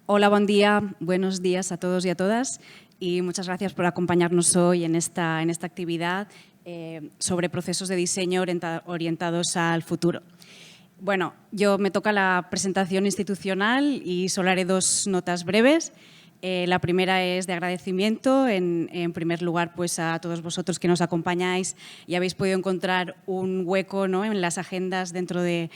Hola, buen día, buenos días a todos y a todas y muchas gracias por acompañarnos hoy en esta actividad sobre procesos de diseño orientados al futuro. Bueno, me toca la presentación institucional y solo haré dos notas breves. La primera es de agradecimiento, en primer lugar, pues a todos vosotros que nos acompañáis y habéis podido encontrar un hueco, ¿no?, en las agendas dentro de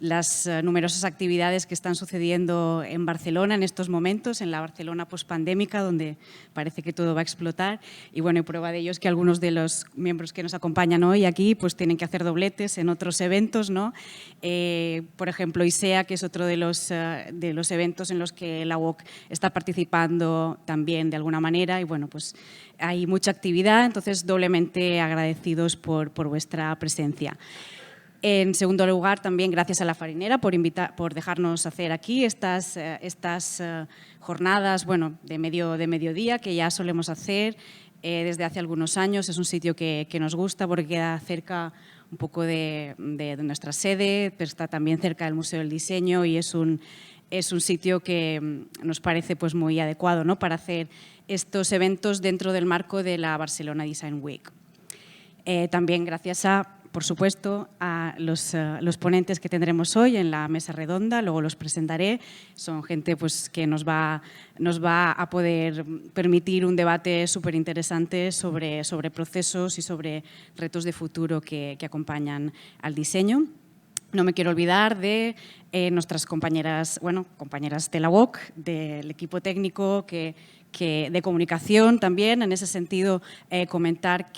las numerosas actividades que están sucediendo en Barcelona en estos momentos, en la Barcelona pospandémica, donde parece que todo va a explotar. Y bueno, y prueba de ello es que algunos de los miembros que nos acompañan hoy aquí pues tienen que hacer dobletes en otros eventos, ¿no? Por ejemplo, ISEA, que es otro de los eventos en los que la UOC está participando también de alguna manera. Y bueno, pues hay mucha actividad, entonces doblemente agradecidos por vuestra presencia. En segundo lugar, también gracias a La Farinera por dejarnos hacer aquí estas jornadas de mediodía que ya solemos hacer desde hace algunos años. Es un sitio que nos gusta porque queda cerca un poco de nuestra sede, pero está también cerca del Museo del Diseño y es un sitio que nos parece pues muy adecuado, ¿no?, para hacer estos eventos dentro del marco de la Barcelona Design Week. También gracias por supuesto, a los ponentes que tendremos hoy en la mesa redonda, luego los presentaré. Son gente pues, que nos va a poder permitir un debate súper interesante sobre procesos y sobre retos de futuro que acompañan al diseño. No me quiero olvidar de nuestras compañeras de la UOC, del equipo técnico de comunicación también. En ese sentido, comentar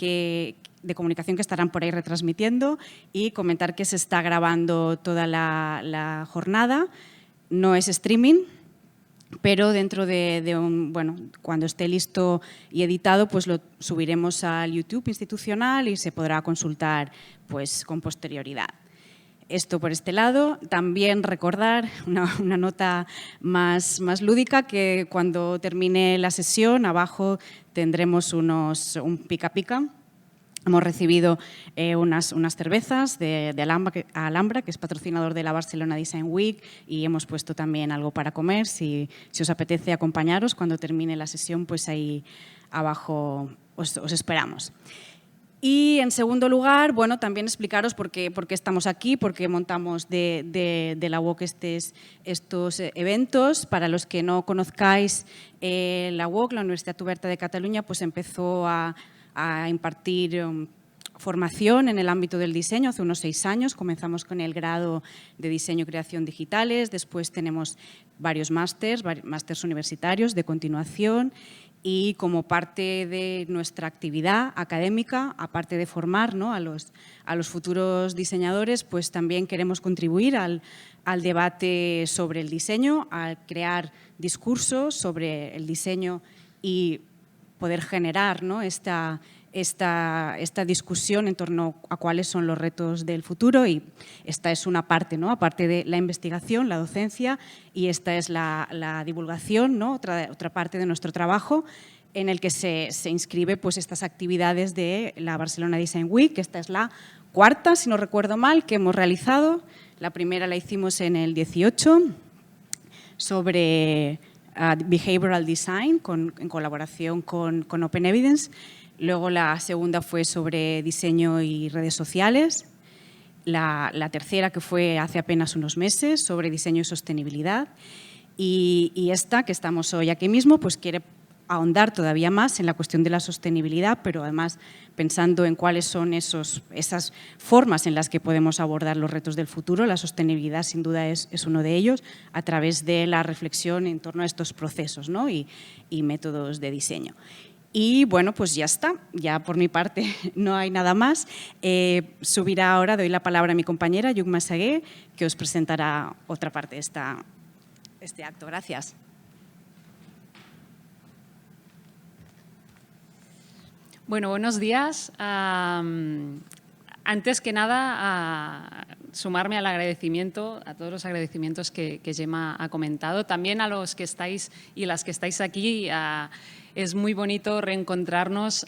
de comunicación que estarán por ahí retransmitiendo y comentar que se está grabando toda la jornada. No es streaming, pero dentro cuando esté listo y editado, pues lo subiremos al YouTube institucional y se podrá consultar pues con posterioridad. Esto por este lado. También recordar una nota más lúdica, que cuando termine la sesión abajo tendremos un pica-pica. Hemos recibido unas cervezas de Alhambra, que es patrocinador de la Barcelona Design Week, y hemos puesto también algo para comer. Si os apetece acompañaros cuando termine la sesión, pues ahí abajo os esperamos. Y en segundo lugar, también explicaros por qué estamos aquí, por qué montamos de la UOC estos eventos. Para los que no conozcáis, la UOC, la Universitat Oberta de Cataluña, pues empezó a impartir formación en el ámbito del diseño hace unos 6 años. Comenzamos con el grado de Diseño y Creación Digitales, después tenemos varios másters universitarios de continuación, y como parte de nuestra actividad académica, aparte de formar, ¿no?, a los futuros diseñadores, pues también queremos contribuir al debate sobre el diseño, al crear discursos sobre el diseño y poder generar, ¿no?, esta discusión en torno a cuáles son los retos del futuro. Y esta es una parte, ¿no?, aparte de la investigación, la docencia, y esta es la divulgación, ¿no?, otra parte de nuestro trabajo, en el que se inscribe pues estas actividades de la Barcelona Design Week. Esta es la cuarta, si no recuerdo mal, que hemos realizado. La primera la hicimos en el 18 sobre Behavioral Design, en colaboración con Open Evidence. Luego la segunda fue sobre diseño y redes sociales. La tercera, que fue hace apenas unos meses, sobre diseño y sostenibilidad. Y esta, que estamos hoy aquí mismo, pues quiere ahondar todavía más en la cuestión de la sostenibilidad, pero además pensando en cuáles son esas formas en las que podemos abordar los retos del futuro. La sostenibilidad, sin duda, es uno de ellos, a través de la reflexión en torno a estos procesos, ¿no?, y métodos de diseño. Y bueno, pues ya está, ya por mi parte no hay nada más. Subirá ahora, doy la palabra a mi compañera, Lluc Massaguer, que os presentará otra parte de este acto. Gracias. Bueno, buenos días. Antes que nada, sumarme al agradecimiento, a todos los agradecimientos que Gemma ha comentado. También a los que estáis y las que estáis aquí. Es muy bonito reencontrarnos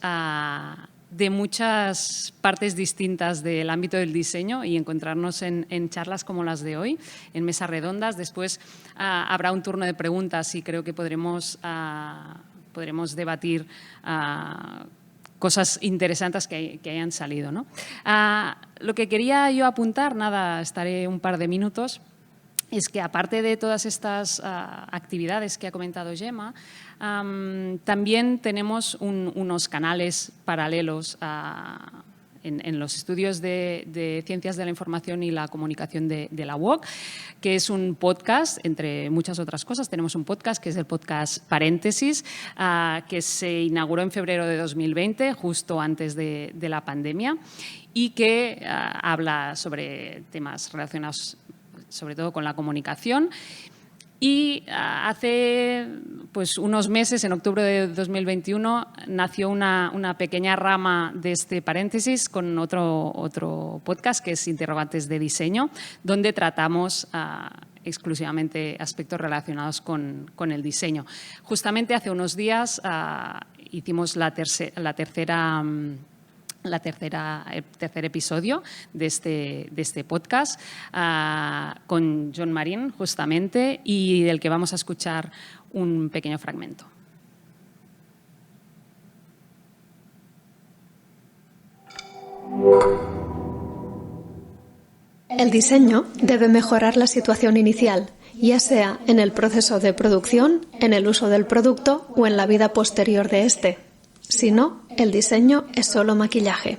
de muchas partes distintas del ámbito del diseño y encontrarnos en charlas como las de hoy, en mesas redondas. Después habrá un turno de preguntas y creo que podremos debatir cosas interesantes que hayan salido, ¿no? Lo que quería yo apuntar, estaré un par de minutos, es que aparte de todas estas actividades que ha comentado Gemma, también tenemos unos canales paralelos en los estudios de Ciencias de la Información y la Comunicación de la UOC, que es un podcast, entre muchas otras cosas. Tenemos un podcast que es el podcast Paréntesis, que se inauguró en febrero de 2020, justo antes de la pandemia, y que habla sobre temas relacionados sobre todo con la comunicación. Y hace pues, unos meses, en octubre de 2021, nació una pequeña rama de este paréntesis con otro podcast que es Interrogantes de Diseño, donde tratamos exclusivamente aspectos relacionados con el diseño. Justamente hace unos días hicimos el tercer episodio de este podcast con John Marín, justamente, y del que vamos a escuchar un pequeño fragmento. El diseño debe mejorar la situación inicial, ya sea en el proceso de producción, en el uso del producto o en la vida posterior de este. Si no, el diseño es solo maquillaje.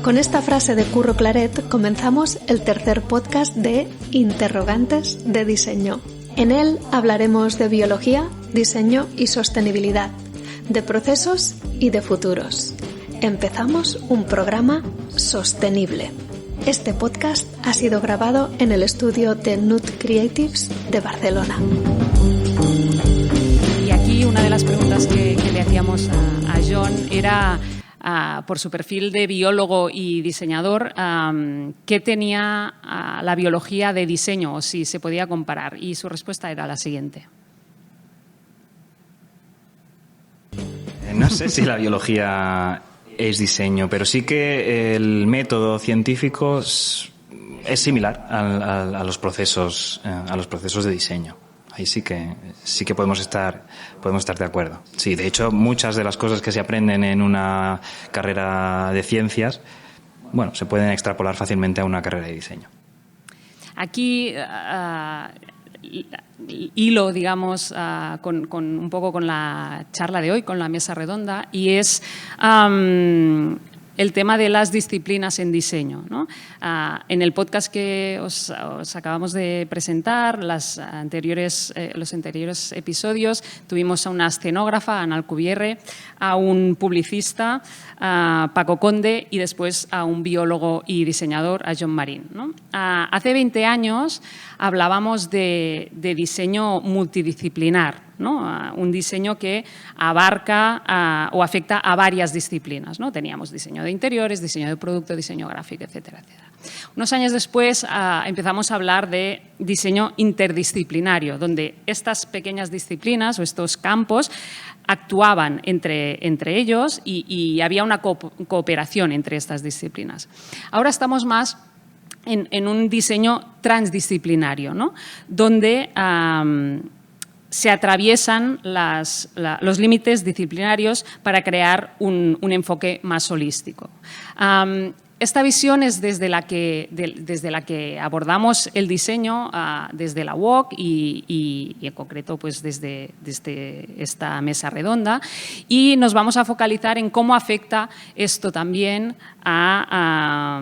Con esta frase de Curro Claret comenzamos el tercer podcast de Interrogantes de Diseño. En él hablaremos de biología, diseño y sostenibilidad, de procesos y de futuros. Empezamos un programa sostenible. Este podcast ha sido grabado en el estudio de Nut Creatives de Barcelona. Y aquí una de las preguntas que le hacíamos a John era, por su perfil de biólogo y diseñador, ¿qué tenía la biología de diseño o si se podía comparar? Y su respuesta era la siguiente. No sé si la biología es diseño, pero sí que el método científico es similar a los procesos de diseño. Ahí sí que podemos estar de acuerdo. Sí, de hecho, muchas de las cosas que se aprenden en una carrera de ciencias, bueno, se pueden extrapolar fácilmente a una carrera de diseño. Aquí hilo, digamos, con un poco con la charla de hoy, con la mesa redonda, y es el tema de las disciplinas en diseño, ¿no? En el podcast que os acabamos de presentar, los anteriores episodios, tuvimos a una escenógrafa, Ana Alcubierre, a un publicista, a Paco Conde, y después a un biólogo y diseñador, a John Marín, ¿no? Hace 20 años hablábamos de diseño multidisciplinar, ¿no? Un diseño que abarca o afecta a varias disciplinas, ¿no? Teníamos diseño de interiores, diseño de producto, diseño gráfico, etcétera, etcétera. Unos años después empezamos a hablar de diseño interdisciplinario, donde estas pequeñas disciplinas o estos campos actuaban entre ellos y había una cooperación entre estas disciplinas. Ahora estamos más en un diseño transdisciplinario, ¿no? Donde se atraviesan los límites disciplinarios para crear un enfoque más holístico. Esta visión es desde la que abordamos el diseño desde la UOC y en concreto pues desde esta mesa redonda, y nos vamos a focalizar en cómo afecta esto también a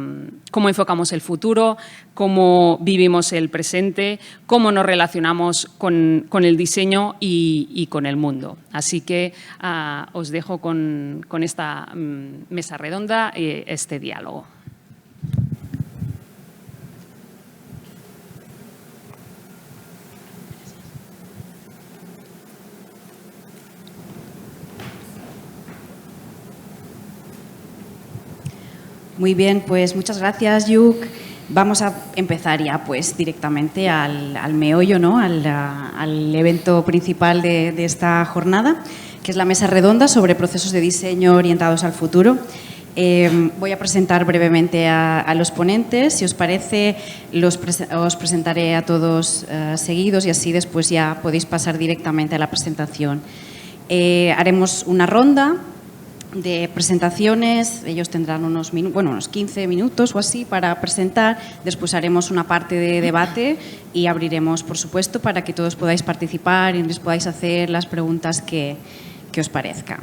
cómo enfocamos el futuro, cómo vivimos el presente, cómo nos relacionamos con el diseño y con el mundo. Así que os dejo con esta mesa redonda este diálogo. Muy bien, pues muchas gracias, Yuk. Vamos a empezar ya pues directamente al meollo, ¿no? al evento principal de esta jornada, que es la mesa redonda sobre procesos de diseño orientados al futuro. Voy a presentar brevemente a los ponentes. Si os parece, os presentaré a todos seguidos y así después ya podéis pasar directamente a la presentación. Haremos una ronda de presentaciones. Ellos tendrán unos 15 minutos o así para presentar. Después haremos una parte de debate y abriremos, por supuesto, para que todos podáis participar y les podáis hacer las preguntas que os parezca.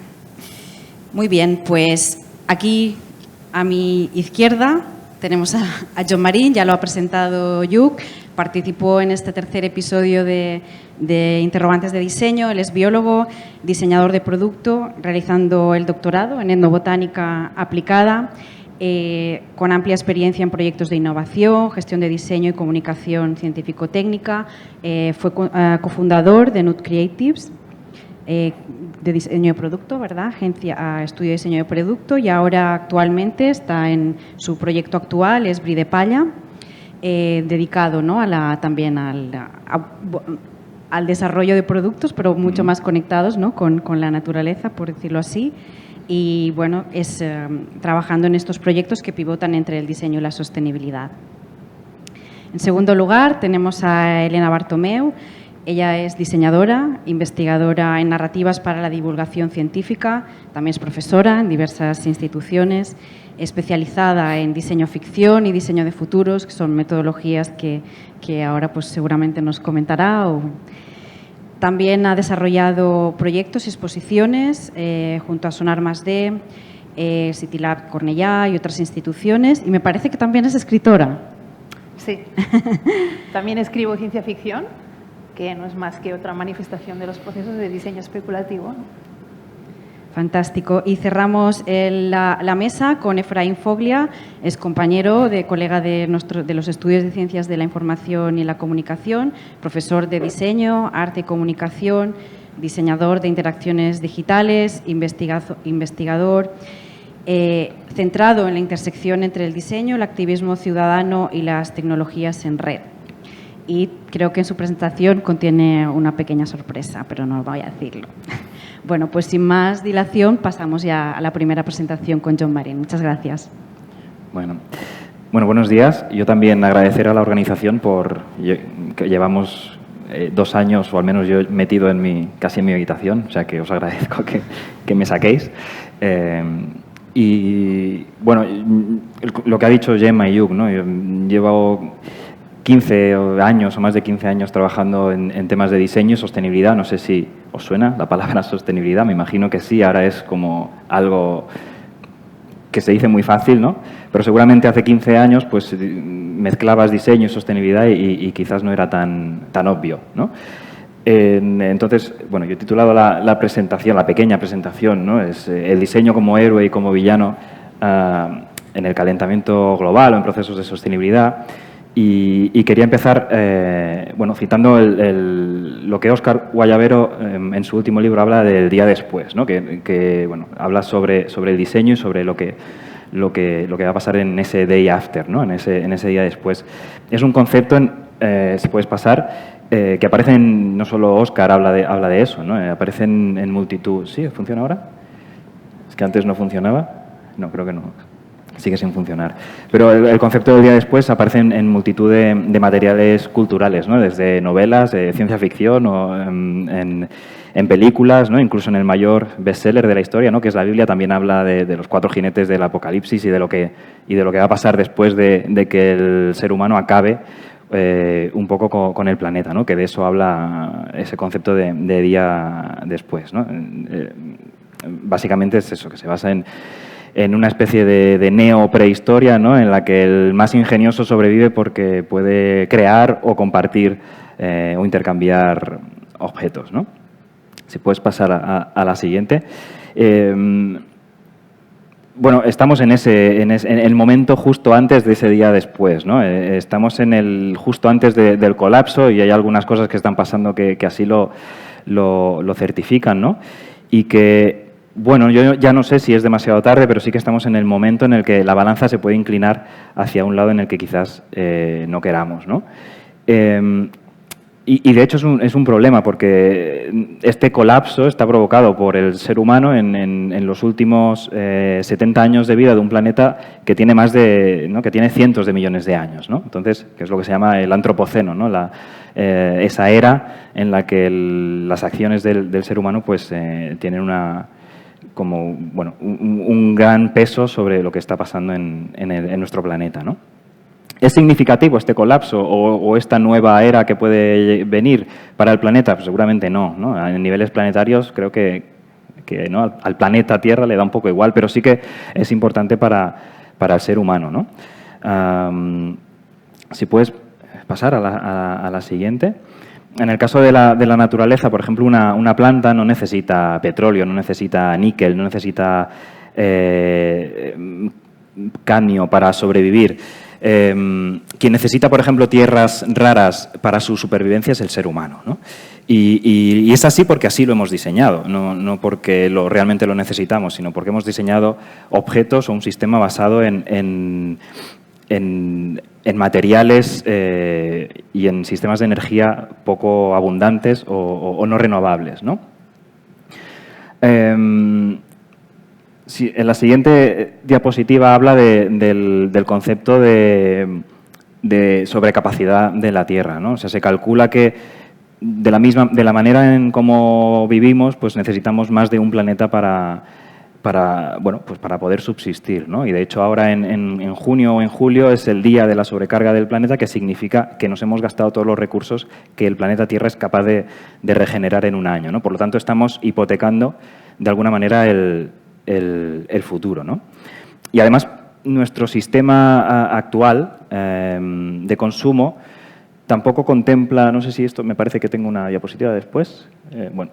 Muy bien, pues aquí a mi izquierda tenemos a Jon Marín, ya lo ha presentado Hugh, participó en este tercer episodio de Interrogantes de Diseño. Él es biólogo, diseñador de producto, realizando el doctorado en etnobotánica aplicada, con amplia experiencia en proyectos de innovación, gestión de diseño y comunicación científico-técnica. Fue cofundador de Nut Creatives, de diseño de producto, ¿verdad? Agencia estudio de diseño de producto, y ahora actualmente está en su proyecto actual, es Bri de Palla, dedicado, ¿no? también al desarrollo de productos, pero mucho más conectados, ¿no? con la naturaleza, por decirlo así. Y bueno, es trabajando en estos proyectos que pivotan entre el diseño y la sostenibilidad. En segundo lugar, tenemos a Elena Bartomeu. Ella es diseñadora, investigadora en narrativas para la divulgación científica, también es profesora en diversas instituciones, especializada en diseño ficción y diseño de futuros, que son metodologías que ahora pues seguramente nos comentará. También ha desarrollado proyectos y exposiciones junto a Sonar +D, Citylab Cornellà y otras instituciones, y me parece que también es escritora. Sí, también escribo ciencia ficción, que no es más que otra manifestación de los procesos de diseño especulativo. Fantástico. Y cerramos la mesa con Efraín Foglia, es compañero, colega de los estudios de Ciencias de la Información y la Comunicación, profesor de Diseño, Arte y Comunicación, diseñador de interacciones digitales, investigador, centrado en la intersección entre el diseño, el activismo ciudadano y las tecnologías en red. Y creo que en su presentación contiene una pequeña sorpresa, pero no voy a decirlo. Bueno, pues sin más dilación pasamos ya a la primera presentación con Jon Marín. Muchas gracias. Bueno, buenos días. Yo también agradecer a la organización que llevamos 2 años, o al menos yo metido casi en mi habitación, o sea que os agradezco que me saquéis. Y bueno, lo que ha dicho Gemma y Hugh, ¿no? Yo llevo 15 años o más de 15 años trabajando en temas de diseño y sostenibilidad. No sé si os suena la palabra sostenibilidad, me imagino que sí, ahora es como algo que se dice muy fácil, ¿no? Pero seguramente hace 15 años pues mezclabas diseño y sostenibilidad y quizás no era tan obvio, ¿no? Entonces, bueno, yo he titulado la presentación, la pequeña presentación, ¿no? Es el diseño como héroe y como villano en el calentamiento global o en procesos de sostenibilidad. Y quería empezar citando lo que Óscar Guayabero en su último libro habla del día después, ¿no? que habla sobre el diseño y sobre lo que va a pasar en ese day after, ¿no? en ese día después. Es un concepto, si puedes pasar, que aparece no solo Óscar habla de eso, ¿no? Aparece en multitud. ¿Sí? ¿Funciona ahora? Es que antes no funcionaba. No, creo que no. Sigue sin funcionar. Pero el concepto del día después aparece en multitud de materiales culturales, ¿no? Desde novelas, de ciencia ficción o en películas, ¿no? Incluso en el mayor bestseller de la historia, ¿no? Que es la Biblia, también habla de los 4 jinetes del Apocalipsis y de lo que va a pasar después de que el ser humano acabe un poco con el planeta, ¿no? Que de eso habla ese concepto de día después, ¿no? Básicamente es eso, que se basa en una especie de neo-prehistoria, ¿no? En la que el más ingenioso sobrevive porque puede crear o compartir o intercambiar objetos, ¿no? Si puedes pasar a la siguiente. Estamos en el momento justo antes de ese día después, ¿no? Estamos justo antes del colapso y hay algunas cosas que están pasando que así lo certifican, ¿no? Y que Bueno, yo ya no sé si es demasiado tarde, pero sí que estamos en el momento en el que la balanza se puede inclinar hacia un lado en el que quizás no queramos, ¿no? Y de hecho es un problema, porque este colapso está provocado por el ser humano en los últimos 70 años de vida de un planeta que tiene ¿no? que tiene cientos de millones de años, ¿no? Entonces, que es lo que se llama el antropoceno, ¿no? Esa era en la que las acciones del ser humano pues tienen un gran peso sobre lo que está pasando en nuestro planeta, ¿no? ¿Es significativo este colapso o esta nueva era que puede venir para el planeta? Pues seguramente no, ¿no? En niveles planetarios creo que ¿no? al planeta Tierra le da un poco igual, pero sí que es importante para el ser humano, ¿no? Si puedes pasar a la siguiente. En el caso de la naturaleza, por ejemplo, una planta no necesita petróleo, no necesita níquel, no necesita cadmio para sobrevivir. Quien necesita, por ejemplo, tierras raras para su supervivencia es el ser humano, ¿no? Y es así porque así lo hemos diseñado, no porque realmente lo necesitamos, sino porque hemos diseñado objetos o un sistema basado en materiales y en sistemas de energía poco abundantes o no renovables, ¿no? Sí, en la siguiente diapositiva habla del concepto de sobrecapacidad de la Tierra, ¿no? O sea, se calcula que de la manera en cómo vivimos, pues necesitamos más de un planeta para poder subsistir, ¿no? Y de hecho ahora en junio o en julio es el día de la sobrecarga del planeta, que significa que nos hemos gastado todos los recursos que el planeta Tierra es capaz de regenerar en un año, ¿no? Por lo tanto, estamos hipotecando de alguna manera el futuro, ¿no? Y además, nuestro sistema actual de consumo tampoco contempla, no sé si esto, me parece que tengo una diapositiva después, bueno,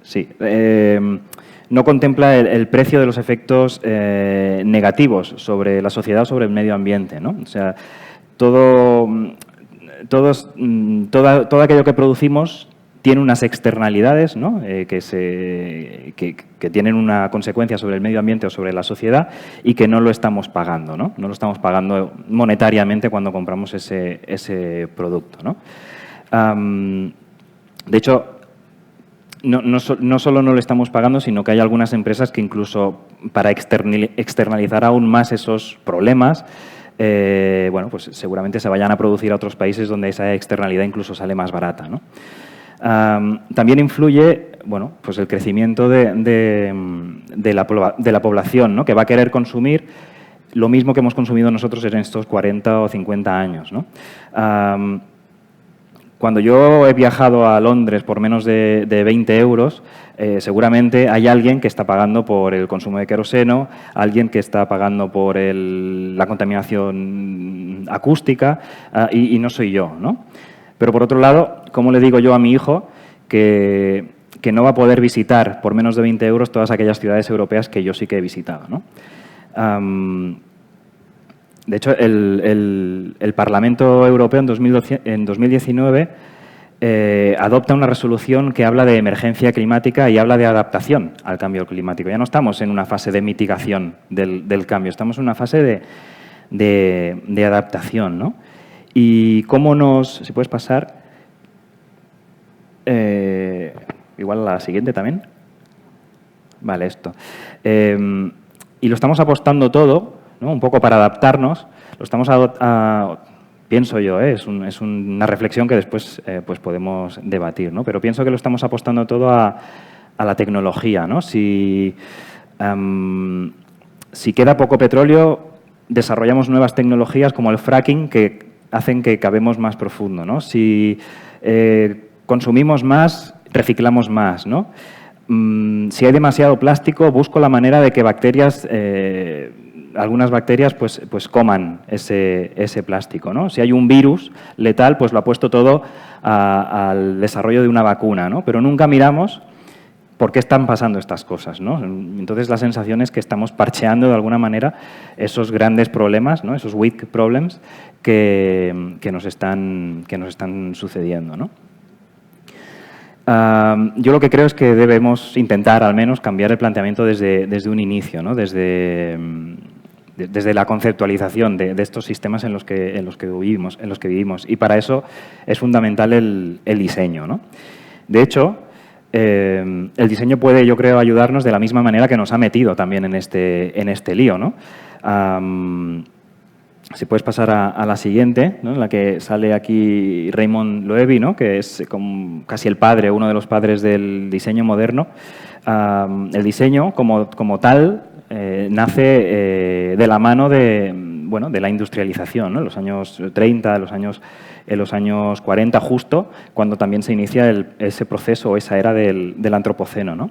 sí, no contempla el precio de los efectos negativos sobre la sociedad, sobre el medio ambiente, ¿no? O sea, todo aquello que producimos tiene unas externalidades, ¿no? que tienen una consecuencia sobre el medio ambiente o sobre la sociedad y que no lo estamos pagando, ¿no? No lo estamos pagando monetariamente cuando compramos ese producto, ¿no? De hecho, no solo no lo estamos pagando, sino que hay algunas empresas que incluso para externalizar aún más esos problemas, pues seguramente se vayan a producir a otros países donde esa externalidad incluso sale más barata, ¿no? También influye, pues el crecimiento de la población, ¿no? Que va a querer consumir lo mismo que hemos consumido nosotros en estos 40 o 50 años, ¿no? Cuando yo he viajado a Londres por menos de 20 euros, seguramente hay alguien que está pagando por el consumo de queroseno, alguien que está pagando por la contaminación acústica y no soy yo, ¿no? Pero, por otro lado, ¿cómo le digo yo a mi hijo que no va a poder visitar por menos de 20 euros todas aquellas ciudades europeas que yo sí que he visitado, ¿no? De hecho, el Parlamento Europeo en 2019 adopta una resolución que habla de emergencia climática y habla de adaptación al cambio climático. Ya no estamos en una fase de mitigación del cambio, estamos en una fase de adaptación, ¿no? Y cómo si puedes pasar, igual a la siguiente también. Vale, esto. Y lo estamos apostando todo, ¿no? Un poco para adaptarnos, lo estamos pienso yo, es una reflexión que después pues podemos debatir, ¿no? Pero pienso que lo estamos apostando todo a la tecnología, ¿no? Si queda poco petróleo, desarrollamos nuevas tecnologías como el fracking que hacen que cavemos más profundo, ¿no? Si consumimos más, reciclamos más, ¿no? Si hay demasiado plástico, busco la manera de que algunas bacterias pues coman ese plástico, ¿no? Si hay un virus letal, pues lo apuesto todo al desarrollo de una vacuna, ¿no? Pero nunca miramos por qué están pasando estas cosas, ¿no? Entonces, la sensación es que estamos parcheando de alguna manera esos grandes problemas, ¿no? Esos weak problems que nos están sucediendo, ¿no? Yo lo que creo es que debemos intentar, al menos, cambiar el planteamiento desde un inicio, ¿no? Desde la conceptualización de estos sistemas en los que vivimos. Y para eso es fundamental el diseño, ¿no? De hecho, el diseño puede, yo creo, ayudarnos de la misma manera que nos ha metido también en este lío, ¿no? Si puedes pasar a la siguiente, ¿no? En la que sale aquí Raymond Loewy, ¿no? Que es casi el padre, uno de los padres del diseño moderno. El diseño, como tal, nace de la mano de la industrialización, ¿no? En los años 30, en los años 40, justo, cuando también se inicia ese proceso o esa era del antropoceno, ¿no?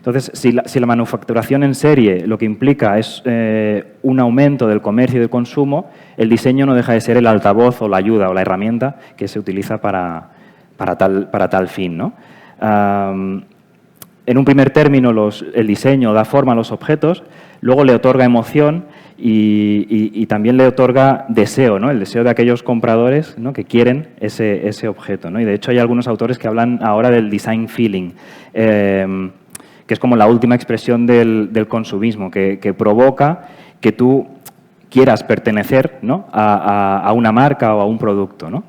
Entonces, si la manufacturación en serie lo que implica es un aumento del comercio y del consumo, el diseño no deja de ser el altavoz o la ayuda o la herramienta que se utiliza para tal fin, ¿no? En un primer término, el diseño da forma a los objetos, luego le otorga emoción y también le otorga deseo, ¿no? El deseo de aquellos compradores, ¿no? Que quieren ese objeto, ¿no? Y de hecho hay algunos autores que hablan ahora del design feeling, que es como la última expresión del consumismo, que provoca que tú quieras pertenecer, ¿no? a una marca o a un producto, ¿no?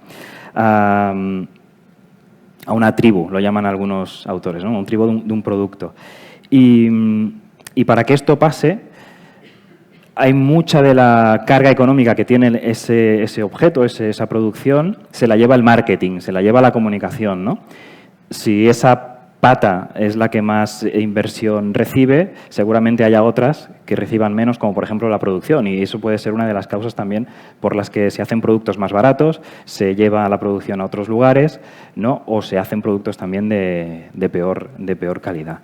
A una tribu, lo llaman algunos autores, ¿no? Una tribu de un producto. Y para que esto pase, hay mucha de la carga económica que tiene ese objeto, esa producción, se la lleva el marketing, se la lleva la comunicación, ¿no? Si esa pata es la que más inversión recibe, seguramente haya otras que reciban menos, como por ejemplo la producción, y eso puede ser una de las causas también por las que se hacen productos más baratos, se lleva la producción a otros lugares, ¿no? O se hacen productos también de peor calidad.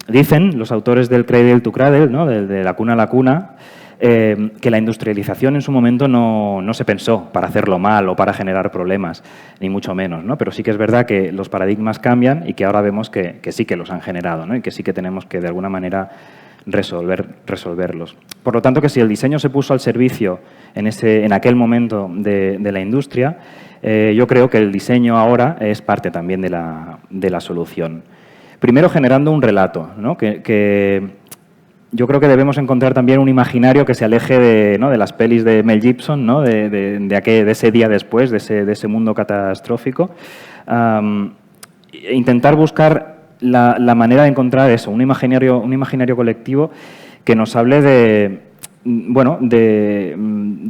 Dicen los autores del Cradle to Cradle, ¿no? de la cuna a la cuna, que la industrialización en su momento no se pensó para hacerlo mal o para generar problemas, ni mucho menos, ¿no? Pero sí que es verdad que los paradigmas cambian y que ahora vemos que sí que los han generado, ¿no? Y que sí que tenemos que de alguna manera resolverlos. Por lo tanto, que si el diseño se puso al servicio en aquel momento de la industria, yo creo que el diseño ahora es parte también de la solución. Primero, generando un relato, ¿no? que yo creo que debemos encontrar también un imaginario que se aleje de las pelis de Mel Gibson, ¿no? de ese día después, de ese mundo catastrófico. Intentar buscar la manera de encontrar eso, un imaginario colectivo que nos hable de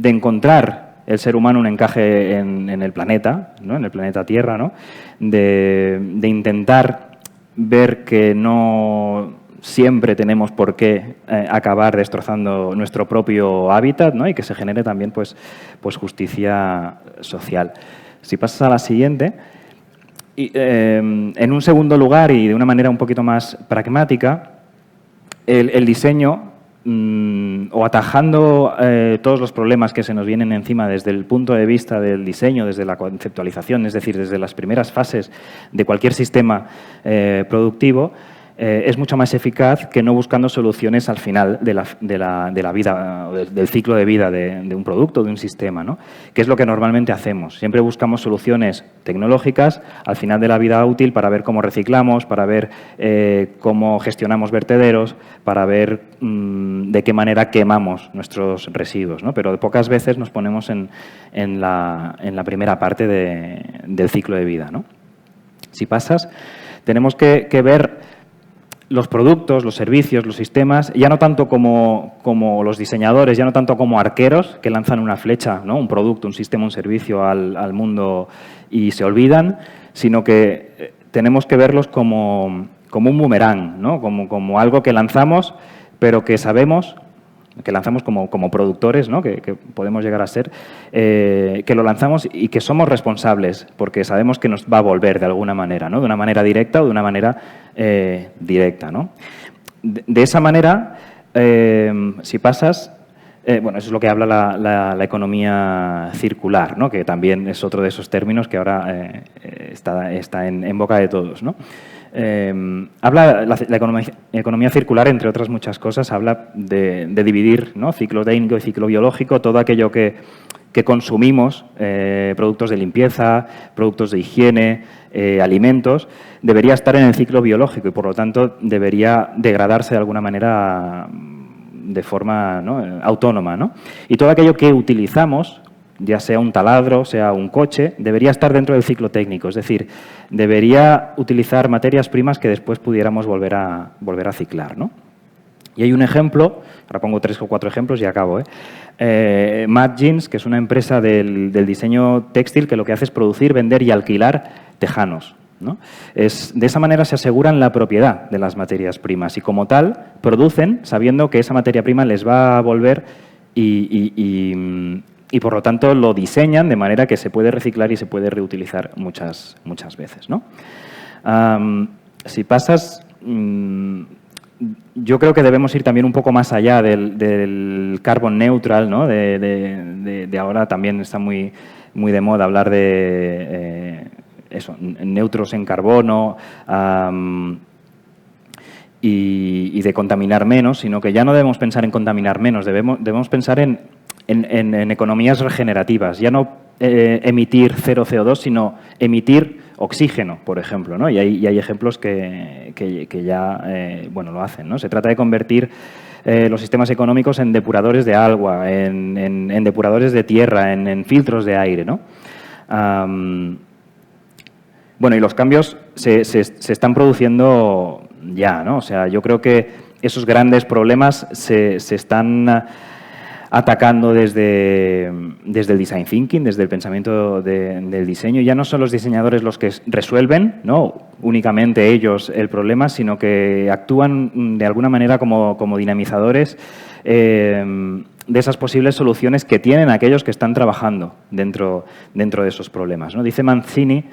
encontrar el ser humano un encaje en el planeta, ¿no? En el planeta Tierra, ¿no? de intentar ver que no siempre tenemos por qué acabar destrozando nuestro propio hábitat, ¿no? Y que se genere también pues justicia social. Si pasas a la siguiente, en un segundo lugar y de una manera un poquito más pragmática, el diseño, o atajando todos los problemas que se nos vienen encima desde el punto de vista del diseño, desde la conceptualización, es decir, desde las primeras fases de cualquier sistema productivo, es mucho más eficaz que no buscando soluciones al final de la vida, del ciclo de vida de un producto, de un sistema, ¿no? Que es lo que normalmente hacemos. Siempre buscamos soluciones tecnológicas al final de la vida útil para ver cómo reciclamos, para ver cómo gestionamos vertederos, para ver de qué manera quemamos nuestros residuos, ¿no? Pero pocas veces nos ponemos en la primera parte del ciclo de vida, ¿no? Si pasas, tenemos que ver los productos, los servicios, los sistemas, ya no tanto como los diseñadores, ya no tanto como arqueros que lanzan una flecha, ¿no? Un producto, un sistema, un servicio al mundo y se olvidan, sino que tenemos que verlos como un boomerang, ¿no? Como algo que lanzamos, pero que sabemos, que lanzamos como productores, ¿no? que podemos llegar a ser, que lo lanzamos y que somos responsables, porque sabemos que nos va a volver de alguna manera, ¿no? De una manera directa o de una manera directa, ¿no? De esa manera, si pasas, eso es lo que habla la economía circular, ¿no? Que también es otro de esos términos que ahora está en boca de todos, ¿no? Habla la economía circular, entre otras muchas cosas, habla de dividir, ¿no? Ciclo técnico y ciclo biológico, todo aquello que que consumimos, productos de limpieza, productos de higiene, alimentos, debería estar en el ciclo biológico y, por lo tanto, debería degradarse de alguna manera de forma, ¿no?, autónoma, ¿no? Y todo aquello que utilizamos, ya sea un taladro, sea un coche, debería estar dentro del ciclo técnico, es decir, debería utilizar materias primas que después pudiéramos volver a ciclar, ¿no? Y hay un ejemplo, ahora pongo 3 o 4 ejemplos y acabo, Mad Jeans, que es una empresa del diseño textil que lo que hace es producir, vender y alquilar tejanos, ¿no? De esa manera se aseguran la propiedad de las materias primas y, como tal, producen sabiendo que esa materia prima les va a volver y por lo tanto, lo diseñan de manera que se puede reciclar y se puede reutilizar muchas veces, ¿no? Si pasas... yo creo que debemos ir también un poco más allá del carbon neutral, ¿no? De ahora también está muy de moda hablar de neutros en carbono y de contaminar menos, sino que ya no debemos pensar en contaminar menos, debemos pensar en economías regenerativas, ya no emitir cero CO2, sino emitir oxígeno, por ejemplo, ¿no? Y hay ejemplos que ya lo hacen, ¿no? Se trata de convertir los sistemas económicos en depuradores de agua, en depuradores de tierra, en filtros de aire, ¿no? Y los cambios se están produciendo ya, ¿no? O sea, yo creo que esos grandes problemas se están atacando desde el design thinking, desde el pensamiento del diseño. Ya no son los diseñadores los que resuelven, ¿no?, únicamente ellos el problema, sino que actúan de alguna manera como dinamizadores de esas posibles soluciones que tienen aquellos que están trabajando dentro de esos problemas, ¿no? Dice Mancini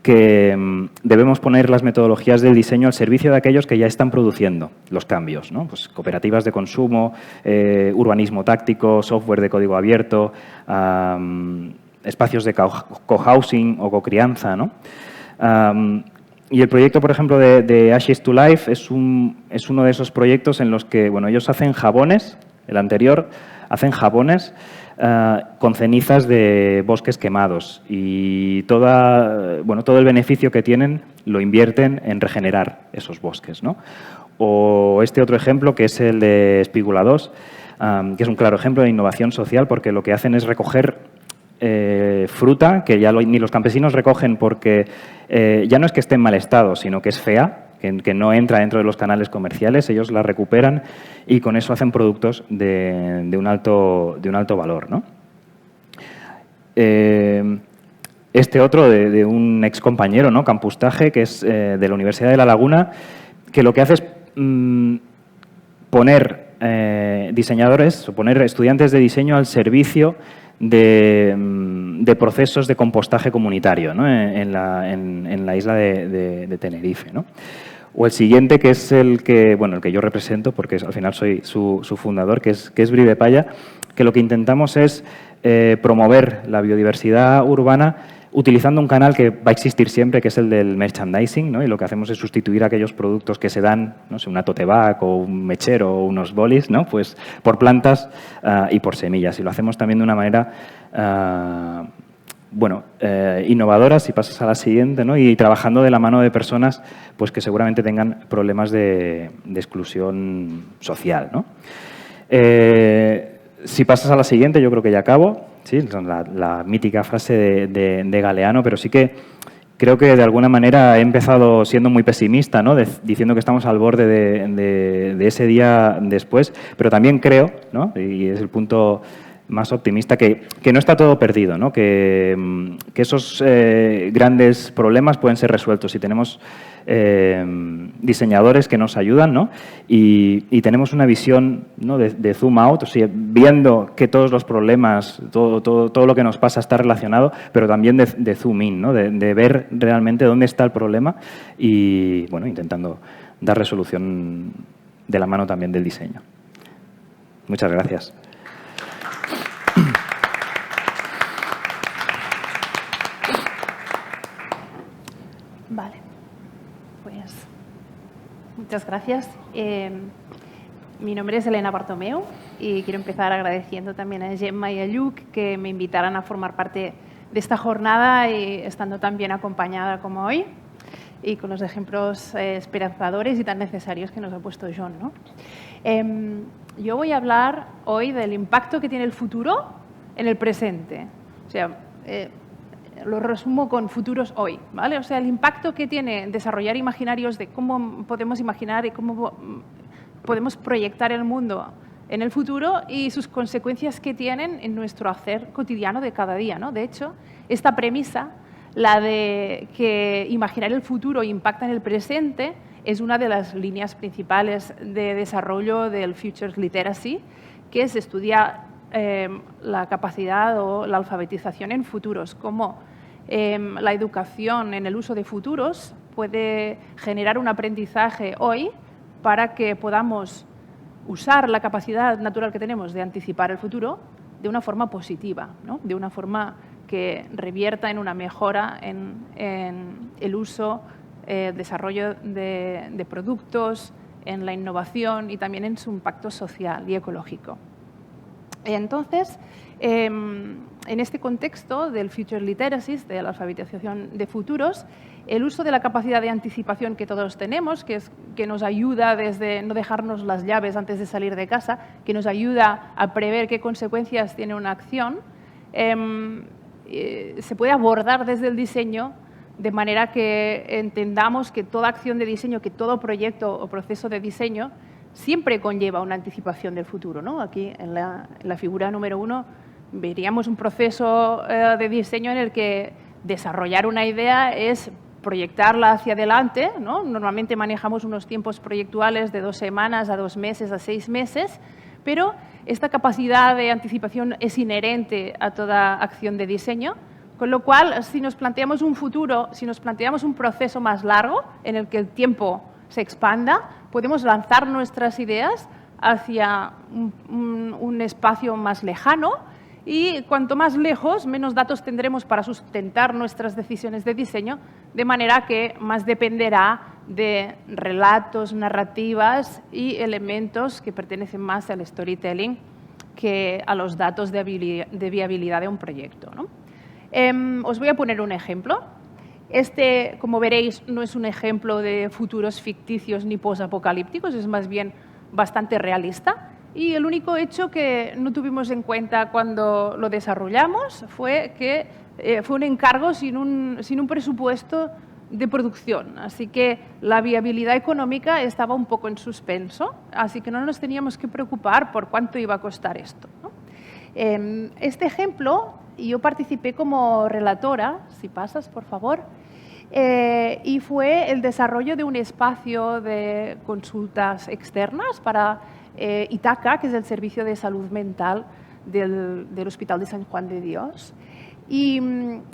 que debemos poner las metodologías del diseño al servicio de aquellos que ya están produciendo los cambios, ¿no? Pues cooperativas de consumo, urbanismo táctico, software de código abierto, espacios de cohousing o cocrianza, ¿no? Y el proyecto, por ejemplo, de Ashes to Life es uno de esos proyectos en los que, ellos hacen jabones, el anterior, hacen jabones con cenizas de bosques quemados y todo el beneficio que tienen lo invierten en regenerar esos bosques, ¿no? O este otro ejemplo, que es el de Spigula 2, que es un claro ejemplo de innovación social, porque lo que hacen es recoger fruta que ya ni los campesinos recogen porque ya no es que esté en mal estado, sino que es fea, que no entra dentro de los canales comerciales, ellos la recuperan y con eso hacen productos de un alto valor, ¿no? Este otro de un ex compañero, ¿no?, Campustaje, que es de la Universidad de La Laguna, que lo que hace es poner diseñadores o poner estudiantes de diseño al servicio de procesos de compostaje comunitario, ¿no?, en la isla de Tenerife, ¿no? O el siguiente, que es el que yo represento, porque al final soy su fundador, que es Bri de Palla, que lo que intentamos es promover la biodiversidad urbana utilizando un canal que va a existir siempre, que es el del merchandising, ¿no? Y lo que hacemos es sustituir aquellos productos que se dan, no sé, una tote bag o un mechero o unos bolis, ¿no?, pues por plantas y por semillas. Y lo hacemos también de una manera innovadora, si pasas a la siguiente, ¿no?, y trabajando de la mano de personas pues que seguramente tengan problemas de exclusión social, ¿no? Si pasas a la siguiente, yo creo que ya acabo. Sí, la mítica frase de Galeano, pero sí que creo que de alguna manera he empezado siendo muy pesimista, ¿no?, diciendo que estamos al borde de ese día después, pero también creo, ¿no?, y es el punto más optimista, que no está todo perdido, ¿no?, que esos grandes problemas pueden ser resueltos si tenemos diseñadores que nos ayudan, ¿no?, y tenemos una visión, ¿no?, de zoom out, o sea, viendo que todos los problemas, todo lo que nos pasa está relacionado, pero también de zoom in, ¿no?, de ver realmente dónde está el problema y, intentando dar resolución de la mano también del diseño. Muchas gracias. Vale, pues muchas gracias. Mi nombre es Elena Bartomeu. y quiero empezar agradeciendo también a Gemma y a Lluc que me invitaran a formar parte de esta jornada y estando tan bien acompañada como hoy y con los ejemplos esperanzadores y tan necesarios que nos ha puesto John, ¿no? Yo voy a hablar hoy del impacto que tiene el futuro en el presente. O sea, lo resumo con futuros hoy, ¿vale? O sea, el impacto que tiene desarrollar imaginarios de cómo podemos imaginar y cómo podemos proyectar el mundo en el futuro y sus consecuencias que tienen en nuestro hacer cotidiano de cada día, ¿no? De hecho, esta premisa, la de que imaginar el futuro impacta en el presente, es una de las líneas principales de desarrollo del Futures Literacy, que se estudia la capacidad o la alfabetización en futuros, cómo la educación en el uso de futuros puede generar un aprendizaje hoy para que podamos usar la capacidad natural que tenemos de anticipar el futuro de una forma positiva, ¿no? De una forma que revierta en una mejora en el uso, desarrollo de productos, en la innovación y también en su impacto social y ecológico. Entonces, en este contexto del Future Literacy, de la alfabetización de futuros, el uso de la capacidad de anticipación que todos tenemos, que nos ayuda desde no dejarnos las llaves antes de salir de casa, que nos ayuda a prever qué consecuencias tiene una acción, se puede abordar desde el diseño de manera que entendamos que toda acción de diseño, que todo proyecto o proceso de diseño siempre conlleva una anticipación del futuro, ¿no? Aquí en la figura número 1 veríamos un proceso de diseño en el que desarrollar una idea es proyectarla hacia adelante, ¿no? Normalmente manejamos unos tiempos proyectuales de 2 semanas a 2 meses a 6 meses, pero esta capacidad de anticipación es inherente a toda acción de diseño, con lo cual, si nos planteamos un futuro, si nos planteamos un proceso más largo en el que el tiempo se expanda, podemos lanzar nuestras ideas hacia un espacio más lejano y cuanto más lejos, menos datos tendremos para sustentar nuestras decisiones de diseño, de manera que más dependerá de relatos, narrativas y elementos que pertenecen más al storytelling que a los datos de viabilidad de un proyecto, ¿no? Os voy a poner un ejemplo. Este, como veréis, no es un ejemplo de futuros ficticios ni posapocalípticos, es más bien bastante realista. Y el único hecho que no tuvimos en cuenta cuando lo desarrollamos fue que fue un encargo sin un presupuesto de producción. Así que la viabilidad económica estaba un poco en suspenso, así que no nos teníamos que preocupar por cuánto iba a costar esto, ¿no? Este ejemplo, yo participé como relatora, si pasas, por favor, y fue el desarrollo de un espacio de consultas externas para Itaca, que es el Servicio de Salud Mental del Hospital de San Juan de Dios. Y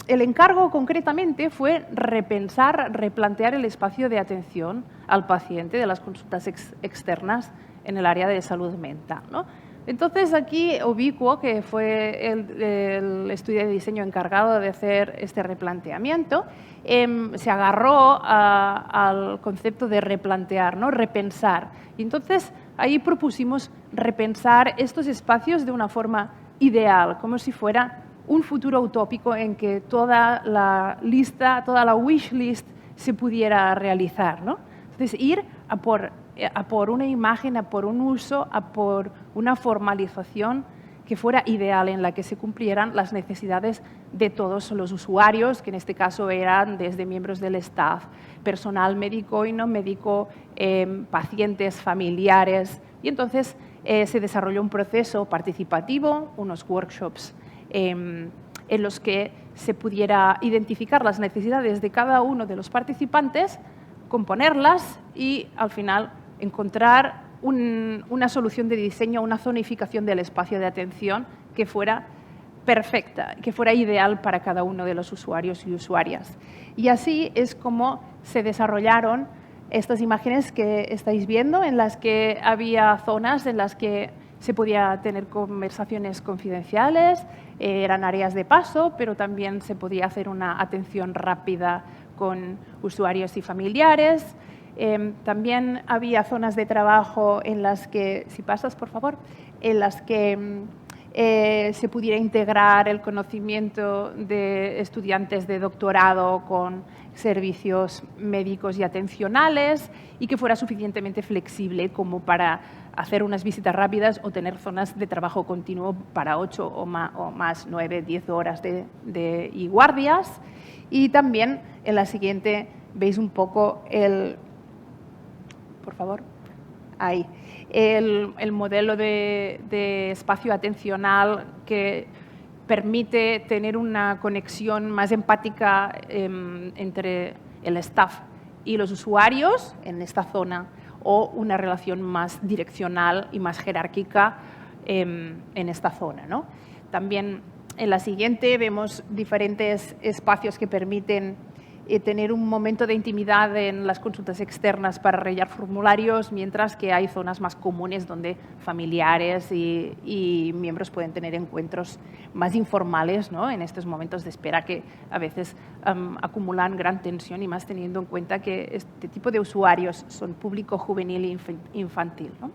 el encargo concretamente fue replantear el espacio de atención al paciente de las consultas externas en el área de salud mental, ¿no? Entonces, aquí Ubiquo, que fue el estudio de diseño encargado de hacer este replanteamiento, se agarró al concepto de replantear, ¿no? Repensar. Y entonces, ahí propusimos repensar estos espacios de una forma ideal, como si fuera un futuro utópico en que toda la lista, toda la wish list se pudiera realizar, ¿no? Entonces, ir a por una imagen, a por un uso, a por una formalización que fuera ideal, en la que se cumplieran las necesidades de todos los usuarios, que en este caso eran desde miembros del staff, personal médico y no médico, pacientes, familiares. Y entonces se desarrolló un proceso participativo, unos workshops en los que se pudiera identificar las necesidades de cada uno de los participantes, componerlas y, al final, encontrar una solución de diseño, una zonificación del espacio de atención que fuera perfecta, que fuera ideal para cada uno de los usuarios y usuarias. Y así es como se desarrollaron estas imágenes que estáis viendo, en las que había zonas en las que se podía tener conversaciones confidenciales, eran áreas de paso, pero también se podía hacer una atención rápida con usuarios y familiares. También había zonas de trabajo en las que, si pasas, por favor, en las que se pudiera integrar el conocimiento de estudiantes de doctorado con servicios médicos y atencionales y que fuera suficientemente flexible como para hacer unas visitas rápidas o tener zonas de trabajo continuo para 8 o más 9, 10 horas y guardias. Y también en la siguiente veis un poco por favor, ahí, el modelo de espacio atencional que permite tener una conexión más empática entre el staff y los usuarios en esta zona o una relación más direccional y más jerárquica en esta zona, ¿no? También en la siguiente vemos diferentes espacios que permiten tener un momento de intimidad en las consultas externas para rellenar formularios, mientras que hay zonas más comunes donde familiares y miembros pueden tener encuentros más informales, ¿no? En estos momentos de espera que a veces acumulan gran tensión y más teniendo en cuenta que este tipo de usuarios son público juvenil e infantil, ¿no?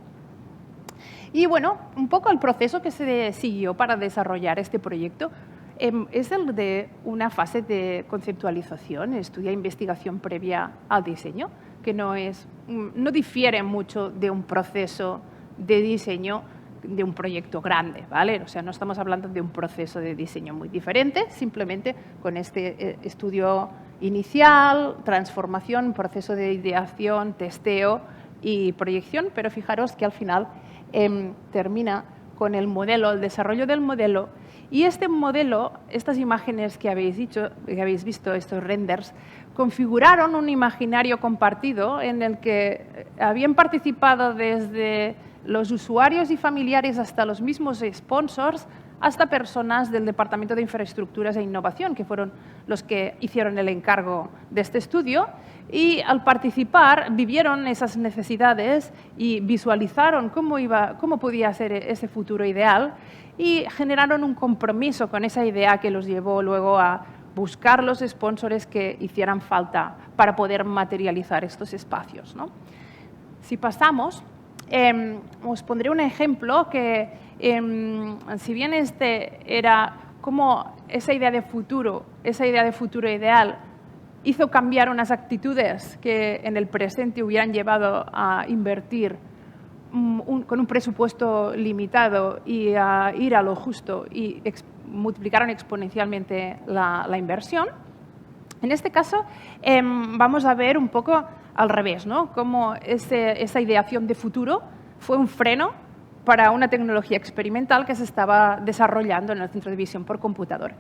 Y bueno, un poco el proceso que se siguió para desarrollar este proyecto es el de una fase de conceptualización, estudio e investigación previa al diseño, que no difiere mucho de un proceso de diseño de un proyecto grande, ¿vale? O sea, no estamos hablando de un proceso de diseño muy diferente, simplemente con este estudio inicial, transformación, proceso de ideación, testeo y proyección, pero fijaros que al final termina con el modelo, el desarrollo del modelo. Y este modelo, estas imágenes que habéis visto, estos renders, configuraron un imaginario compartido en el que habían participado desde los usuarios y familiares hasta los mismos sponsors, hasta personas del Departamento de Infraestructuras e Innovación, que fueron los que hicieron el encargo de este estudio. Y al participar vivieron esas necesidades y visualizaron cómo podía ser ese futuro ideal y generaron un compromiso con esa idea que los llevó luego a buscar los sponsors que hicieran falta para poder materializar estos espacios, ¿no? Si pasamos, os pondré un ejemplo que, si bien era como esa idea de futuro ideal hizo cambiar unas actitudes que en el presente hubieran llevado a invertir con un presupuesto limitado y a ir a lo justo y multiplicaron exponencialmente la inversión. En este caso vamos a ver un poco al revés, ¿no? Cómo esa ideación de futuro fue un freno para una tecnología experimental que se estaba desarrollando en el Centro de Visión por Computador.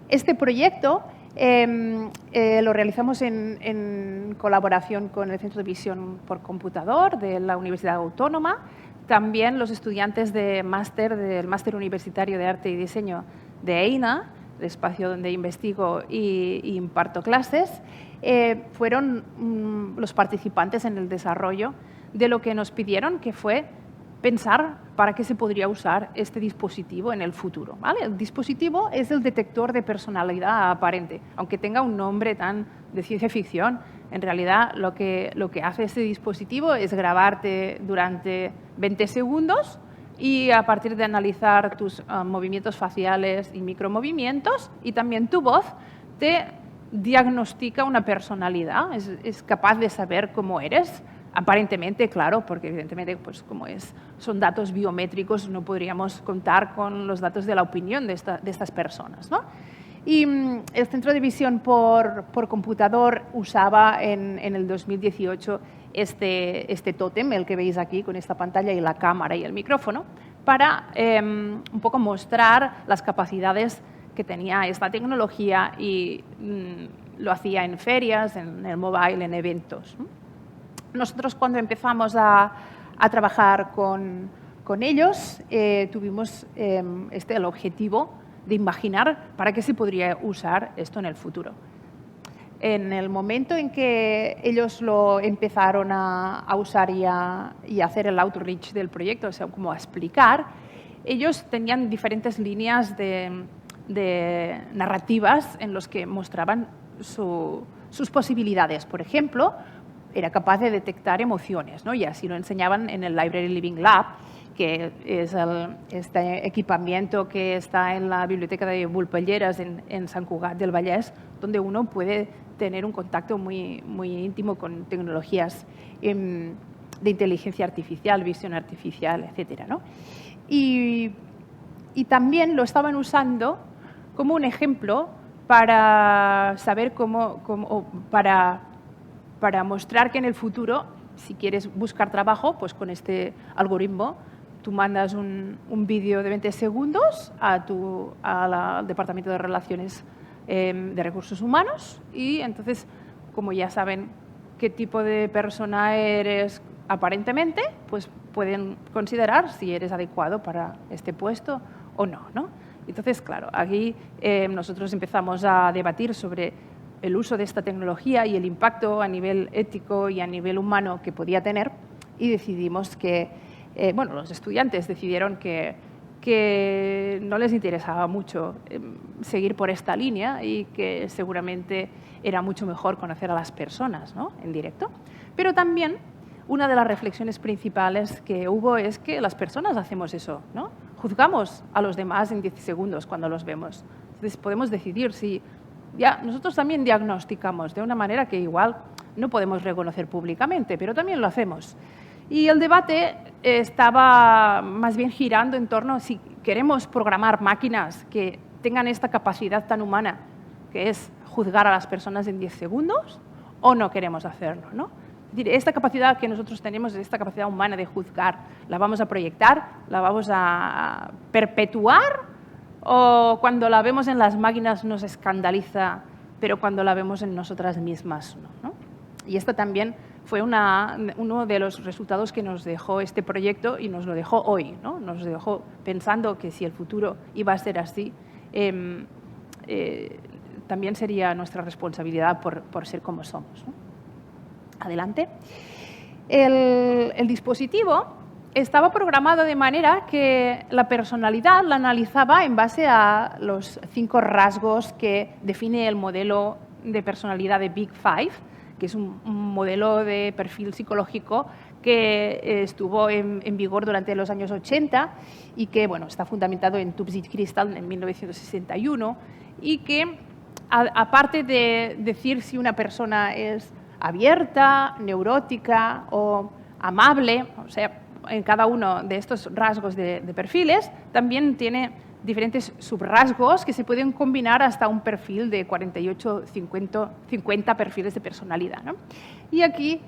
Este proyecto lo realizamos en colaboración con el Centro de Visión por Computador de la Universidad Autónoma, también los estudiantes del Máster Universitario de Arte y Diseño de EINA, el espacio donde investigo y imparto clases, fueron los participantes en el desarrollo de lo que nos pidieron, que fue pensar para qué se podría usar este dispositivo en el futuro, ¿vale? El dispositivo es el detector de personalidad aparente, aunque tenga un nombre tan de ciencia ficción. En realidad, lo que hace este dispositivo es grabarte durante 20 segundos y a partir de analizar tus movimientos faciales y micromovimientos y también tu voz, te diagnostica una personalidad, es capaz de saber cómo eres. Aparentemente, claro, porque evidentemente, pues como son datos biométricos, no podríamos contar con los datos de la opinión de estas personas, ¿no? Y el Centro de Visión por Computador usaba en el 2018 este tótem, el que veis aquí con esta pantalla y la cámara y el micrófono, para un poco mostrar las capacidades que tenía esta tecnología y lo hacía en ferias, en el mobile, en eventos, ¿no? Nosotros cuando empezamos a trabajar con ellos tuvimos el objetivo de imaginar para qué se podría usar esto en el futuro. En el momento en que ellos lo empezaron a usar y a hacer el outreach del proyecto, o sea, como a explicar, ellos tenían diferentes líneas de narrativas en los que mostraban sus posibilidades. Por ejemplo, era capaz de detectar emociones, ¿no? Y así lo enseñaban en el Library Living Lab. que es este equipamiento que está en la biblioteca de Vulpelleras en Sant Cugat del Vallès, donde uno puede tener un contacto muy, muy íntimo con tecnologías de inteligencia artificial, visión artificial, etc., ¿no? Y también lo estaban usando como un ejemplo para saber para mostrar que en el futuro, si quieres buscar trabajo, pues con este algoritmo tú mandas un vídeo de 20 segundos al Departamento de Relaciones de Recursos Humanos y entonces, como ya saben qué tipo de persona eres aparentemente, pues pueden considerar si eres adecuado para este puesto o no, ¿no? Entonces, claro, aquí nosotros empezamos a debatir sobre el uso de esta tecnología y el impacto a nivel ético y a nivel humano que podía tener y decidimos que, bueno, los estudiantes decidieron que no les interesaba mucho seguir por esta línea y que seguramente era mucho mejor conocer a las personas, ¿no?, en directo. Pero también una de las reflexiones principales que hubo es que las personas hacemos eso, ¿no? Juzgamos a los demás en 10 segundos cuando los vemos. Entonces podemos decidir si ya nosotros también diagnosticamos de una manera que igual no podemos reconocer públicamente, pero también lo hacemos. Y el debate estaba más bien girando en torno a si queremos programar máquinas que tengan esta capacidad tan humana, que es juzgar a las personas en 10 segundos, o no queremos hacerlo, ¿no? Es decir, esta capacidad que nosotros tenemos, esta capacidad humana de juzgar, ¿la vamos a proyectar? ¿La vamos a perpetuar? ¿O cuando la vemos en las máquinas nos escandaliza, pero cuando la vemos en nosotras mismas no? Y esta también fue uno de los resultados que nos dejó este proyecto y nos lo dejó hoy, ¿no? Nos dejó pensando que si el futuro iba a ser así, también sería nuestra responsabilidad por ser como somos, ¿no? Adelante. El dispositivo estaba programado de manera que la personalidad la analizaba en base a los 5 rasgos que define el modelo de personalidad de Big Five, que es un modelo de perfil psicológico que estuvo en vigor durante los años 80 y que, bueno, está fundamentado en Tubbs y Crystal en 1961 y que, aparte de decir si una persona es abierta, neurótica o amable, o sea, en cada uno de estos rasgos de perfiles, también tiene diferentes subrasgos que se pueden combinar hasta un perfil de 48, 50 perfiles de personalidad, ¿no? Y aquí,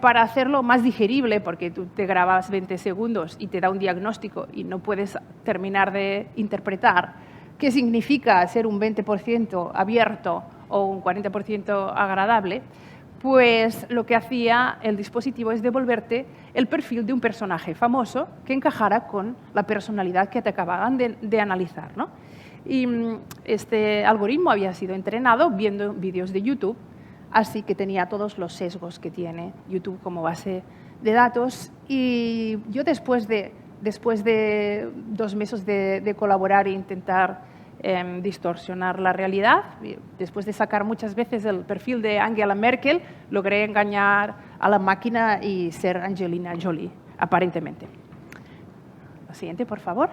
para hacerlo más digerible, porque tú te grabas 20 segundos y te da un diagnóstico y no puedes terminar de interpretar qué significa ser un 20% abierto o un 40% agradable, pues lo que hacía el dispositivo es devolverte el perfil de un personaje famoso que encajara con la personalidad que te acababan de analizar, ¿no? Y este algoritmo había sido entrenado viendo vídeos de YouTube, así que tenía todos los sesgos que tiene YouTube como base de datos. Y yo después de 2 meses de colaborar e intentar distorsionar la realidad. Después de sacar muchas veces el perfil de Angela Merkel, logré engañar a la máquina y ser Angelina Jolie, aparentemente. La siguiente, por favor.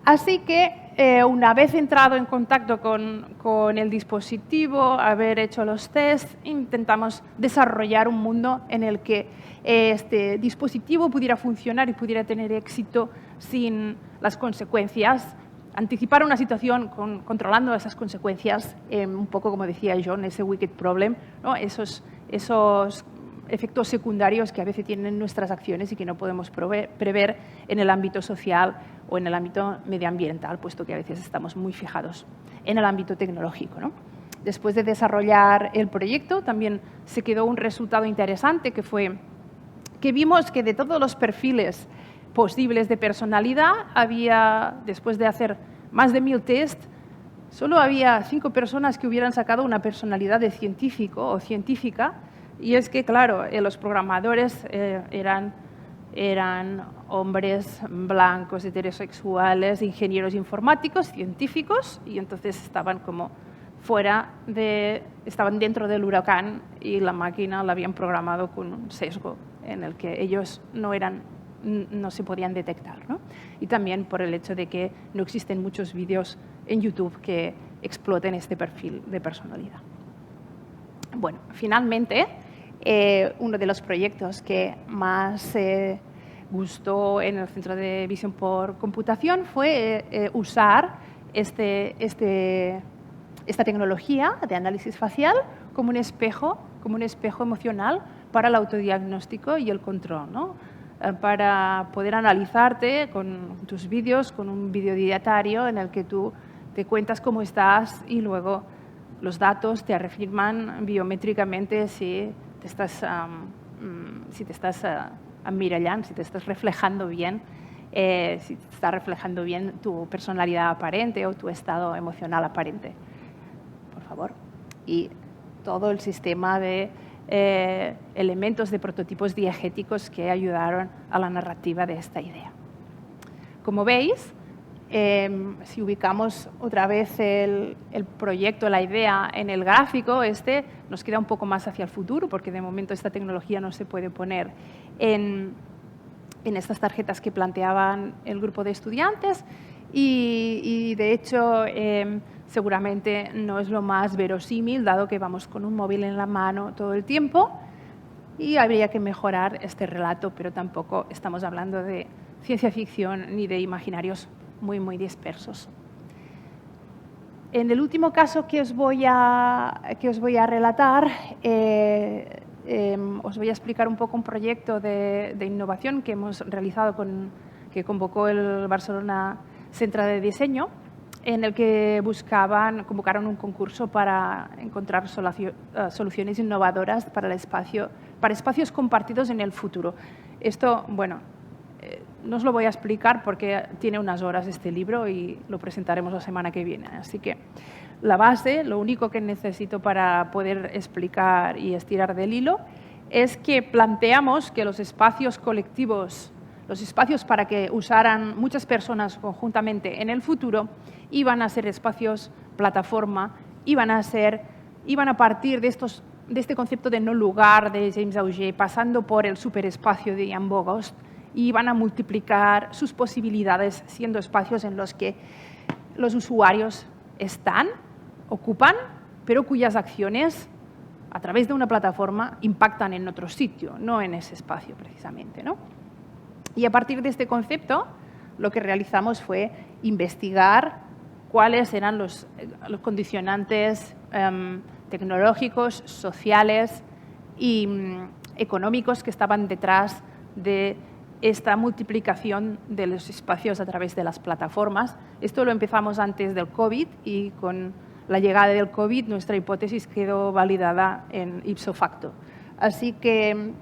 Así que una vez entrado en contacto con el dispositivo, haber hecho los tests, intentamos desarrollar un mundo en el que este dispositivo pudiera funcionar y pudiera tener éxito sin las consecuencias. Anticipar una situación controlando esas consecuencias, un poco como decía John, ese wicked problem, ¿no? Esos efectos secundarios que a veces tienen nuestras acciones y que no podemos prever en el ámbito social o en el ámbito medioambiental, puesto que a veces estamos muy fijados en el ámbito tecnológico, ¿no? Después de desarrollar el proyecto, también se quedó un resultado interesante, que fue que vimos que de todos los perfiles posibles de personalidad, después de hacer más de 1000 test, solo había 5 personas que hubieran sacado una personalidad de científico o científica, y es que, claro, los programadores eran hombres blancos, heterosexuales, ingenieros informáticos, científicos, y entonces estaban como estaban dentro del huracán y la máquina la habían programado con un sesgo en el que ellos no eran no se podían detectar, ¿no? Y también por el hecho de que no existen muchos vídeos en YouTube que exploten este perfil de personalidad. Bueno, finalmente, uno de los proyectos que más gustó en el Centro de Visión por Computación fue usar esta tecnología de análisis facial como un espejo emocional para el autodiagnóstico y el control, ¿no? Para poder analizarte con tus vídeos, con un vídeo diario en el que tú te cuentas cómo estás y luego los datos te reafirman biométricamente si te estás emmirallant, si te estás reflejando bien, si te está reflejando bien tu personalidad aparente o tu estado emocional aparente. Por favor. Y todo el sistema de elementos de prototipos diegéticos que ayudaron a la narrativa de esta idea. Como veis, si ubicamos otra vez el proyecto, la idea en el gráfico, nos queda un poco más hacia el futuro, porque de momento esta tecnología no se puede poner en estas tarjetas que planteaban el grupo de estudiantes y de hecho, seguramente no es lo más verosímil, dado que vamos con un móvil en la mano todo el tiempo y habría que mejorar este relato, pero tampoco estamos hablando de ciencia ficción ni de imaginarios muy, muy dispersos. En el último caso que os voy a relatar, os voy a explicar un poco un proyecto de innovación que hemos realizado que convocó el Barcelona Centre de Diseño, en el que convocaron un concurso para encontrar soluciones innovadoras para espacios compartidos en el futuro. Esto, bueno, no os lo voy a explicar porque tiene unas horas este libro y lo presentaremos la semana que viene. Así que la base, lo único que necesito para poder explicar y estirar del hilo, es que planteamos que los espacios colectivos, los espacios para que usaran muchas personas conjuntamente en el futuro, iban a ser espacios plataforma, iban a partir de este concepto de no lugar de James Auger, pasando por el superespacio de Jan Bogost, y van a multiplicar sus posibilidades siendo espacios en los que los usuarios ocupan, pero cuyas acciones a través de una plataforma impactan en otro sitio, no en ese espacio precisamente, ¿no? Y a partir de este concepto, lo que realizamos fue investigar cuáles eran los condicionantes tecnológicos, sociales y económicos que estaban detrás de esta multiplicación de los espacios a través de las plataformas. Esto lo empezamos antes del COVID y con la llegada del COVID nuestra hipótesis quedó validada en ipso facto. Así que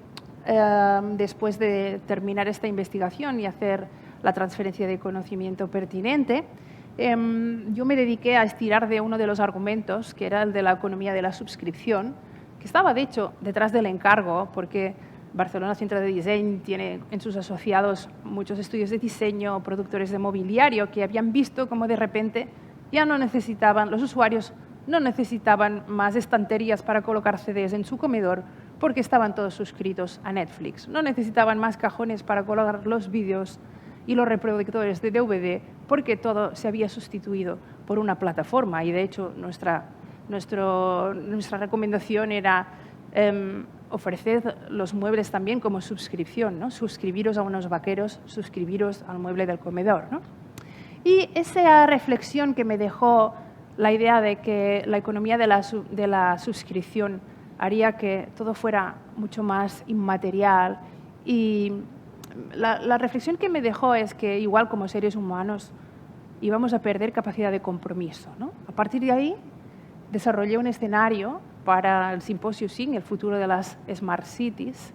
después de terminar esta investigación y hacer la transferencia de conocimiento pertinente, yo me dediqué a estirar de uno de los argumentos, que era el de la economía de la suscripción, que estaba, de hecho, detrás del encargo, porque Barcelona Centre de Diseño tiene en sus asociados muchos estudios de diseño, productores de mobiliario, que habían visto cómo de repente ya los usuarios no necesitaban más estanterías para colocar CDs en su comedor porque estaban todos suscritos a Netflix. No necesitaban más cajones para colocar los vídeos y los reproductores de DVD porque todo se había sustituido por una plataforma. Y de hecho nuestra recomendación era ofrecer los muebles también como suscripción, ¿no? Suscribiros a unos vaqueros, suscribiros al mueble del comedor, ¿no? Y esa reflexión que me dejó la idea de que la economía de la suscripción haría que todo fuera mucho más inmaterial, y la reflexión que me dejó es que igual como seres humanos íbamos a perder capacidad de compromiso, ¿no? A partir de ahí desarrollé un escenario para el simposio SING, el futuro de las Smart Cities,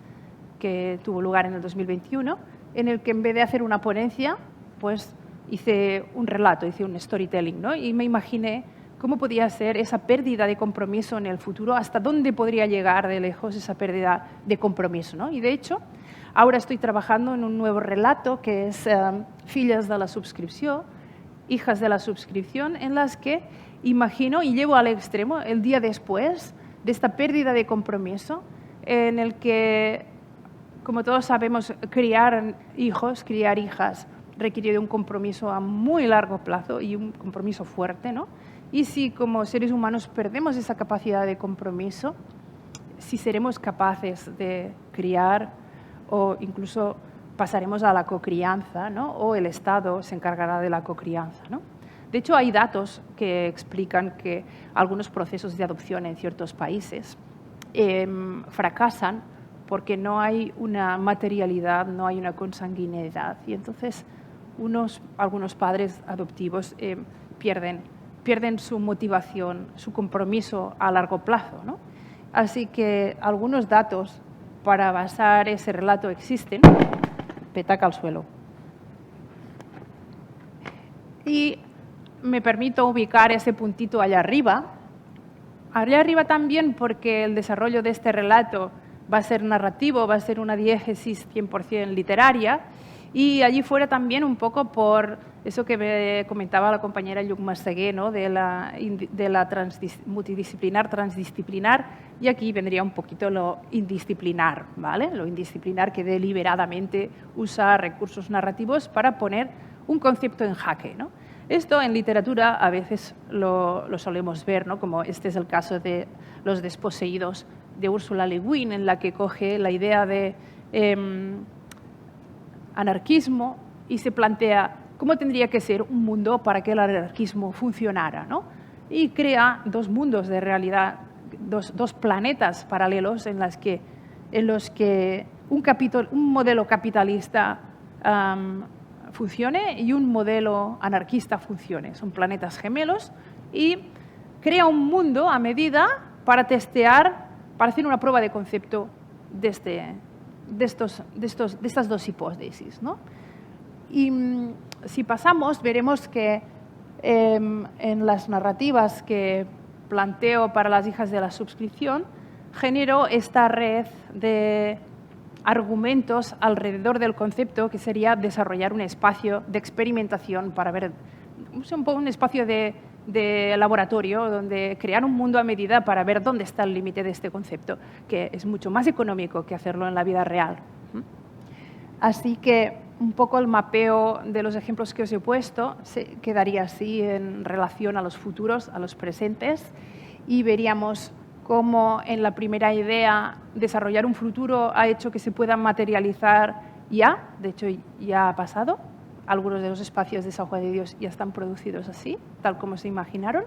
que tuvo lugar en el 2021, en el que en vez de hacer una ponencia, pues hice un relato, hice un storytelling, ¿no? Y me imaginé cómo podía ser esa pérdida de compromiso en el futuro, hasta dónde podría llegar de lejos esa pérdida de compromiso, ¿no? Y de hecho, ahora estoy trabajando en un nuevo relato que es Filles de la Subscripción, Hijas de la Subscripción, en las que imagino y llevo al extremo el día después de esta pérdida de compromiso, en el que Como todos sabemos, criar hijos, criar hijas, requiere de un compromiso a muy largo plazo y un compromiso fuerte, ¿no? Y si como seres humanos perdemos esa capacidad de compromiso, si seremos capaces de criar o incluso pasaremos a la cocrianza, ¿no? O el Estado se encargará de la cocrianza, ¿no? De hecho, hay datos que explican que algunos procesos de adopción en ciertos países fracasan porque no hay una materialidad, no hay una consanguinidad. Y entonces algunos padres adoptivos pierden su motivación, su compromiso a largo plazo, ¿no? Así que algunos datos para basar ese relato existen. Petaca al suelo. Y me permito ubicar ese puntito allá arriba. Allá arriba también porque el desarrollo de este relato va a ser narrativo, va a ser una diégesis 100% literaria, y allí fuera también un poco por eso que me comentaba la compañera Lluc Massaguer, ¿no? de la multidisciplinar, transdisciplinar, y aquí vendría un poquito lo indisciplinar, ¿vale? Lo indisciplinar que deliberadamente usa recursos narrativos para poner un concepto en jaque, ¿no? Esto en literatura a veces lo solemos ver, ¿no? Como este es el caso de Los desposeídos de Ursula Le Guin, en la que coge la idea de anarquismo y se plantea cómo tendría que ser un mundo para que el anarquismo funcionara, ¿no? Y crea dos mundos de realidad, dos planetas paralelos en los que un modelo capitalista funcione y un modelo anarquista funcione. Son planetas gemelos y crea un mundo a medida para testear, para hacer una prueba de concepto de estas dos hipótesis, ¿no? Y si pasamos, veremos que en las narrativas que planteo para las hijas de la suscripción, genero esta red de argumentos alrededor del concepto, que sería desarrollar un espacio de experimentación para ver, un espacio de laboratorio donde crear un mundo a medida para ver dónde está el límite de este concepto, que es mucho más económico que hacerlo en la vida real. Así que un poco el mapeo de los ejemplos que os he puesto quedaría así en relación a los futuros, a los presentes, y veríamos cómo en la primera idea desarrollar un futuro ha hecho que se pueda materializar ya, de hecho ya ha pasado. Algunos de los espacios de San Juan de Dios ya están producidos así, tal como se imaginaron.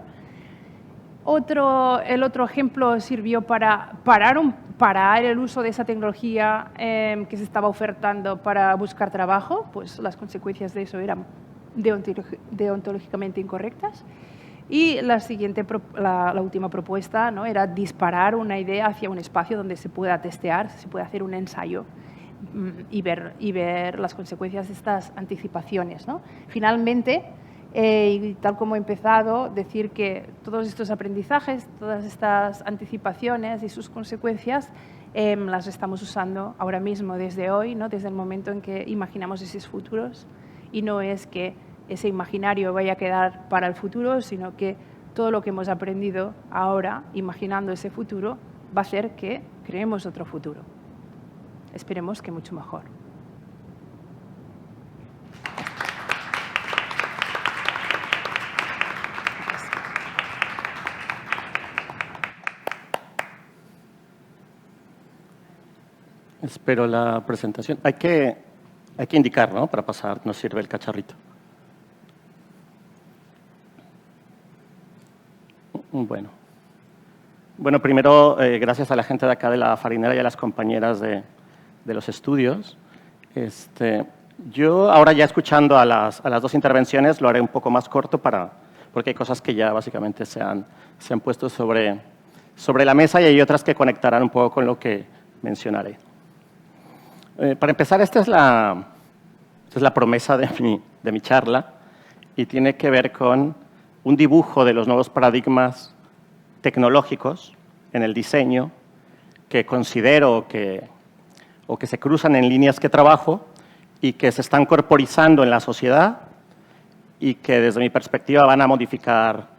El otro ejemplo sirvió para parar el uso de esa tecnología que se estaba ofertando para buscar trabajo, pues las consecuencias de eso eran deontológicamente incorrectas. Y la última propuesta, ¿no? Era disparar una idea hacia un espacio donde se pueda testear, se pueda hacer un ensayo y ver las consecuencias de estas anticipaciones, ¿no? Finalmente, y tal como he empezado, decir que todos estos aprendizajes, todas estas anticipaciones y sus consecuencias las estamos usando ahora mismo, desde hoy, ¿no? Desde el momento en que imaginamos esos futuros, y no es que ese imaginario vaya a quedar para el futuro, sino que todo lo que hemos aprendido ahora, imaginando ese futuro, va a hacer que creemos otro futuro. Esperemos que mucho mejor. Espero la presentación. Hay que indicar, ¿no? Para pasar, nos sirve el cacharrito. Bueno, primero, gracias a la gente de acá de la Farinera y a las compañeras de los estudios. Yo ahora ya escuchando a las dos intervenciones lo haré un poco más corto porque hay cosas que ya básicamente se han puesto sobre la mesa y hay otras que conectarán un poco con lo que mencionaré. Para empezar, esta es la promesa de mi charla y tiene que ver con un dibujo de los nuevos paradigmas tecnológicos en el diseño que considero que se cruzan en líneas que trabajo y que se están corporizando en la sociedad y que desde mi perspectiva van a modificar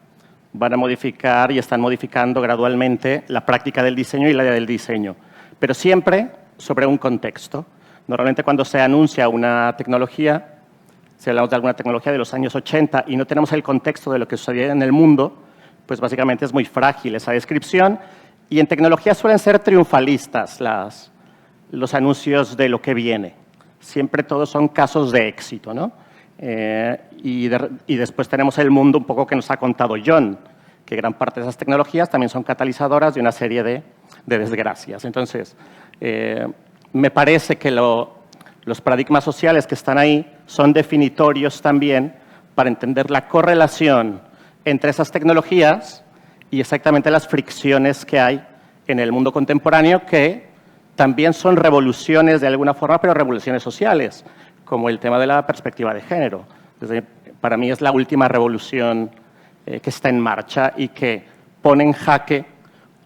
y están modificando gradualmente la práctica del diseño y la idea del diseño. Pero siempre sobre un contexto. Normalmente cuando se anuncia una tecnología, si hablamos de alguna tecnología de los años 80 y no tenemos el contexto de lo que sucedía en el mundo, pues básicamente es muy frágil esa descripción. Y en tecnología suelen ser triunfalistas los anuncios de lo que viene. Siempre todos son casos de éxito, ¿no? Y después tenemos el mundo un poco que nos ha contado John, que gran parte de esas tecnologías también son catalizadoras de una serie de desgracias. Entonces, me parece que los paradigmas sociales que están ahí son definitorios también para entender la correlación entre esas tecnologías y exactamente las fricciones que hay en el mundo contemporáneo, que también son revoluciones de alguna forma, pero revoluciones sociales, como el tema de la perspectiva de género. Para mí es la última revolución que está en marcha y que pone en jaque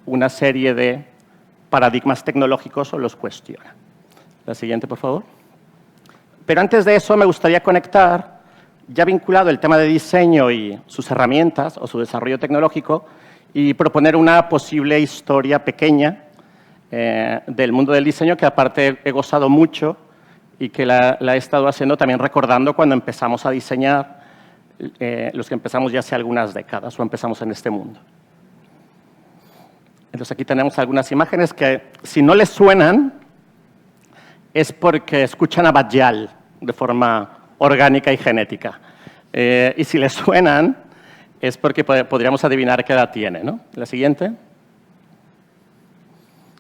una serie de paradigmas tecnológicos o los cuestiona. La siguiente, por favor. Pero antes de eso me gustaría conectar, ya vinculado el tema de diseño y sus herramientas o su desarrollo tecnológico, y proponer una posible historia pequeña del mundo del diseño que aparte he gozado mucho y que la he estado haciendo también recordando cuando empezamos a diseñar, los que empezamos ya hace algunas décadas o empezamos en este mundo. Entonces aquí tenemos algunas imágenes que si no les suenan es porque escuchan a Bajal de forma orgánica y genética. Y si les suenan es porque podríamos adivinar qué edad tiene, ¿no? La siguiente.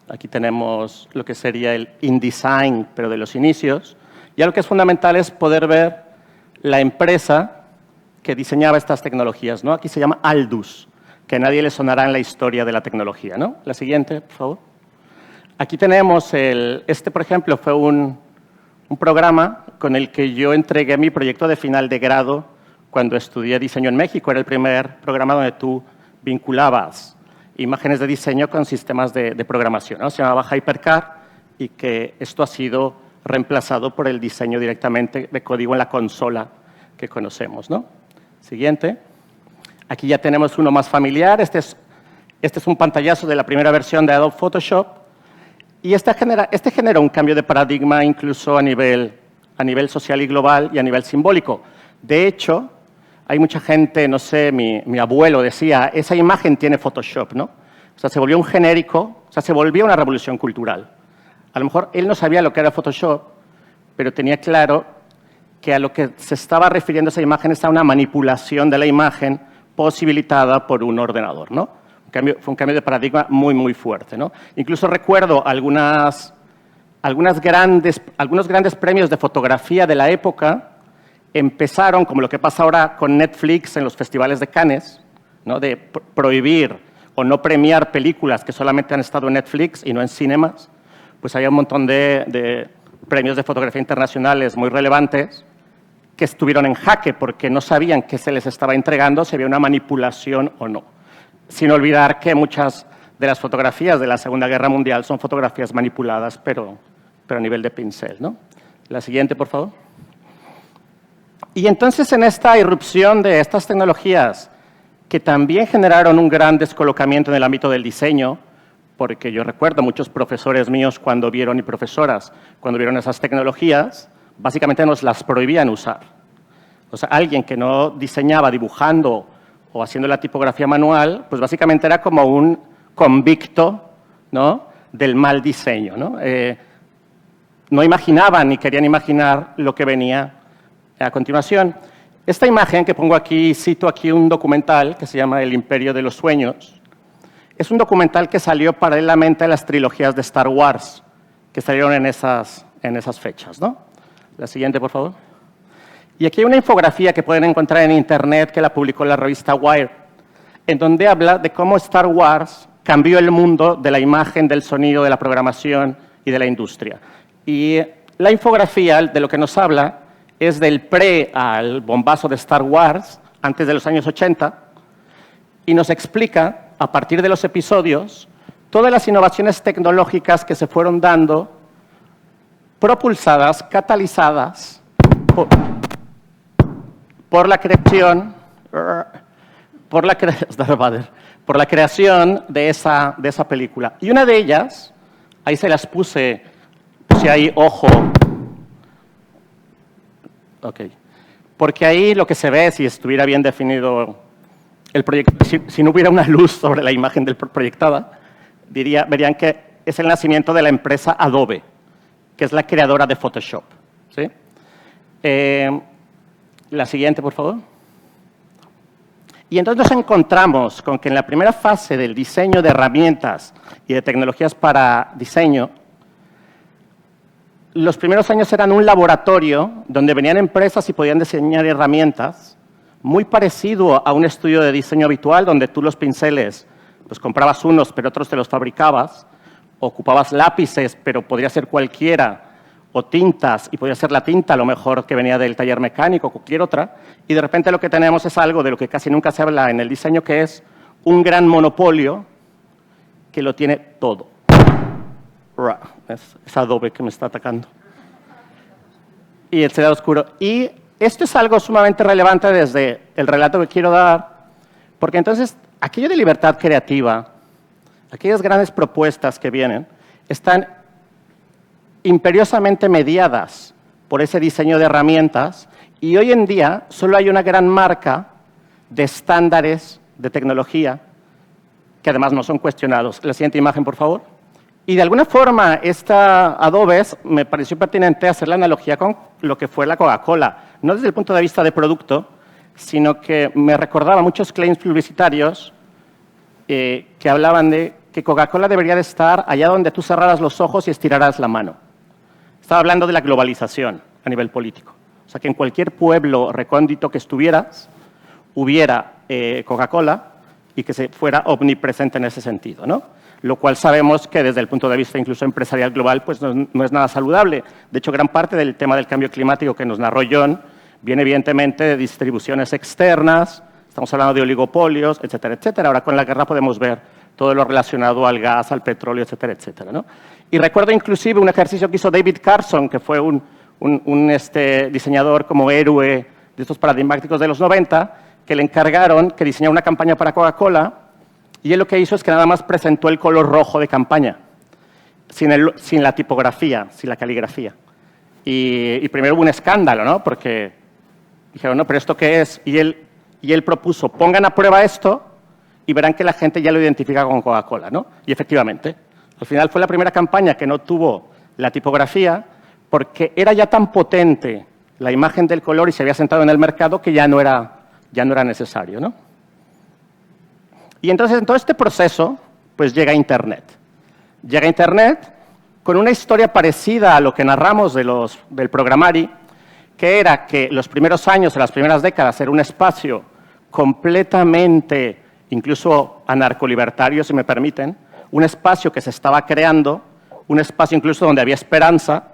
Aquí tenemos lo que sería el InDesign, pero de los inicios. Y algo que es fundamental es poder ver la empresa que diseñaba estas tecnologías, ¿no? Aquí se llama Aldus, que a nadie le sonará en la historia de la tecnología, ¿no? La siguiente, por favor. Aquí tenemos por ejemplo, fue un programa con el que yo entregué mi proyecto de final de grado cuando estudié diseño en México. Era el primer programa donde tú vinculabas imágenes de diseño con sistemas de programación, ¿no? Se llamaba HyperCAD y que esto ha sido reemplazado por el diseño directamente de código en la consola que conocemos, ¿no? Siguiente. Aquí ya tenemos uno más familiar. Este es un pantallazo de la primera versión de Adobe Photoshop. Y este genera un cambio de paradigma incluso a nivel social y global y a nivel simbólico. De hecho, hay mucha gente, no sé, mi abuelo decía, esa imagen tiene Photoshop, ¿no? O sea, se volvió un genérico, o sea, se volvió una revolución cultural. A lo mejor él no sabía lo que era Photoshop, pero tenía claro que a lo que se estaba refiriendo esa imagen es a una manipulación de la imagen posibilitada por un ordenador, ¿no? Fue un cambio de paradigma muy, muy fuerte, ¿no? Incluso recuerdo algunos grandes premios de fotografía de la época empezaron, como lo que pasa ahora con Netflix en los festivales de Cannes, ¿no? De prohibir o no premiar películas que solamente han estado en Netflix y no en cinemas. Pues había un montón de premios de fotografía internacionales muy relevantes que estuvieron en jaque porque no sabían qué se les estaba entregando, si había una manipulación o no. Sin olvidar que muchas de las fotografías de la Segunda Guerra Mundial son fotografías manipuladas, pero a nivel de pincel, ¿no? La siguiente, por favor. Y entonces, en esta irrupción de estas tecnologías, que también generaron un gran descolocamiento en el ámbito del diseño, porque yo recuerdo muchos profesores míos y profesoras, cuando vieron esas tecnologías, básicamente nos las prohibían usar. O sea, alguien que no diseñaba dibujando o haciendo la tipografía manual, pues básicamente era como un convicto, ¿no?, del mal diseño, ¿no? No imaginaban ni querían imaginar lo que venía a continuación. Esta imagen que pongo aquí, cito aquí un documental que se llama El Imperio de los Sueños. Es un documental que salió paralelamente a las trilogías de Star Wars, que salieron en esas fechas, ¿no? La siguiente, por favor. Y aquí hay una infografía que pueden encontrar en Internet que la publicó la revista Wired, en donde habla de cómo Star Wars cambió el mundo de la imagen, del sonido, de la programación y de la industria. Y la infografía de lo que nos habla es del pre al bombazo de Star Wars, antes de los años 80, y nos explica, a partir de los episodios, todas las innovaciones tecnológicas que se fueron dando, propulsadas, catalizadas por la creación de esa película. Y una de ellas, ahí se las puse y ahí, ojo. Ok. Porque ahí lo que se ve, si estuviera bien definido el proyecto, si no hubiera una luz sobre la imagen proyectada, verían que es el nacimiento de la empresa Adobe, que es la creadora de Photoshop. ¿Sí? La siguiente, por favor. Y entonces nos encontramos con que en la primera fase del diseño de herramientas y de tecnologías para diseño, los primeros años eran un laboratorio donde venían empresas y podían diseñar herramientas, muy parecido a un estudio de diseño habitual, donde tú los pinceles, pues comprabas unos, pero otros te los fabricabas, ocupabas lápices, pero podría ser cualquiera, o tintas, y podía ser la tinta a lo mejor que venía del taller mecánico, o cualquier otra, y de repente lo que tenemos es algo de lo que casi nunca se habla en el diseño, que es un gran monopolio que lo tiene todo. Es Adobe que me está atacando. Y el sedal oscuro. Y esto es algo sumamente relevante desde el relato que quiero dar, porque entonces aquello de libertad creativa, aquellas grandes propuestas que vienen, están imperiosamente mediadas por ese diseño de herramientas, y hoy en día solo hay una gran marca de estándares de tecnología que además no son cuestionados. La siguiente imagen, por favor. Y de alguna forma, esta Adobe me pareció pertinente hacer la analogía con lo que fue la Coca-Cola, no desde el punto de vista de producto, sino que me recordaba muchos claims publicitarios que hablaban de que Coca-Cola debería de estar allá donde tú cerraras los ojos y estiraras la mano. Estaba hablando de la globalización a nivel político. O sea, que en cualquier pueblo recóndito que estuvieras, hubiera Coca-Cola y que se fuera omnipresente en ese sentido, ¿no? Lo cual sabemos que desde el punto de vista incluso empresarial global pues no es nada saludable. De hecho, gran parte del tema del cambio climático que nos narró John viene evidentemente de distribuciones externas, estamos hablando de oligopolios, etcétera, etcétera. Ahora con la guerra podemos ver todo lo relacionado al gas, al petróleo, etcétera, etcétera, ¿no? Y recuerdo inclusive un ejercicio que hizo David Carson, que fue un diseñador como héroe de estos paradigmáticos de los 90, que le encargaron que diseñara una campaña para Coca-Cola, y él lo que hizo es que nada más presentó el color rojo de campaña, sin la tipografía, sin la caligrafía. Y primero hubo un escándalo, ¿no? Porque dijeron, no, pero ¿esto qué es? Y él propuso, pongan a prueba esto y verán que la gente ya lo identifica con Coca-Cola, ¿no? Y efectivamente, al final fue la primera campaña que no tuvo la tipografía porque era ya tan potente la imagen del color y se había sentado en el mercado que ya no era necesario, ¿no? Y entonces, en todo este proceso, pues llega Internet. Llega Internet con una historia parecida a lo que narramos del programari, que era que los primeros años, en las primeras décadas, era un espacio completamente, incluso anarcolibertario, si me permiten, un espacio que se estaba creando, un espacio incluso donde había esperanza,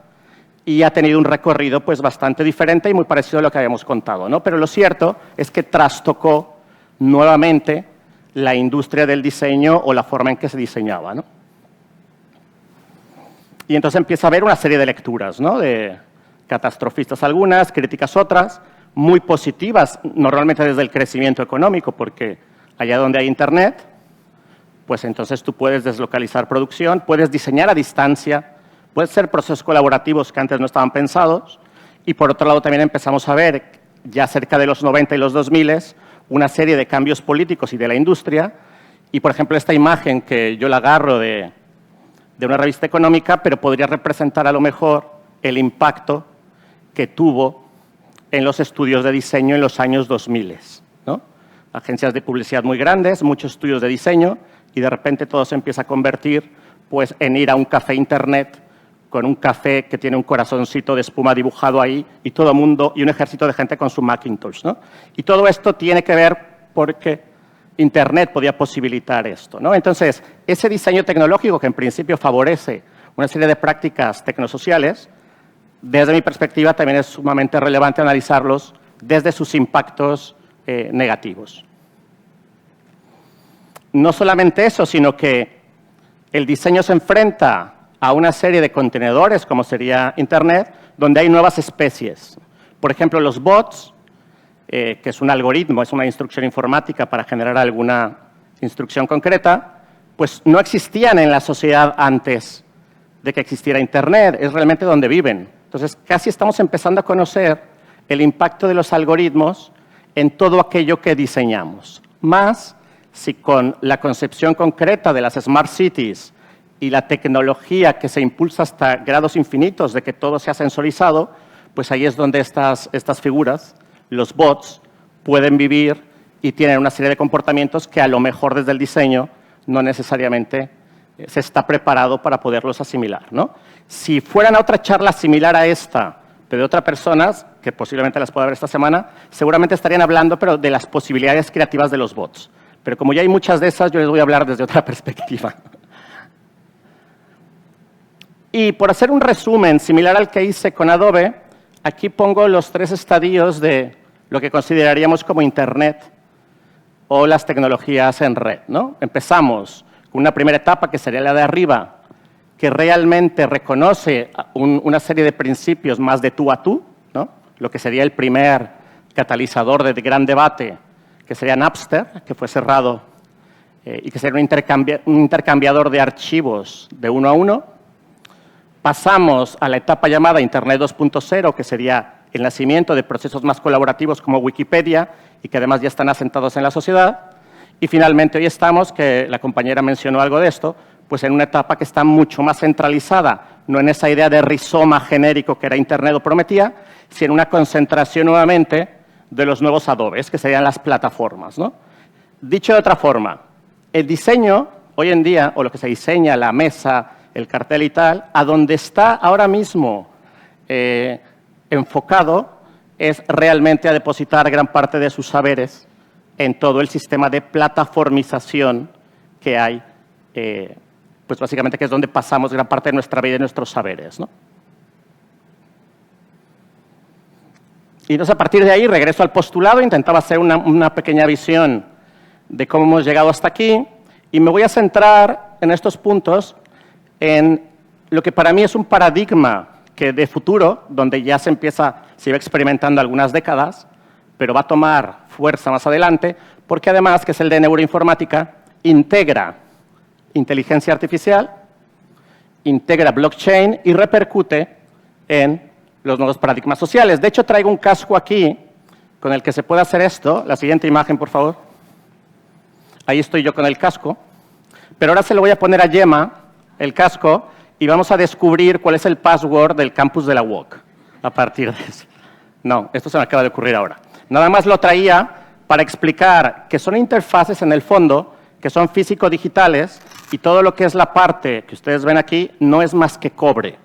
y ha tenido un recorrido pues bastante diferente y muy parecido a lo que habíamos contado, ¿no? Pero lo cierto es que trastocó nuevamente la industria del diseño o la forma en que se diseñaba, ¿no? Y entonces empieza a haber una serie de lecturas, ¿no? De catastrofistas algunas, críticas otras, muy positivas, normalmente desde el crecimiento económico, porque allá donde hay Internet, pues entonces tú puedes deslocalizar producción, puedes diseñar a distancia, pueden ser procesos colaborativos que antes no estaban pensados, y por otro lado también empezamos a ver, ya cerca de los 90 y los 2000, una serie de cambios políticos y de la industria, y por ejemplo esta imagen que yo la agarro de una revista económica, pero podría representar a lo mejor el impacto que tuvo en los estudios de diseño en los años 2000, ¿no? Agencias de publicidad muy grandes, muchos estudios de diseño, y de repente todo se empieza a convertir pues, en ir a un café internet con un café que tiene un corazoncito de espuma dibujado ahí y todo el mundo, y un ejército de gente con su Macintosh, ¿no? Y todo esto tiene que ver porque Internet podía posibilitar esto, ¿no? Entonces, ese diseño tecnológico que en principio favorece una serie de prácticas tecnosociales, desde mi perspectiva también es sumamente relevante analizarlos desde sus impactos negativos. No solamente eso, sino que el diseño se enfrenta a una serie de contenedores, como sería Internet, donde hay nuevas especies. Por ejemplo, los bots, que es un algoritmo, es una instrucción informática para generar alguna instrucción concreta, pues no existían en la sociedad antes de que existiera Internet, es realmente donde viven. Entonces, casi estamos empezando a conocer el impacto de los algoritmos en todo aquello que diseñamos. Más si con la concepción concreta de las Smart Cities y la tecnología que se impulsa hasta grados infinitos de que todo sea sensorizado, pues ahí es donde estas figuras, los bots, pueden vivir y tienen una serie de comportamientos que a lo mejor desde el diseño no necesariamente se está preparado para poderlos asimilar, ¿no? Si fueran a otra charla similar a esta, pero de otras personas, que posiblemente las pueda ver esta semana, seguramente estarían hablando pero de las posibilidades creativas de los bots. Pero como ya hay muchas de esas, yo les voy a hablar desde otra perspectiva. Y por hacer un resumen similar al que hice con Adobe, aquí pongo los 3 estadios de lo que consideraríamos como Internet o las tecnologías en red, ¿no? Empezamos con una primera etapa que sería la de arriba, que realmente reconoce una serie de principios más de tú a tú, ¿no? Lo que sería el primer catalizador de gran debate, que sería Napster, que fue cerrado y que sería un intercambiador de archivos de uno a uno. Pasamos a la etapa llamada Internet 2.0, que sería el nacimiento de procesos más colaborativos como Wikipedia y que además ya están asentados en la sociedad. Y finalmente hoy estamos, que la compañera mencionó algo de esto, pues en una etapa que está mucho más centralizada, no en esa idea de rizoma genérico que era Internet o prometía, sino en una concentración nuevamente de los nuevos adobes, que serían las plataformas, ¿no? Dicho de otra forma, el diseño hoy en día, o lo que se diseña, la mesa, el cartel y tal, a donde está ahora mismo enfocado es realmente a depositar gran parte de sus saberes en todo el sistema de plataformización que hay, pues básicamente que es donde pasamos gran parte de nuestra vida y nuestros saberes, ¿no? Y entonces a partir de ahí regreso al postulado, intentaba hacer una pequeña visión de cómo hemos llegado hasta aquí y me voy a centrar en estos puntos en lo que para mí es un paradigma que de futuro, donde ya se iba experimentando algunas décadas, pero va a tomar fuerza más adelante, porque además, que es el de neuroinformática, integra inteligencia artificial, integra blockchain y repercute en los nuevos paradigmas sociales. De hecho, traigo un casco aquí con el que se puede hacer esto. La siguiente imagen, por favor. Ahí estoy yo con el casco. Pero ahora se lo voy a poner a Gemma, el casco, y vamos a descubrir cuál es el password del campus de la UOC a partir de eso. No, esto se me acaba de ocurrir ahora. Nada más lo traía para explicar que son interfaces en el fondo, que son físico-digitales, y todo lo que es la parte que ustedes ven aquí no es más que cobre.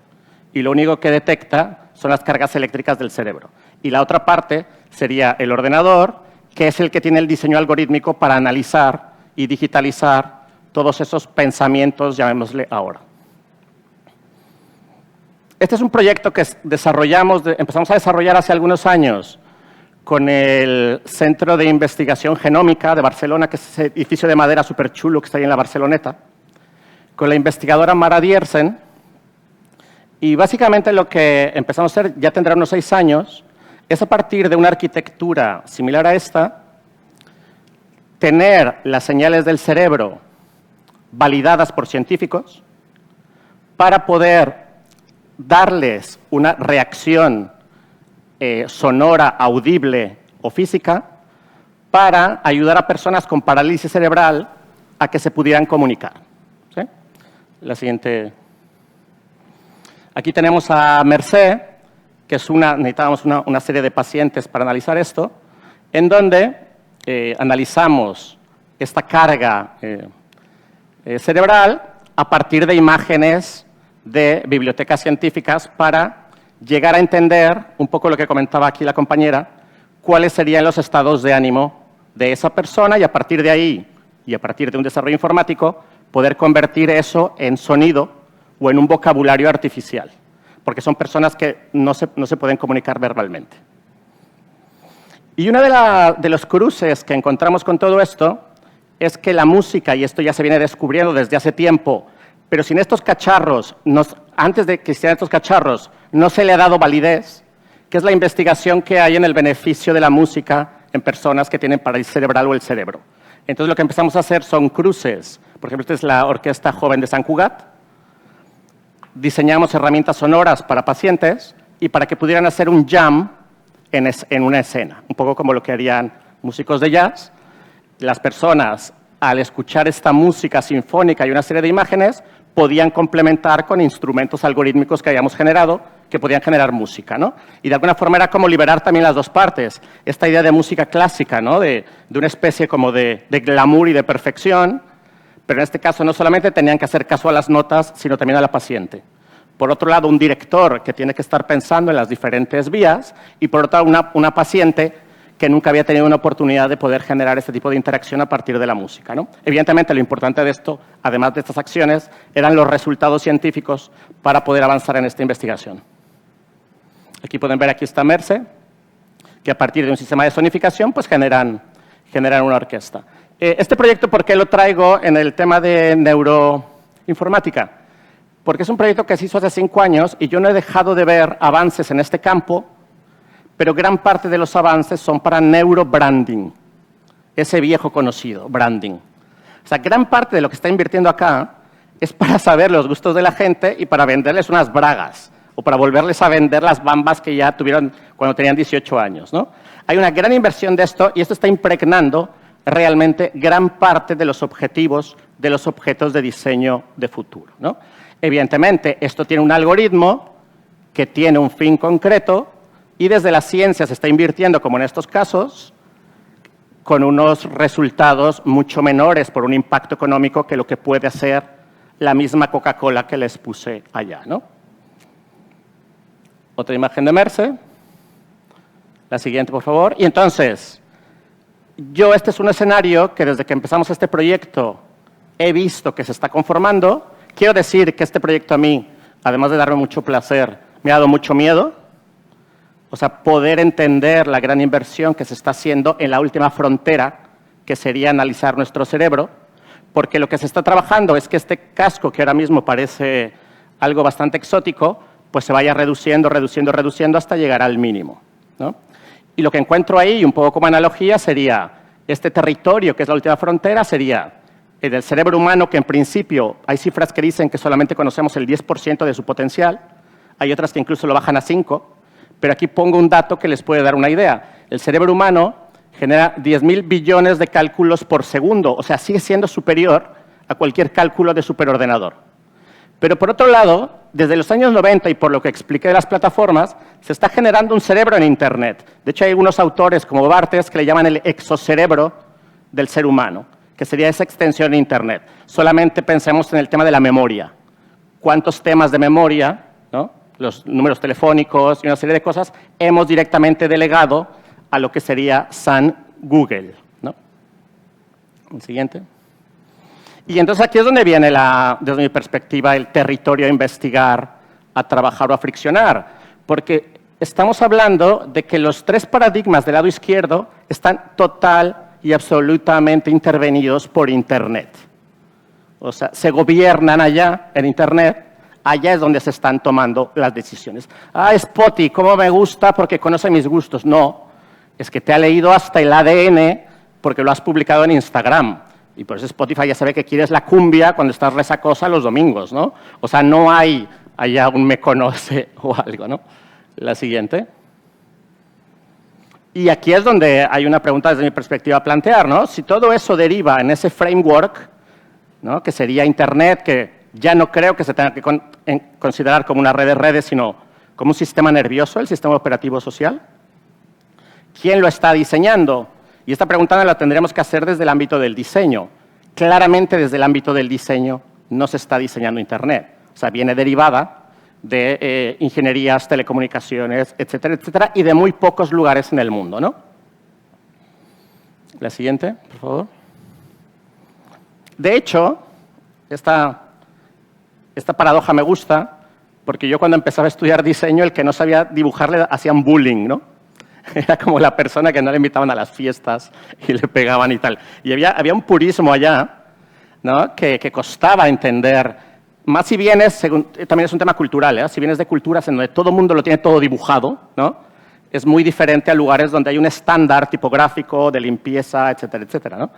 Y lo único que detecta son las cargas eléctricas del cerebro. Y la otra parte sería el ordenador, que es el que tiene el diseño algorítmico para analizar y digitalizar todos esos pensamientos, llamémosle ahora. Este es un proyecto que empezamos a desarrollar hace algunos años con el Centro de Investigación Genómica de Barcelona, que es ese edificio de madera súper chulo que está ahí en la Barceloneta, con la investigadora Mara Diersen. Y básicamente lo que empezamos a hacer, ya tendrá unos 6 años, es a partir de una arquitectura similar a esta, tener las señales del cerebro validadas por científicos para poder darles una reacción sonora, audible o física para ayudar a personas con parálisis cerebral a que se pudieran comunicar. ¿Sí? La siguiente. Aquí tenemos a Mercé, que necesitábamos una serie de pacientes para analizar esto, en donde analizamos esta carga cerebral a partir de imágenes de bibliotecas científicas para llegar a entender, un poco lo que comentaba aquí la compañera, cuáles serían los estados de ánimo de esa persona y a partir de ahí, y a partir de un desarrollo informático, poder convertir eso en sonido o en un vocabulario artificial, porque son personas que no se pueden comunicar verbalmente. Y uno de los cruces que encontramos con todo esto es que la música, y esto ya se viene descubriendo desde hace tiempo, pero sin estos cacharros, antes de que existieran estos cacharros, no se le ha dado validez, que es la investigación que hay en el beneficio de la música en personas que tienen parálisis cerebral o el cerebro. Entonces lo que empezamos a hacer son cruces. Por ejemplo, esta es la Orquesta Joven de Sant Cugat, diseñamos herramientas sonoras para pacientes y para que pudieran hacer un jam en una escena, un poco como lo que harían músicos de jazz. Las personas, al escuchar esta música sinfónica y una serie de imágenes, podían complementar con instrumentos algorítmicos que habíamos generado, que podían generar música, ¿no? Y de alguna forma era como liberar también las dos partes. Esta idea de música clásica, ¿no? De una especie como de glamour y de perfección, pero en este caso no solamente tenían que hacer caso a las notas, sino también a la paciente. Por otro lado, un director que tiene que estar pensando en las diferentes vías y por otro lado, una paciente que nunca había tenido una oportunidad de poder generar este tipo de interacción a partir de la música, ¿no? Evidentemente, lo importante de esto, además de estas acciones, eran los resultados científicos para poder avanzar en esta investigación. Aquí pueden ver, aquí está Merce, que a partir de un sistema de sonificación pues generan una orquesta. Este proyecto, ¿por qué lo traigo en el tema de neuroinformática? Porque es un proyecto que se hizo hace 5 años y yo no he dejado de ver avances en este campo, pero gran parte de los avances son para neurobranding, ese viejo conocido, branding. O sea, gran parte de lo que está invirtiendo acá es para saber los gustos de la gente y para venderles unas bragas o para volverles a vender las bambas que ya tuvieron cuando tenían 18 años, ¿no? Hay una gran inversión de esto y esto está impregnando realmente gran parte de los objetivos de los objetos de diseño de futuro, ¿no? Evidentemente, esto tiene un algoritmo que tiene un fin concreto y desde la ciencia se está invirtiendo, como en estos casos, con unos resultados mucho menores por un impacto económico que lo que puede hacer la misma Coca-Cola que les puse allá, ¿no? Otra imagen de Merce. La siguiente, por favor. Y entonces, este es un escenario que desde que empezamos este proyecto he visto que se está conformando. Quiero decir que este proyecto a mí, además de darme mucho placer, me ha dado mucho miedo. O sea, poder entender la gran inversión que se está haciendo en la última frontera, que sería analizar nuestro cerebro, porque lo que se está trabajando es que este casco, que ahora mismo parece algo bastante exótico, pues se vaya reduciendo, reduciendo, reduciendo hasta llegar al mínimo, ¿no? Y lo que encuentro ahí, un poco como analogía, sería este territorio, que es la última frontera, sería el del cerebro humano, que en principio hay cifras que dicen que solamente conocemos el 10% de su potencial, hay otras que incluso lo bajan a 5%, pero aquí pongo un dato que les puede dar una idea. El cerebro humano genera 10.000 billones de cálculos por segundo, o sea, sigue siendo superior a cualquier cálculo de superordenador. Pero por otro lado, desde los años 90, y por lo que expliqué de las plataformas, se está generando un cerebro en Internet. De hecho, hay algunos autores como Barthes que le llaman el exocerebro del ser humano, que sería esa extensión en Internet. Solamente pensemos en el tema de la memoria. ¿Cuántos temas de memoria, ¿no?, los números telefónicos y una serie de cosas, hemos directamente delegado a lo que sería San Google, ¿no? El siguiente. Y entonces aquí es donde viene, desde mi perspectiva, el territorio a investigar, a trabajar o a friccionar, porque estamos hablando de que los 3 paradigmas del lado izquierdo están total y absolutamente intervenidos por Internet. O sea, se gobiernan allá en Internet. Allá es donde se están tomando las decisiones. Ah, Spotify, cómo me gusta porque conoce mis gustos. No, es que te ha leído hasta el ADN porque lo has publicado en Instagram. Y por eso Spotify ya sabe que quieres la cumbia cuando estás resacosa los domingos, ¿no? O sea, no hay allá un me conoce o algo, ¿no? La siguiente. Y aquí es donde hay una pregunta desde mi perspectiva a plantear, ¿no? Si todo eso deriva en ese framework, ¿no?, que sería Internet, que ya no creo que se tenga que considerar como una red de redes, sino como un sistema nervioso, el sistema operativo social. ¿Quién lo está diseñando? Y esta pregunta la tendríamos que hacer desde el ámbito del diseño. Claramente desde el ámbito del diseño no se está diseñando Internet. O sea, viene derivada de ingenierías, telecomunicaciones, etcétera, etcétera, y de muy pocos lugares en el mundo, ¿no? La siguiente, por favor. De hecho, esta paradoja me gusta, porque yo cuando empezaba a estudiar diseño, el que no sabía dibujar le hacían bullying, ¿no? Era como la persona que no le invitaban a las fiestas y le pegaban y tal. Y había un purismo allá, ¿no?, que costaba entender. Más si vienes, también es un tema cultural, ¿eh? Si vienes de culturas en donde todo el mundo lo tiene todo dibujado, ¿no?, es muy diferente a lugares donde hay un estándar tipográfico de limpieza, etcétera, etcétera, ¿no?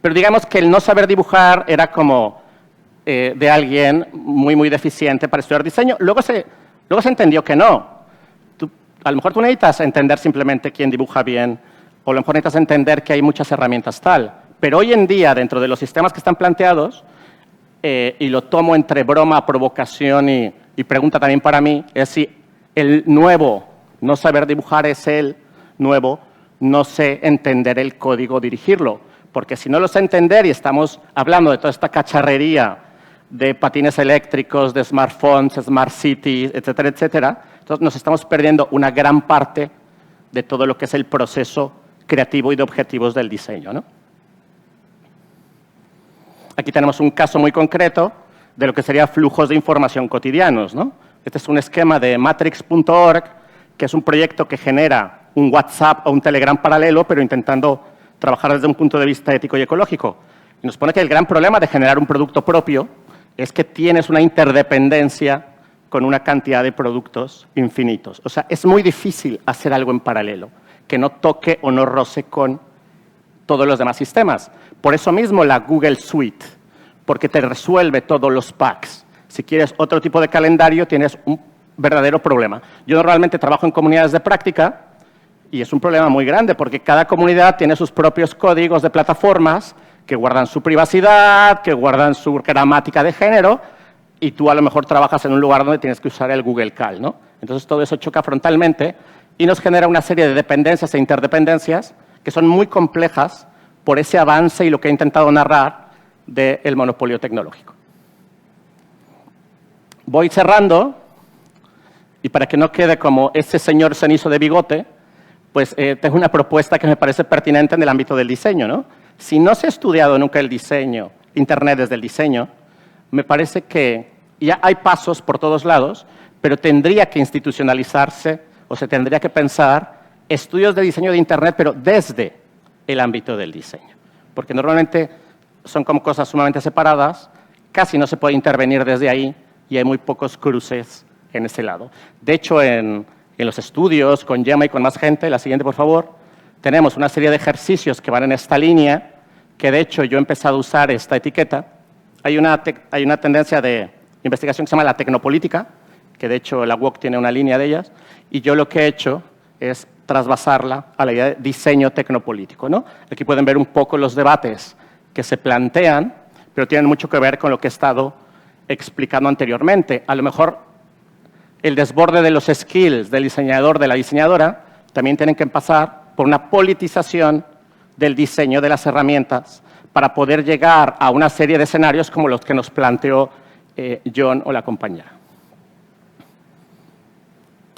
Pero digamos que el no saber dibujar era como de alguien muy deficiente para estudiar diseño. Luego se entendió que no. A lo mejor tú necesitas entender simplemente quién dibuja bien, o a lo mejor necesitas entender que hay muchas herramientas tal. Pero hoy en día, dentro de los sistemas que están planteados, y lo tomo entre broma, provocación y pregunta también para mí, es si el nuevo no saber dibujar es el nuevo no sé entender el código, dirigirlo. Porque si no lo sé entender y estamos hablando de toda esta cacharrería de patines eléctricos, de smartphones, smart cities, etcétera, etcétera, entonces nos estamos perdiendo una gran parte de todo lo que es el proceso creativo y de objetivos del diseño, ¿no? Aquí tenemos un caso muy concreto de lo que sería flujos de información cotidianos, ¿no? Este es un esquema de matrix.org, que es un proyecto que genera un WhatsApp o un Telegram paralelo, pero intentando trabajar desde un punto de vista ético y ecológico. Y nos pone que el gran problema de generar un producto propio es que tienes una interdependencia con una cantidad de productos infinitos. O sea, es muy difícil hacer algo en paralelo, que no toque o no roce con todos los demás sistemas. Por eso mismo la Google Suite, porque te resuelve todos los packs. Si quieres otro tipo de calendario, tienes un verdadero problema. Yo normalmente trabajo en comunidades de práctica y es un problema muy grande porque cada comunidad tiene sus propios códigos de plataformas que guardan su privacidad, que guardan su gramática de género y tú a lo mejor trabajas en un lugar donde tienes que usar el Google Cal, ¿no? Entonces todo eso choca frontalmente y nos genera una serie de dependencias e interdependencias que son muy complejas por ese avance y lo que he intentado narrar del monopolio tecnológico. Voy cerrando, y para que no quede como ese señor cenizo de bigote, pues tengo una propuesta que me parece pertinente en el ámbito del diseño, ¿no? Si no se ha estudiado nunca el diseño, Internet desde el diseño, me parece que ya hay pasos por todos lados, pero tendría que institucionalizarse o se tendría que pensar estudios de diseño de Internet, pero desde el ámbito del diseño. Porque normalmente son como cosas sumamente separadas, casi no se puede intervenir desde ahí y hay muy pocos cruces en ese lado. De hecho, en los estudios, con Gemma y con más gente, la siguiente, por favor, tenemos una serie de ejercicios que van en esta línea, que de hecho yo he empezado a usar esta etiqueta. Hay una tendencia de investigación que se llama la tecnopolítica, que de hecho la UOC tiene una línea de ellas, y yo lo que he hecho es trasvasarla a la idea de diseño tecnopolítico, ¿no? Aquí pueden ver un poco los debates que se plantean, pero tienen mucho que ver con lo que he estado explicando anteriormente. A lo mejor el desborde de los skills del diseñador, de la diseñadora, también tienen que pasar por una politización del diseño de las herramientas para poder llegar a una serie de escenarios como los que nos planteó John o la compañera.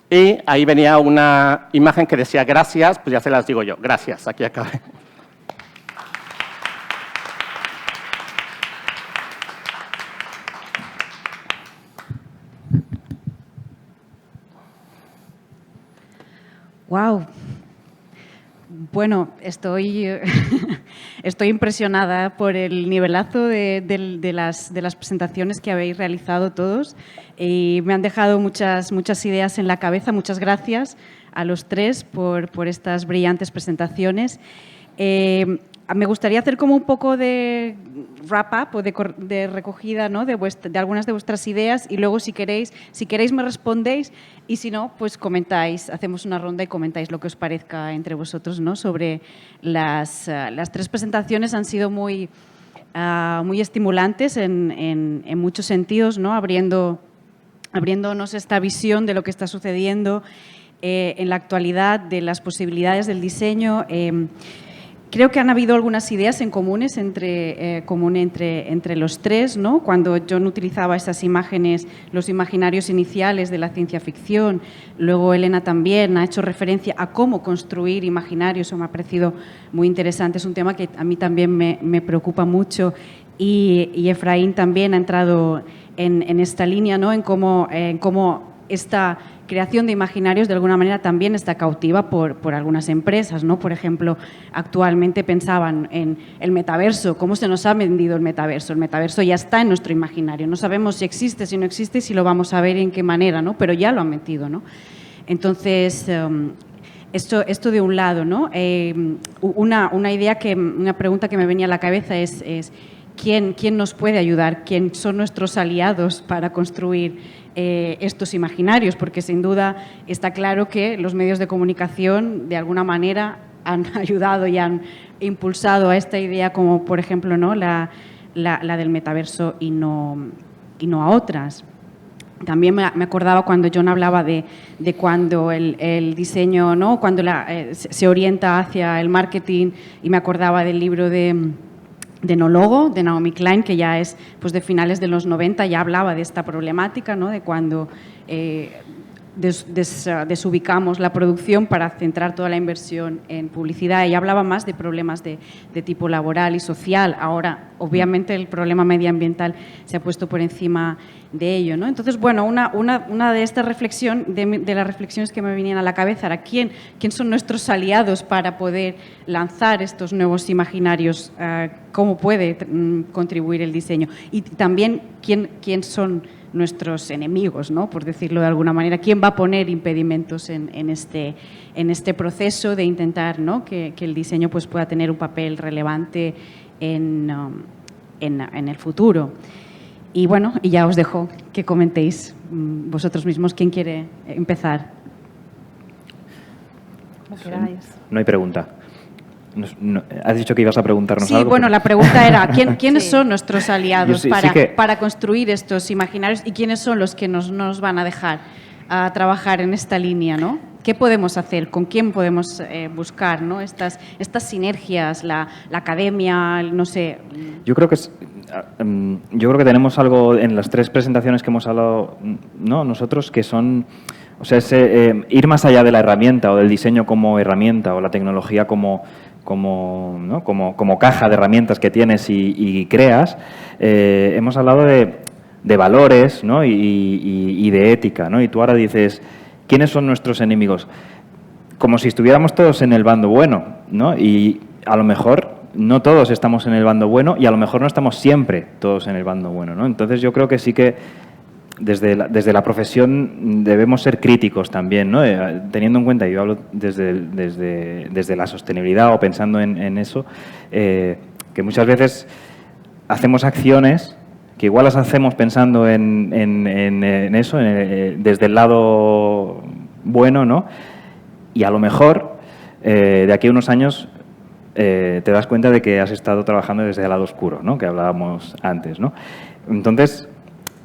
Y ahí venía una imagen que decía gracias, pues ya se las digo yo. Gracias, aquí acabé. Wow. Bueno, estoy impresionada por el nivelazo de las presentaciones que habéis realizado todos y me han dejado muchas ideas en la cabeza. Muchas gracias a los tres por estas brillantes presentaciones. Me gustaría hacer como un poco de wrap-up o de recogida, ¿no? de algunas de vuestras ideas y luego si queréis me respondéis y si no, pues comentáis, hacemos una ronda y comentáis lo que os parezca entre vosotros, ¿no? Sobre las tres presentaciones han sido muy estimulantes en muchos sentidos, ¿no? Abriéndonos esta visión de lo que está sucediendo en la actualidad, de las posibilidades del diseño. Creo que han habido algunas ideas en comunes entre los tres, ¿no? Cuando John utilizaba esas imágenes, los imaginarios iniciales de la ciencia ficción, luego Elena también ha hecho referencia a cómo construir imaginarios, eso me ha parecido muy interesante, es un tema que a mí también me preocupa mucho y Efraín también ha entrado en esta línea, ¿no? En cómo esta creación de imaginarios de alguna manera también está cautiva por algunas empresas, ¿no? Por ejemplo, actualmente pensaban en el metaverso, ¿cómo se nos ha vendido el metaverso? El metaverso ya está en nuestro imaginario, no sabemos si existe, si no existe, si lo vamos a ver y en qué manera, ¿no? Pero ya lo han metido, ¿no? Entonces, esto de un lado, ¿no? Una pregunta que me venía a la cabeza es ¿quién nos puede ayudar? ¿Quién son nuestros aliados para construir estos imaginarios? Porque sin duda está claro que los medios de comunicación de alguna manera han ayudado y han impulsado a esta idea, como por ejemplo, ¿no?, la del metaverso y no a otras. También me acordaba cuando John hablaba de cuando el diseño, ¿no?, cuando se orienta hacia el marketing, y me acordaba del libro de No Logo, de Naomi Klein, que ya es pues, de finales de los 90, ya hablaba de esta problemática, ¿no?, de cuando desubicamos la producción para centrar toda la inversión en publicidad. Ella hablaba más de problemas de tipo laboral y social. Ahora, obviamente, el problema medioambiental se ha puesto por encima de ello, ¿no? Entonces, bueno, una de estas de las reflexiones que me venían a la cabeza era quién son nuestros aliados para poder lanzar estos nuevos imaginarios, cómo puede contribuir el diseño, y también quién son nuestros enemigos, ¿no?, por decirlo de alguna manera. ¿Quién va a poner impedimentos en este proceso de intentar, ¿no?, que el diseño pues, pueda tener un papel relevante en el futuro? Y bueno, y ya os dejo que comentéis vosotros mismos. ¿Quién quiere empezar? Como queráis. No hay pregunta. Has dicho que ibas a preguntarnos algo. Sí, bueno, la pregunta era ¿quiénes son nuestros aliados para construir estos imaginarios, y quiénes son los que nos van a dejar a trabajar en esta línea, ¿no? ¿Qué podemos hacer? ¿Con quién podemos buscar, ¿no?, estas sinergias, la academia, no sé? Yo creo que tenemos algo en las 3 presentaciones que hemos hablado, ¿no?, nosotros, que son, o sea, ir más allá de la herramienta o del diseño como herramienta o la tecnología como caja de herramientas que tienes y creas. Hemos hablado de valores, ¿no?, y de ética, ¿no? Y tú ahora dices, ¿quiénes son nuestros enemigos? Como si estuviéramos todos en el bando bueno, ¿no? Y a lo mejor no todos estamos en el bando bueno, y a lo mejor no estamos siempre todos en el bando bueno, ¿no? Entonces yo creo que sí que desde la profesión debemos ser críticos también, ¿no? Teniendo en cuenta, yo hablo desde la sostenibilidad o pensando en eso, que muchas veces hacemos acciones que igual las hacemos pensando en eso, desde el lado bueno, ¿no? Y a lo mejor de aquí a unos años te das cuenta de que has estado trabajando desde el lado oscuro, ¿no?, que hablábamos antes, ¿no? Entonces,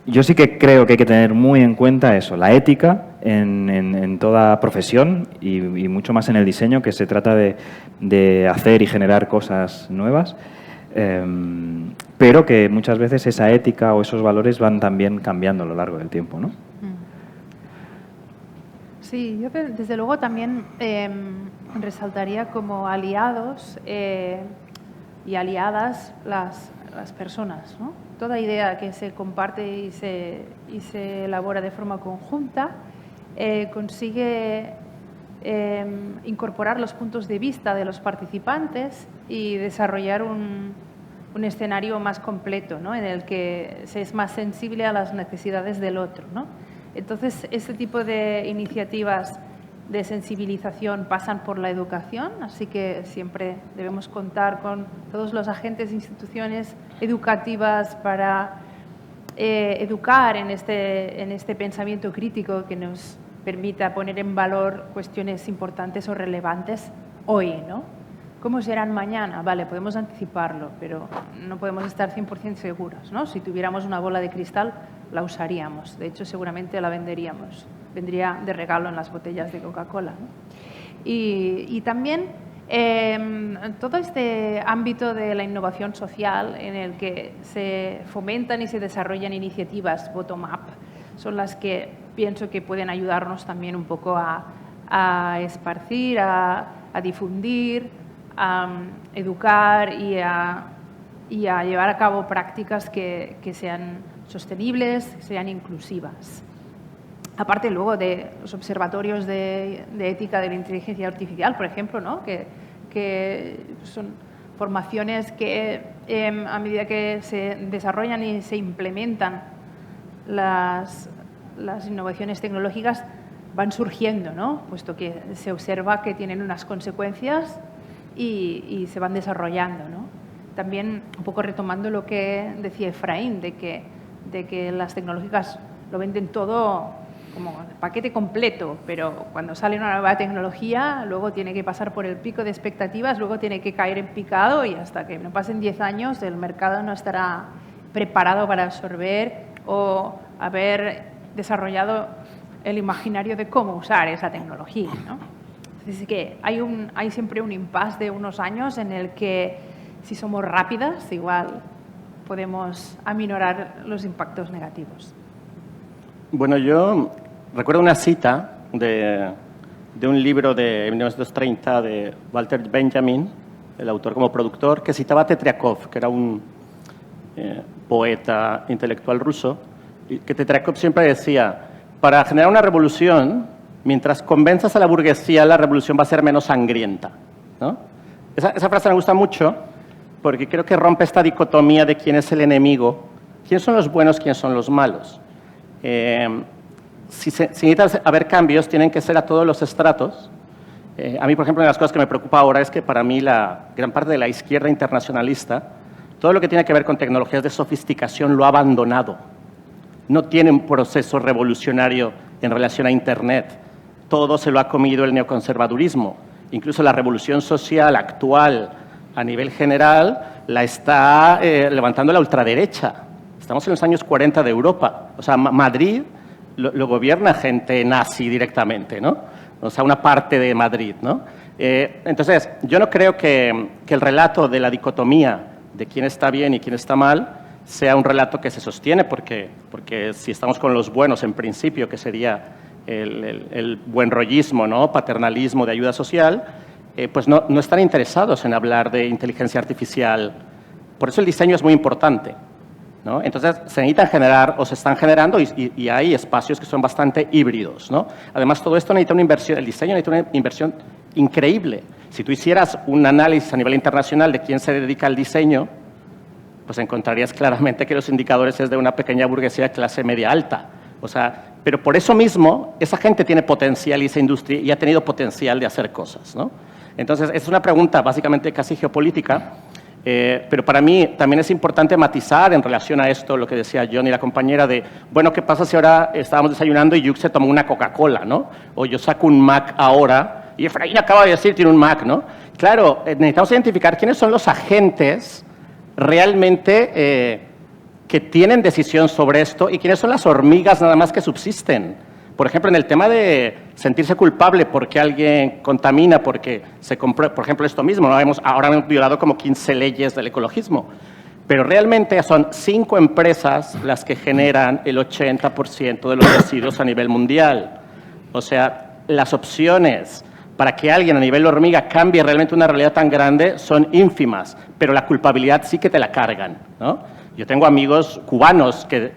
yo sí que creo que hay que tener muy en cuenta eso, la ética en toda profesión y mucho más en el diseño, que se trata de hacer y generar cosas nuevas, pero que muchas veces esa ética o esos valores van también cambiando a lo largo del tiempo, ¿no? Sí, yo desde luego también resaltaría como aliados y aliadas las personas, ¿no? Toda idea que se comparte y se elabora de forma conjunta consigue incorporar los puntos de vista de los participantes y desarrollar un escenario más completo, ¿no?, en el que se es más sensible a las necesidades del otro, ¿no? Entonces, este tipo de iniciativas de sensibilización pasan por la educación, así que siempre debemos contar con todos los agentes e instituciones educativas para educar en este pensamiento crítico que nos permita poner en valor cuestiones importantes o relevantes hoy, ¿no? ¿Cómo serán mañana? Vale, podemos anticiparlo, pero no podemos estar 100% seguros, ¿no? Si tuviéramos una bola de cristal, la usaríamos. De hecho, seguramente la venderíamos. Vendría de regalo en las botellas de Coca-Cola, ¿no? Y también todo este ámbito de la innovación social en el que se fomentan y se desarrollan iniciativas bottom-up son las que pienso que pueden ayudarnos también un poco a esparcir, a difundir, a educar y a llevar a cabo prácticas que sean sostenibles, que sean inclusivas. Aparte luego de los observatorios de ética de la inteligencia artificial, por ejemplo, ¿no?, que son formaciones que a medida que se desarrollan y se implementan las innovaciones tecnológicas van surgiendo, ¿no?, puesto que se observa que tienen unas consecuencias y se van desarrollando, ¿no? también un poco retomando lo que decía Efraín, de que las tecnológicas lo venden todo como el paquete completo, pero cuando sale una nueva tecnología, luego tiene que pasar por el pico de expectativas, luego tiene que caer en picado y hasta que no pasen 10 años el mercado no estará preparado para absorber o haber desarrollado el imaginario de cómo usar esa tecnología, ¿no? Así que hay siempre un impasse de unos años en el que si somos rápidas, igual podemos aminorar los impactos negativos. Bueno, yo recuerdo una cita de un libro de 1930 de Walter Benjamin, el autor como productor, que citaba a Tetriakov, que era un poeta intelectual ruso, y que Tetriakov siempre decía, para generar una revolución, mientras convenzas a la burguesía, la revolución va a ser menos sangrienta, ¿no? Esa frase me gusta mucho porque creo que rompe esta dicotomía de quién es el enemigo, quiénes son los buenos, quiénes son los malos. Si necesita haber cambios, tienen que ser a todos los estratos. A mí, por ejemplo, una de las cosas que me preocupa ahora es que para mí la gran parte de la izquierda internacionalista, todo lo que tiene que ver con tecnologías de sofisticación lo ha abandonado. No tiene un proceso revolucionario en relación a Internet. Todo se lo ha comido el neoconservadurismo. Incluso la revolución social actual a nivel general la está levantando la ultraderecha. Estamos en los años 40 de Europa. O sea, Madrid lo gobierna gente nazi directamente, ¿no? O sea, una parte de Madrid, ¿no? Entonces, yo no creo que el relato de la dicotomía de quién está bien y quién está mal sea un relato que se sostiene, porque si estamos con los buenos, en principio, que sería el buen rollismo, ¿no? Paternalismo de ayuda social, pues no están interesados en hablar de inteligencia artificial. Por eso el diseño es muy importante, ¿no? Entonces, se necesitan generar, o se están generando, y hay espacios que son bastante híbridos, ¿no? Además, todo esto necesita una inversión, el diseño necesita una inversión increíble. Si tú hicieras un análisis a nivel internacional de quién se dedica al diseño, pues encontrarías claramente que los indicadores es de una pequeña burguesía de clase media alta. O sea, pero por eso mismo, esa gente tiene potencial y esa industria y ha tenido potencial de hacer cosas, ¿no? Entonces, es una pregunta básicamente casi geopolítica, pero para mí también es importante matizar en relación a esto lo que decía John y la compañera de, bueno, ¿qué pasa si ahora estábamos desayunando y Yuk se tomó una Coca-Cola, ¿no? O yo saco un Mac ahora y Efraín acaba de decir tiene un Mac, ¿no? Claro, necesitamos identificar quiénes son los agentes realmente que tienen decisión sobre esto y quiénes son las hormigas nada más que subsisten. Por ejemplo, en el tema de sentirse culpable porque alguien contamina, porque se compró, por ejemplo, esto mismo, ¿no? Ahora hemos violado como 15 leyes del ecologismo, pero realmente son 5 empresas las que generan el 80% de los residuos a nivel mundial. O sea, las opciones para que alguien a nivel hormiga cambie realmente una realidad tan grande son ínfimas, pero la culpabilidad sí que te la cargan, ¿no? Yo tengo amigos cubanos que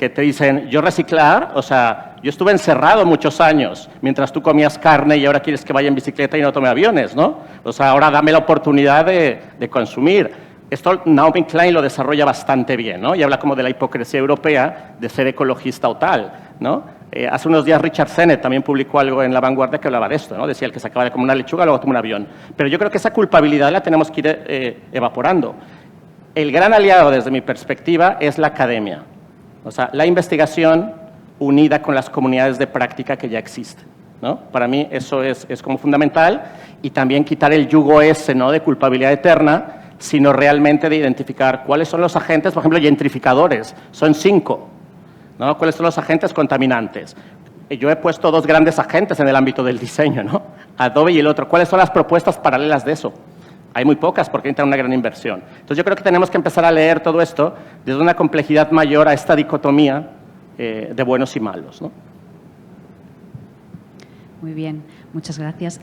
te dicen, yo reciclar, o sea, yo estuve encerrado muchos años mientras tú comías carne y ahora quieres que vaya en bicicleta y no tome aviones, ¿no? O sea, ahora dame la oportunidad de consumir. Esto Naomi Klein lo desarrolla bastante bien, ¿no? Y habla como de la hipocresía europea de ser ecologista o tal, ¿no? Hace unos días Richard Sennett también publicó algo en La Vanguardia que hablaba de esto, ¿no? Decía el que se acaba de comer una lechuga, luego toma un avión. Pero yo creo que esa culpabilidad la tenemos que ir evaporando. El gran aliado, desde mi perspectiva, es la academia. O sea, la investigación unida con las comunidades de práctica que ya existen, ¿no? Para mí eso es como fundamental, y también quitar el yugo ese, ¿no?, de culpabilidad eterna, sino realmente de identificar cuáles son los agentes, por ejemplo, gentrificadores, son 5, ¿no? ¿Cuáles son los agentes contaminantes? Yo he puesto 2 grandes agentes en el ámbito del diseño, ¿no? Adobe y el otro. ¿Cuáles son las propuestas paralelas de eso? Hay muy pocas porque necesitan una gran inversión. Entonces yo creo que tenemos que empezar a leer todo esto desde una complejidad mayor a esta dicotomía de buenos y malos, ¿no? Muy bien, muchas gracias.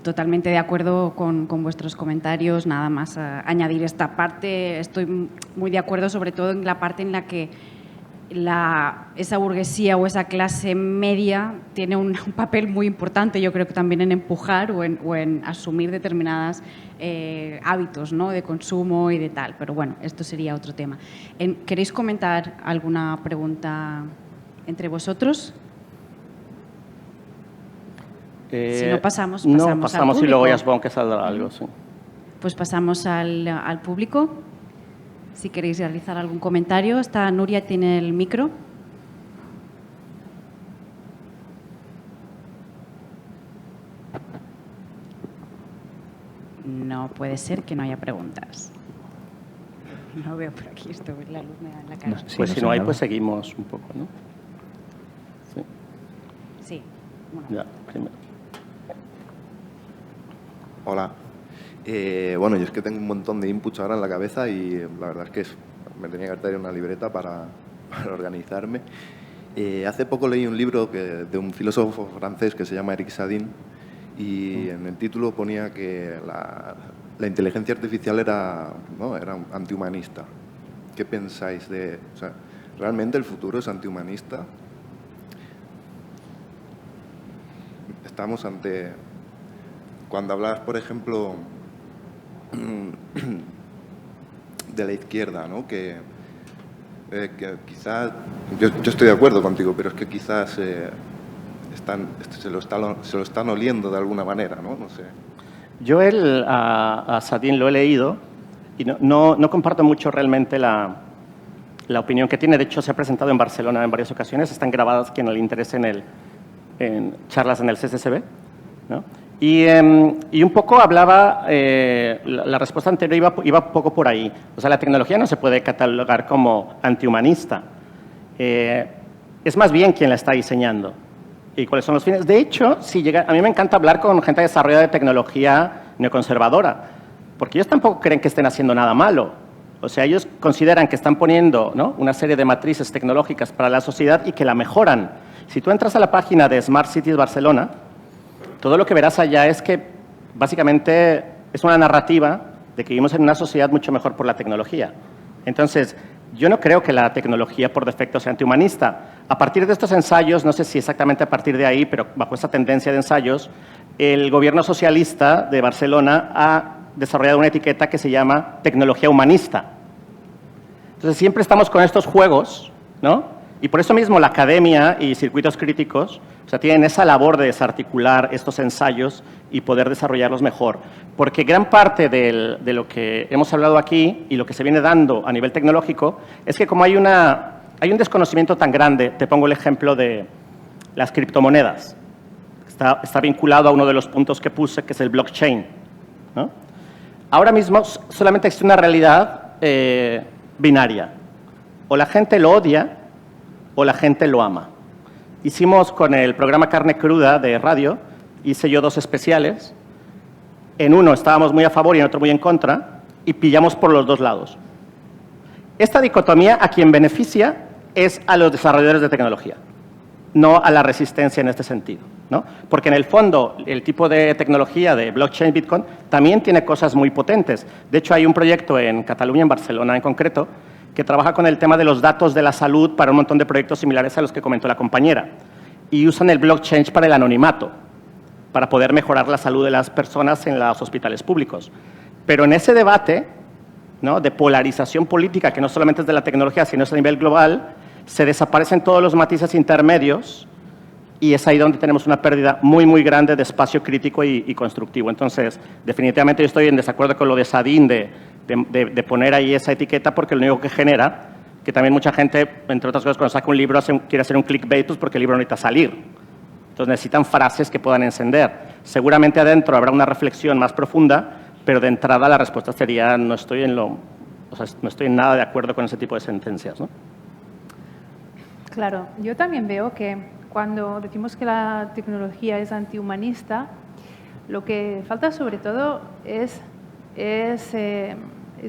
Totalmente de acuerdo con vuestros comentarios, nada más añadir esta parte. Estoy muy de acuerdo sobre todo en la parte en la que esa burguesía o esa clase media tiene un papel muy importante, yo creo que también en empujar o en asumir determinados hábitos, ¿no?, de consumo y de tal. Pero bueno, esto sería otro tema. ¿Queréis comentar alguna pregunta entre vosotros? Si no pasamos no, pasamos al y luego ya público. supongo que saldrá algo, sí. pues pasamos al público. Si queréis realizar algún comentario, Nuria tiene el micro. No puede ser que no haya preguntas. No veo por aquí, la luz me da en la cara. Pues si no hay, pues seguimos un poco, ¿no? Sí. Sí. Bueno. Ya, primero. Hola. Bueno, yo es que tengo un montón de inputs ahora en la cabeza y la verdad es que me tenía que traer una libreta para organizarme. Hace poco leí un libro de un filósofo francés que se llama Eric Sadin y en el título ponía que la inteligencia artificial era antihumanista. ¿Qué pensáis de...? O sea, ¿realmente el futuro es antihumanista? Estamos ante... Cuando hablas, por ejemplo, de la izquierda, ¿no? Que quizás... Yo estoy de acuerdo contigo, pero es que quizás se lo están oliendo de alguna manera, ¿no? No sé. Yo a Sadin lo he leído y no comparto mucho realmente la opinión que tiene. De hecho, se ha presentado en Barcelona en varias ocasiones. Están grabadas quien le interese en charlas en el CCCB, ¿no? Y un poco hablaba, la respuesta anterior iba un poco por ahí. O sea, la tecnología no se puede catalogar como antihumanista. Es más bien quien la está diseñando y cuáles son los fines. De hecho, a mí me encanta hablar con gente desarrollada de tecnología neoconservadora, porque ellos tampoco creen que estén haciendo nada malo. O sea, ellos consideran que están poniendo, ¿no?, una serie de matrices tecnológicas para la sociedad y que la mejoran. Si tú entras a la página de Smart Cities Barcelona, todo lo que verás allá es que básicamente es una narrativa de que vivimos en una sociedad mucho mejor por la tecnología. Entonces, yo no creo que la tecnología por defecto sea antihumanista. A partir de estos ensayos, no sé si exactamente a partir de ahí, pero bajo esta tendencia de ensayos, el gobierno socialista de Barcelona ha desarrollado una etiqueta que se llama tecnología humanista. Entonces, siempre estamos con estos juegos, ¿no? Y por eso mismo la academia y circuitos críticos, o sea, tienen esa labor de desarticular estos ensayos y poder desarrollarlos mejor. Porque gran parte de lo que hemos hablado aquí y lo que se viene dando a nivel tecnológico es que como hay un desconocimiento tan grande, te pongo el ejemplo de las criptomonedas. Está vinculado a uno de los puntos que puse, que es el blockchain, ¿no? Ahora mismo solamente existe una realidad binaria. O la gente lo odia o la gente lo ama. Hicimos con el programa Carne Cruda de radio, hice yo 2 especiales. En uno estábamos muy a favor y en otro muy en contra, y pillamos por los 2 lados. Esta dicotomía a quien beneficia es a los desarrolladores de tecnología, no a la resistencia en este sentido, ¿no? Porque en el fondo el tipo de tecnología de blockchain, Bitcoin, también tiene cosas muy potentes. De hecho, hay un proyecto en Cataluña, en Barcelona en concreto, que trabaja con el tema de los datos de la salud para un montón de proyectos similares a los que comentó la compañera. Y usan el blockchain para el anonimato, para poder mejorar la salud de las personas en los hospitales públicos. Pero en ese debate, ¿no?, de polarización política, que no solamente es de la tecnología, sino es a nivel global, se desaparecen todos los matices intermedios y es ahí donde tenemos una pérdida muy, muy grande de espacio crítico y constructivo. Entonces, definitivamente yo estoy en desacuerdo con lo de Sadin de poner ahí esa etiqueta, porque lo único que genera, que también mucha gente, entre otras cosas, cuando saca un libro quiere hacer un clickbait, pues porque el libro no necesita salir. Entonces necesitan frases que puedan encender. Seguramente adentro habrá una reflexión más profunda, pero de entrada la respuesta sería no estoy en nada de acuerdo con ese tipo de sentencias, ¿no? Claro, yo también veo que cuando decimos que la tecnología es antihumanista, lo que falta sobre todo es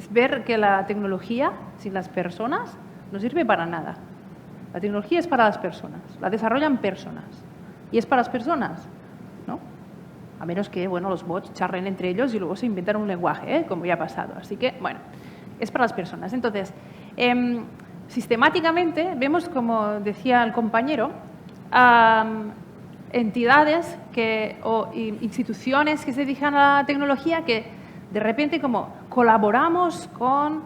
ver que la tecnología sin las personas no sirve para nada. La tecnología es para las personas, la desarrollan personas y es para las personas, ¿no? A menos que, bueno, los bots charlen entre ellos y luego se inventan un lenguaje, como ya ha pasado. Así que, bueno, es para las personas. Entonces, sistemáticamente vemos, como decía el compañero, entidades o instituciones que se dedican a la tecnología que de repente como colaboramos con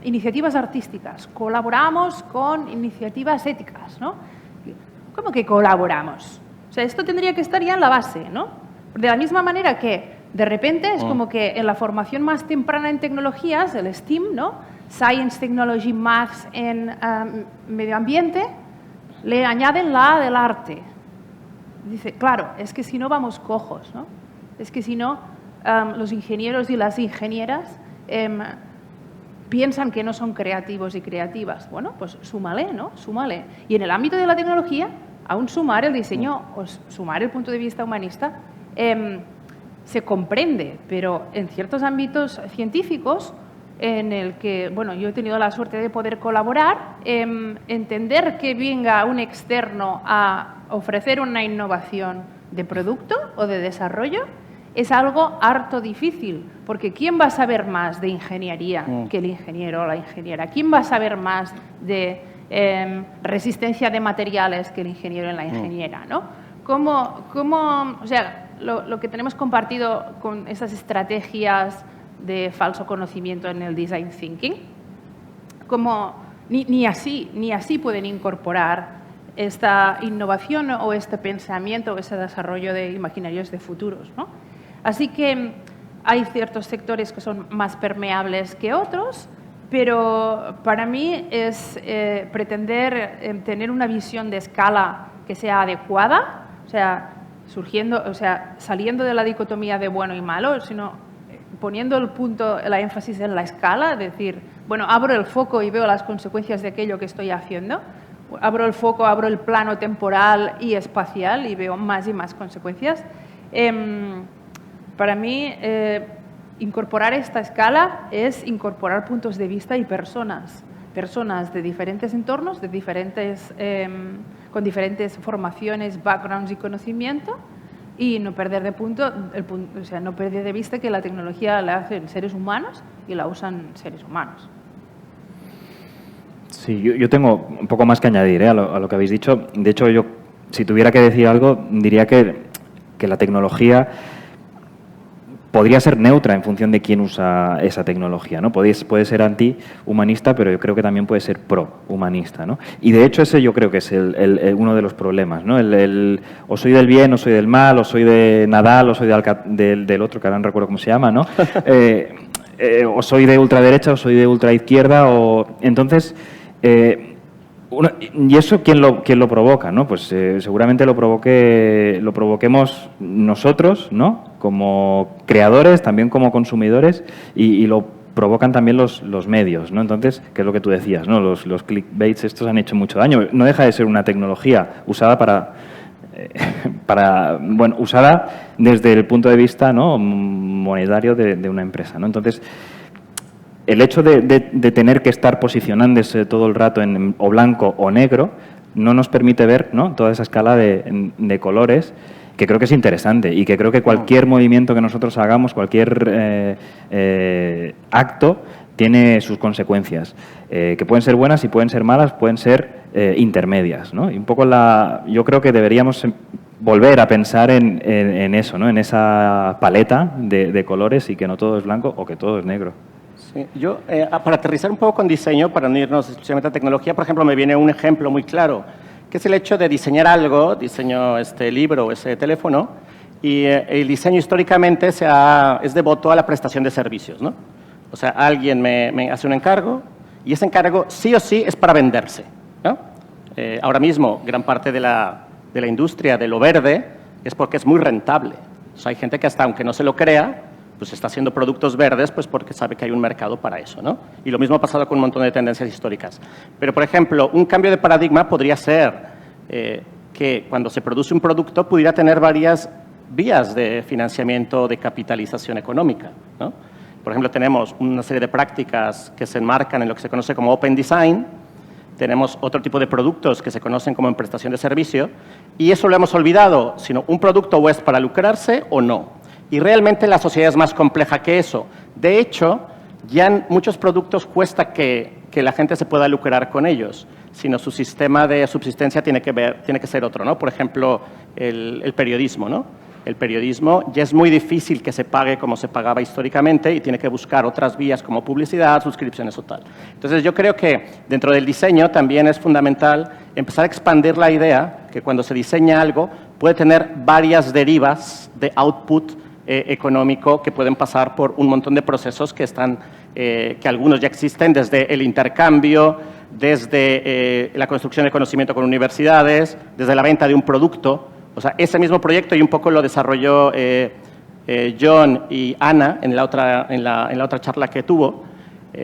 iniciativas artísticas, colaboramos con iniciativas éticas, ¿no? ¿Cómo que colaboramos? O sea, esto tendría que estar ya en la base, ¿no? De la misma manera que de repente es como que en la formación más temprana en tecnologías, el STEAM, ¿no? Science, Technology, Maths en medio ambiente, le añaden la A del arte. Dice, claro, es que si no vamos cojos, ¿no? Es que si no, los ingenieros y las ingenieras piensan que no son creativos y creativas. Bueno, pues súmale, ¿no? Súmale. Y en el ámbito de la tecnología, aún sumar el diseño o sumar el punto de vista humanista se comprende, pero en ciertos ámbitos científicos en el que, bueno, yo he tenido la suerte de poder colaborar, entender que venga un externo a ofrecer una innovación de producto o de desarrollo es algo harto difícil, porque ¿quién va a saber más de ingeniería que el ingeniero o la ingeniera? ¿Quién va a saber más de resistencia de materiales que el ingeniero y la ingeniera, ¿no? O sea, lo que tenemos compartido con esas estrategias de falso conocimiento en el design thinking, como ni así pueden incorporar esta innovación o este pensamiento o ese desarrollo de imaginarios de futuros, ¿no? Así que hay ciertos sectores que son más permeables que otros, pero para mí es pretender tener una visión de escala que sea adecuada, o sea, saliendo de la dicotomía de bueno y malo, sino poniendo el énfasis en la escala, decir, bueno, abro el foco y veo las consecuencias de aquello que estoy haciendo, abro el foco, abro el plano temporal y espacial y veo más y más consecuencias. Para mí, incorporar esta escala es incorporar puntos de vista y personas de diferentes entornos, con diferentes formaciones, backgrounds y conocimiento, y no perder no perder de vista que la tecnología la hacen seres humanos y la usan seres humanos. Sí, yo tengo un poco más que añadir a lo que habéis dicho. De hecho, yo, si tuviera que decir algo, diría que la tecnología podría ser neutra en función de quién usa esa tecnología, ¿no? Puede ser anti-humanista, pero yo creo que también puede ser pro-humanista, ¿no? Y de hecho ese yo creo que es uno de los problemas, ¿no? O soy del bien, o soy del mal, o soy de Nadal, o soy del otro, que ahora no recuerdo cómo se llama, ¿no? O soy de ultraderecha, o soy de ultraizquierda, entonces... ¿Y eso quién lo provoca, no? Pues seguramente lo provoquemos nosotros, ¿no? Como creadores, también como consumidores, y lo provocan también los medios, ¿no? Entonces, ¿qué es lo que tú decías, no? Los clickbaits estos han hecho mucho daño. No deja de ser una tecnología usada usada desde el punto de vista, ¿no?, monetario de una empresa, ¿no? Entonces, el hecho de tener que estar posicionándose todo el rato en o blanco o negro no nos permite ver, ¿no?, toda esa escala de colores, que creo que es interesante y que creo que cualquier movimiento que nosotros hagamos, cualquier acto, tiene sus consecuencias, que pueden ser buenas y pueden ser malas, pueden ser intermedias, ¿no? Y un poco yo creo que deberíamos volver a pensar en eso, ¿no?, en esa paleta de colores, y que no todo es blanco o que todo es negro. Sí, yo, para aterrizar un poco con diseño, para no irnos exclusivamente a tecnología, por ejemplo, me viene un ejemplo muy claro, que es el hecho de diseñar algo, diseño este libro o ese teléfono, y el diseño históricamente es devoto a la prestación de servicios, ¿no? O sea, alguien me hace un encargo, y ese encargo sí o sí es para venderse, ¿no? Ahora mismo, gran parte de la industria de lo verde es porque es muy rentable. O sea, hay gente que hasta aunque no se lo crea, pues está haciendo productos verdes, pues porque sabe que hay un mercado para eso, ¿no? Y lo mismo ha pasado con un montón de tendencias históricas. Pero, por ejemplo, un cambio de paradigma podría ser que cuando se produce un producto pudiera tener varias vías de financiamiento, de capitalización económica, ¿no? Por ejemplo, tenemos una serie de prácticas que se enmarcan en lo que se conoce como Open Design, tenemos otro tipo de productos que se conocen como en prestación de servicio, y eso lo hemos olvidado, sino un producto o es para lucrarse o no. Y realmente la sociedad es más compleja que eso. De hecho, ya en muchos productos cuesta que la gente se pueda lucrar con ellos, sino su sistema de subsistencia tiene que ser otro, ¿no? Por ejemplo, el periodismo, ¿no? El periodismo ya es muy difícil que se pague como se pagaba históricamente y tiene que buscar otras vías como publicidad, suscripciones o tal. Entonces, yo creo que dentro del diseño también es fundamental empezar a expandir la idea que cuando se diseña algo puede tener varias derivas de output económico que pueden pasar por un montón de procesos que algunos ya existen, desde el intercambio, desde la construcción de conocimiento con universidades, desde la venta de un producto. O sea, ese mismo proyecto y un poco lo desarrolló John y Ana en la otra charla que tuvo,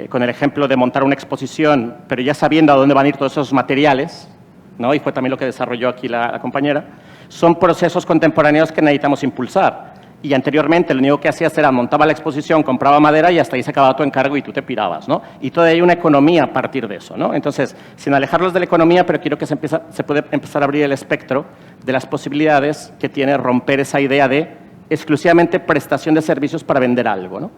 con el ejemplo de montar una exposición, pero ya sabiendo a dónde van a ir todos esos materiales, ¿no? Y fue también lo que desarrolló aquí la compañera. Son procesos contemporáneos que necesitamos impulsar. Y anteriormente lo único que hacías era montaba la exposición, compraba madera y hasta ahí se acababa tu encargo y tú te pirabas, ¿no? Y todavía hay una economía a partir de eso, ¿no? Entonces, sin alejarlos de la economía, pero quiero que se puede empezar a abrir el espectro de las posibilidades que tiene romper esa idea de exclusivamente prestación de servicios para vender algo, ¿no?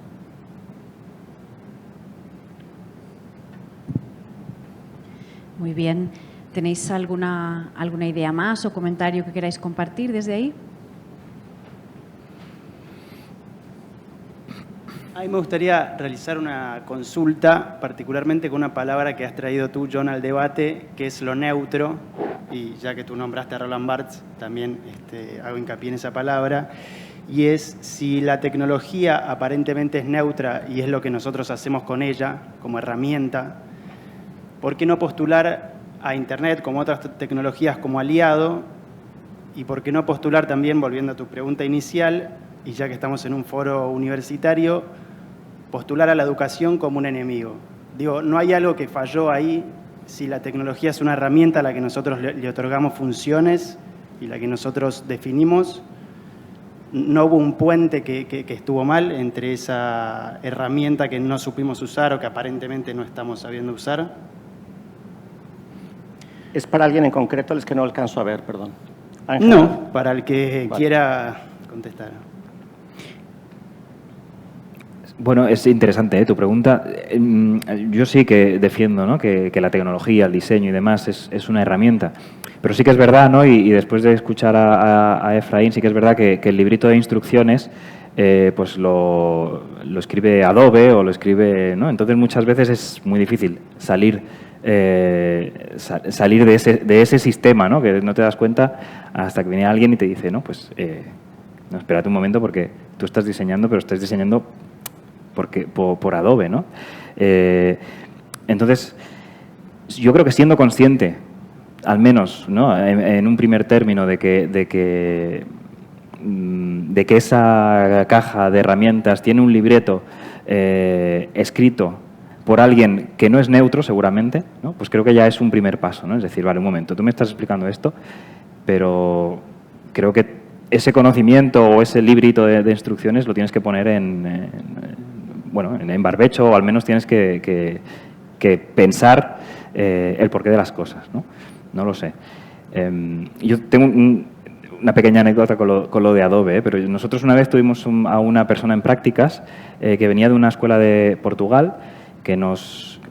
Muy bien. ¿Tenéis alguna idea más o comentario que queráis compartir desde ahí? A mí me gustaría realizar una consulta, particularmente con una palabra que has traído tú, John, al debate, que es lo neutro, y ya que tú nombraste a Roland Barthes, también hago hincapié en esa palabra, y es si la tecnología aparentemente es neutra y es lo que nosotros hacemos con ella como herramienta, ¿por qué no postular a Internet como otras tecnologías como aliado? ¿Y por qué no postular también, volviendo a tu pregunta inicial, y ya que estamos en un foro universitario, postular a la educación como un enemigo? Digo, ¿no hay algo que falló ahí? Si la tecnología es una herramienta a la que nosotros le otorgamos funciones y la que nosotros definimos, ¿no hubo un puente que estuvo mal entre esa herramienta que no supimos usar o que aparentemente no estamos sabiendo usar? ¿Es para alguien en concreto? Es que no alcanzo a ver, perdón. Ángel. No, para el que quiera contestar. Bueno, es interesante tu pregunta. Yo sí que defiendo, ¿no?, que la tecnología, el diseño y demás es una herramienta. Pero sí que es verdad, ¿no?, y después de escuchar a Efraín, sí que es verdad que el librito de instrucciones pues lo escribe Adobe o lo escribe, ¿no? Entonces muchas veces es muy difícil salir de ese sistema, ¿no?, que no te das cuenta hasta que viene alguien y te dice, no, pues no, espérate un momento porque tú estás diseñando, pero estás diseñando por Adobe, ¿no? Entonces, yo creo que siendo consciente, al menos, ¿no?, en un primer término, de que esa caja de herramientas tiene un libreto escrito por alguien que no es neutro, seguramente, ¿no?, pues creo que ya es un primer paso, ¿no? Es decir, vale, un momento, tú me estás explicando esto, pero creo que ese conocimiento o ese librito de instrucciones lo tienes que poner en barbecho, o al menos tienes que pensar el porqué de las cosas, ¿no? No lo sé. Yo tengo una pequeña anécdota con lo de Adobe, pero nosotros una vez tuvimos a una persona en prácticas que venía de una escuela de Portugal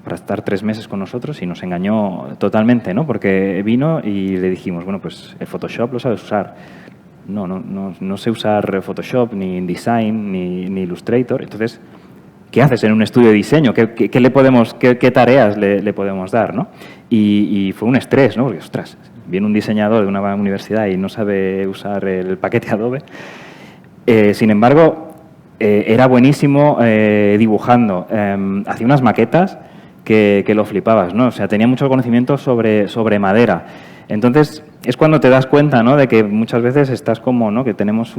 para estar 3 meses con nosotros, y nos engañó totalmente, ¿no? Porque vino y le dijimos, bueno, pues el Photoshop lo sabes usar. No sé usar Photoshop, ni InDesign, ni Illustrator. Entonces, ¿qué haces en un estudio de diseño? ¿Qué tareas le podemos dar, ¿no? Y fue un estrés, ¿no? Porque, ostras, viene un diseñador de una universidad y no sabe usar el paquete Adobe. Sin embargo, era buenísimo dibujando. Hacía unas maquetas que lo flipabas, ¿no? O sea, tenía mucho conocimiento sobre madera. Entonces, es cuando te das cuenta, ¿no?, de que muchas veces estás como, ¿no?, que tenemos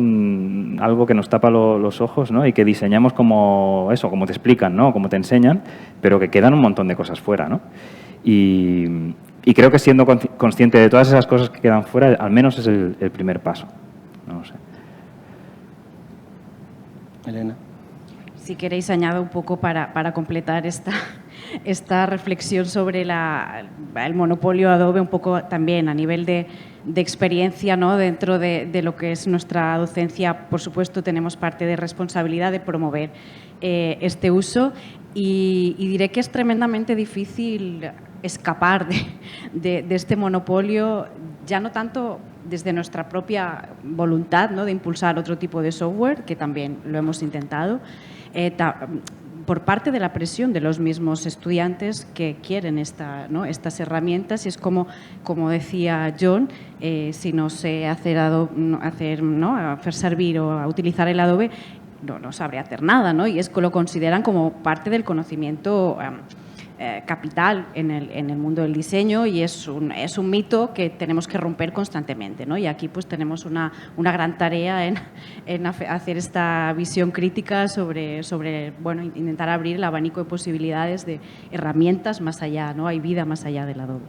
algo que nos tapa los ojos, ¿no?, y que diseñamos como eso, como te explican, ¿no?, como te enseñan, pero que quedan un montón de cosas fuera, ¿no? Y creo que siendo consciente de todas esas cosas que quedan fuera, al menos es el primer paso. No lo sé. Elena. Si queréis, añado un poco para completar esta reflexión sobre el monopolio Adobe, un poco también a nivel de experiencia, ¿no?, dentro de lo que es nuestra docencia. Por supuesto, tenemos parte de responsabilidad de promover este uso, y diré que es tremendamente difícil escapar de este monopolio, ya no tanto desde nuestra propia voluntad, ¿no?, de impulsar otro tipo de software, que también lo hemos intentado, por parte de la presión de los mismos estudiantes que quieren estas herramientas, y es como decía John, si no sé hacer servir o utilizar el Adobe, no sabré hacer nada, ¿no? Y lo consideran como parte del conocimiento capital en el mundo del diseño, y es un mito que tenemos que romper constantemente, ¿no? Y aquí pues tenemos una gran tarea en hacer esta visión crítica sobre intentar abrir el abanico de posibilidades de herramientas más allá, ¿no? Hay vida más allá del Adobe.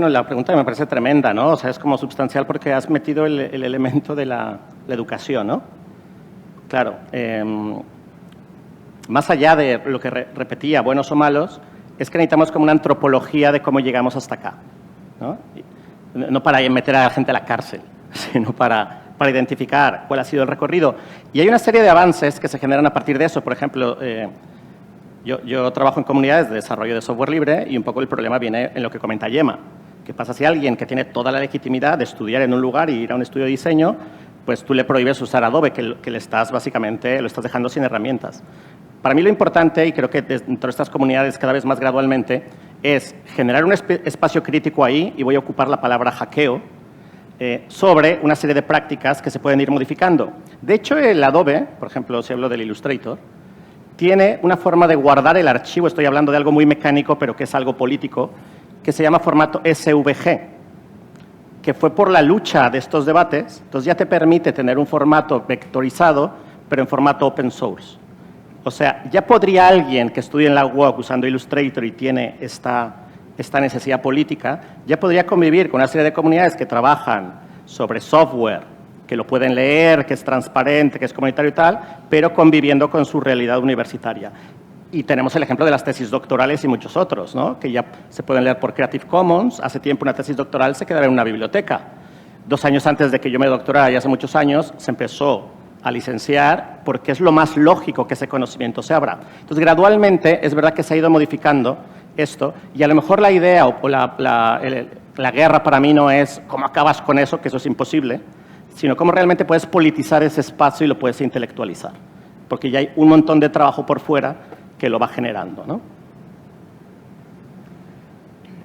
La pregunta me parece tremenda, ¿no? O sea, es como sustancial porque has metido el elemento de la educación, ¿no? Claro, más allá de lo que repetía, buenos o malos, es que necesitamos como una antropología de cómo llegamos hasta acá, ¿no? No para meter a la gente a la cárcel, sino para identificar cuál ha sido el recorrido. Y hay una serie de avances que se generan a partir de eso. Por ejemplo, yo trabajo en comunidades de desarrollo de software libre y un poco el problema viene en lo que comenta Gemma. ¿Qué pasa si alguien que tiene toda la legitimidad de estudiar en un lugar y ir a un estudio de diseño, pues tú le prohíbes usar Adobe, que lo estás dejando sin herramientas? Para mí lo importante, y creo que dentro de estas comunidades cada vez más gradualmente, es generar un espacio crítico ahí, y voy a ocupar la palabra hackeo, sobre una serie de prácticas que se pueden ir modificando. De hecho, el Adobe, por ejemplo, si hablo del Illustrator, tiene una forma de guardar el archivo, estoy hablando de algo muy mecánico, pero que es algo político, que se llama formato SVG, que fue por la lucha de estos debates, entonces ya te permite tener un formato vectorizado, pero en formato open source. O sea, ya podría alguien que estudie en la UOC usando Illustrator y tiene esta necesidad política, ya podría convivir con una serie de comunidades que trabajan sobre software, que lo pueden leer, que es transparente, que es comunitario y tal, pero conviviendo con su realidad universitaria. Y tenemos el ejemplo de las tesis doctorales y muchos otros, ¿no? Que ya se pueden leer por Creative Commons. Hace tiempo una tesis doctoral se quedaba en una biblioteca. 2 años antes de que yo me doctorara, y hace muchos años, se empezó a licenciar porque es lo más lógico que ese conocimiento se abra. Entonces, gradualmente, es verdad que se ha ido modificando esto, y a lo mejor la idea o la guerra para mí no es cómo acabas con eso, que eso es imposible, sino cómo realmente puedes politizar ese espacio y lo puedes intelectualizar, porque ya hay un montón de trabajo por fuera que lo va generando, ¿no?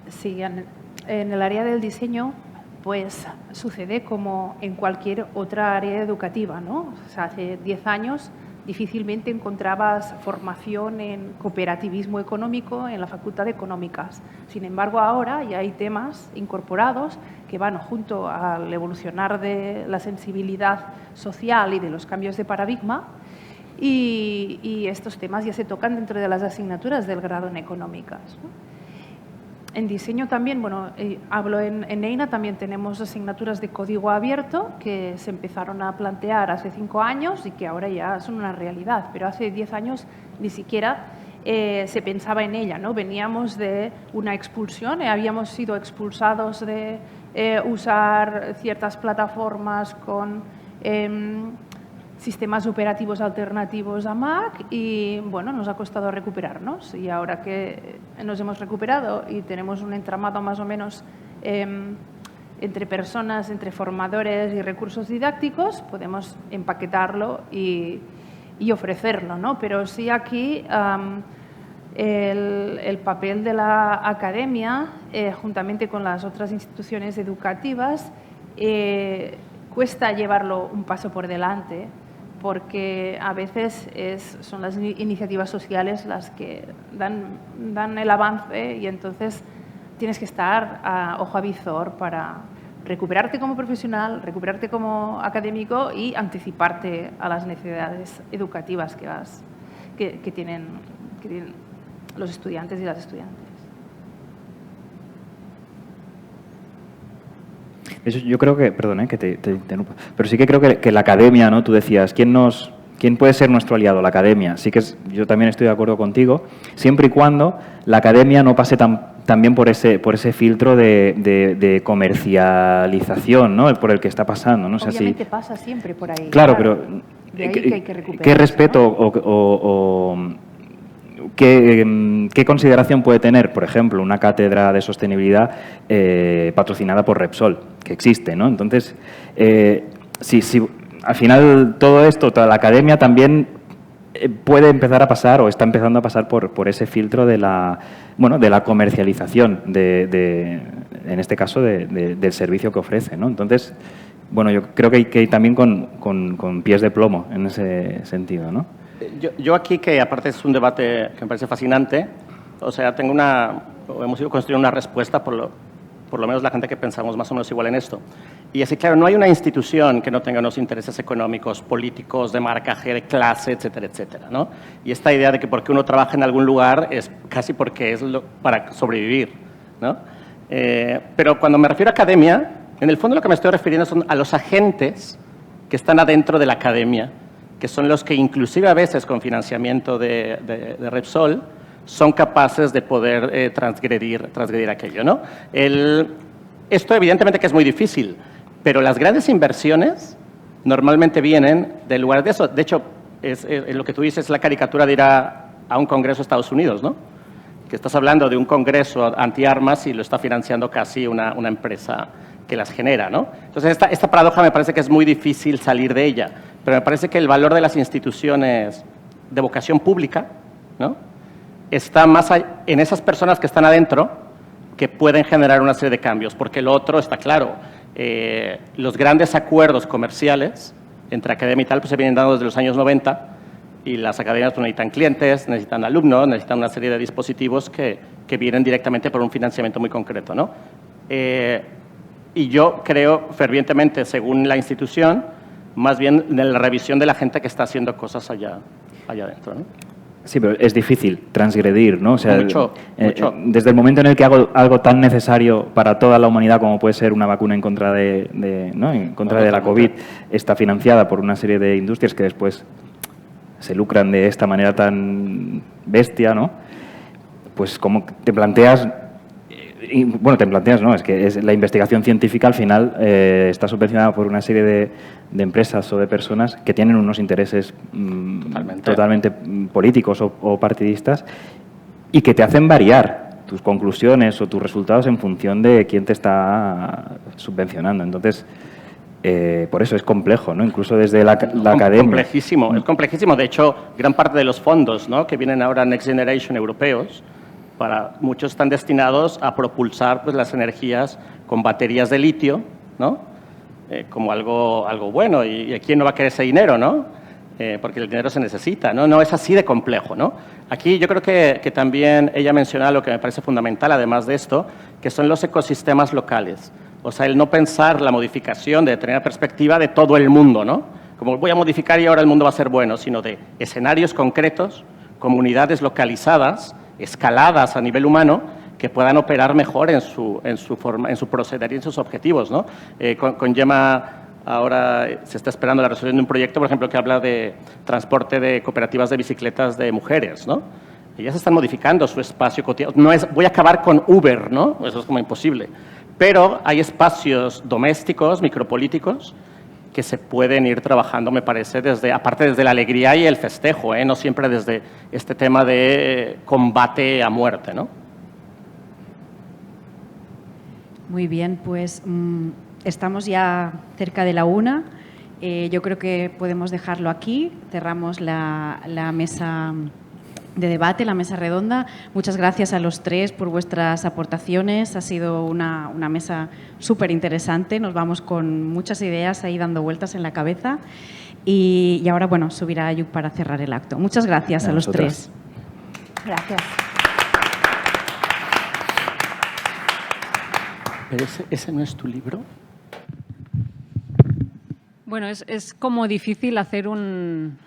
Sí, en el área del diseño, pues sucede como en cualquier otra área educativa, ¿no? O sea, hace 10 años difícilmente encontrabas formación en cooperativismo económico en la Facultad de Económicas. Sin embargo, ahora ya hay temas incorporados que van junto al evolucionar de la sensibilidad social y de los cambios de paradigma, y estos temas ya se tocan dentro de las asignaturas del grado en económicas, ¿no? En diseño también, hablo en EINA, también tenemos asignaturas de código abierto que se empezaron a plantear hace 5 años y que ahora ya son una realidad, pero hace 10 años ni siquiera se pensaba en ella, ¿no? Veníamos de una expulsión, habíamos sido expulsados de usar ciertas plataformas con sistemas operativos alternativos a Mac, y bueno, nos ha costado recuperarnos, y ahora que nos hemos recuperado y tenemos un entramado más o menos entre personas, entre formadores y recursos didácticos, podemos empaquetarlo y ofrecerlo, ¿no? Pero sí aquí el papel de la academia, juntamente con las otras instituciones educativas, cuesta llevarlo un paso por delante, porque a veces son las iniciativas sociales las que dan el avance, y entonces tienes que estar a ojo avizor para recuperarte como profesional, recuperarte como académico y anticiparte a las necesidades educativas que tienen los estudiantes y las estudiantes. Eso yo creo que, perdón, que te interrumpa, pero sí que creo que la academia, ¿no? Tú decías, ¿quién puede ser nuestro aliado? La academia. Sí que yo también estoy de acuerdo contigo, siempre y cuando la academia no pase también por ese filtro de comercialización, ¿no? Por el que está pasando, ¿no? Obviamente pasa siempre por ahí. Claro, pero de ahí que hay que recuperar, ¿qué respeto, ¿no? ¿Qué consideración puede tener, por ejemplo, una cátedra de sostenibilidad patrocinada por Repsol, que existe, ¿no? Entonces, si al final todo esto, toda la academia también puede empezar a pasar o está empezando a pasar por ese filtro de la comercialización, en este caso, del servicio que ofrece, ¿no? Entonces, bueno, yo creo que hay que ir también con pies de plomo en ese sentido, ¿no? Yo aquí, que aparte es un debate que me parece fascinante, o sea, hemos ido construyendo una respuesta por lo menos la gente que pensamos más o menos igual en esto. Y así, claro, no hay una institución que no tenga unos intereses económicos, políticos, de marcaje, de clase, etcétera, etcétera, ¿no? Y esta idea de que porque uno trabaja en algún lugar es casi porque es para sobrevivir, ¿no? Pero cuando me refiero a academia, en el fondo lo que me estoy refiriendo son a los agentes que están adentro de la academia, que son los que inclusive a veces con financiamiento de Repsol son capaces de poder transgredir aquello, ¿no? Esto evidentemente que es muy difícil, pero las grandes inversiones normalmente vienen del lugar de eso. De hecho, lo que tú dices es la caricatura de ir a un congreso de Estados Unidos, ¿no? Que estás hablando de un congreso antiarmas y lo está financiando casi una empresa que las genera, ¿no? Entonces, esta paradoja me parece que es muy difícil salir de ella, pero me parece que el valor de las instituciones de vocación pública, ¿no?, está más en esas personas que están adentro que pueden generar una serie de cambios, porque lo otro está claro. Los grandes acuerdos comerciales entre academia y tal pues se vienen dando desde los años 90 y las academias pues, necesitan clientes, necesitan alumnos, necesitan una serie de dispositivos que vienen directamente por un financiamiento muy concreto, ¿no? Y yo creo fervientemente, según la institución, más bien en la revisión de la gente que está haciendo cosas allá adentro, ¿no? Sí, pero es difícil transgredir, ¿no? O sea, mucho. Desde el momento en el que hago algo tan necesario para toda la humanidad como puede ser una vacuna en contra de la COVID, está financiada por una serie de industrias que después se lucran de esta manera tan bestia, ¿no? Pues como te planteas, no, es que la investigación científica al final está subvencionada por una serie de empresas o de personas que tienen unos intereses totalmente políticos o partidistas y que te hacen variar tus conclusiones o tus resultados en función de quién te está subvencionando. Entonces, por eso es complejo, ¿no? Incluso desde la academia. Es complejísimo. De hecho, gran parte de los fondos, ¿no?, que vienen ahora Next Generation europeos, muchos están destinados a propulsar pues, las energías con baterías de litio, ¿no?, como algo bueno. ¿Y a quién no va a querer ese dinero, no? Porque el dinero se necesita, ¿no? No es así de complejo, ¿no? Aquí yo creo que también ella menciona lo que me parece fundamental, además de esto, que son los ecosistemas locales. O sea, el no pensar la modificación, de tener perspectiva de todo el mundo, ¿no? Como voy a modificar y ahora el mundo va a ser bueno, sino de escenarios concretos, comunidades localizadas, escaladas a nivel humano, que puedan operar mejor en su proceder y en sus objetivos, ¿no? Con Gemma ahora se está esperando la resolución de un proyecto, por ejemplo, que habla de transporte de cooperativas de bicicletas de mujeres, ¿no? Ellas están modificando su espacio cotidiano. No es voy a acabar con Uber, ¿no? Eso es como imposible. Pero hay espacios domésticos, micropolíticos, que se pueden ir trabajando, me parece, aparte desde la alegría y el festejo, no siempre desde este tema de combate a muerte, ¿no? Muy bien, pues estamos ya cerca de la 1. Yo creo que podemos dejarlo aquí. Cerramos la mesa de debate, la mesa redonda. Muchas gracias a los tres por vuestras aportaciones. Ha sido una mesa súper interesante. Nos vamos con muchas ideas ahí dando vueltas en la cabeza. Y ahora, bueno, subirá Ayub para cerrar el acto. Muchas gracias a los tres. Gracias. ¿Pero ese no es tu libro? Bueno, es como difícil hacer un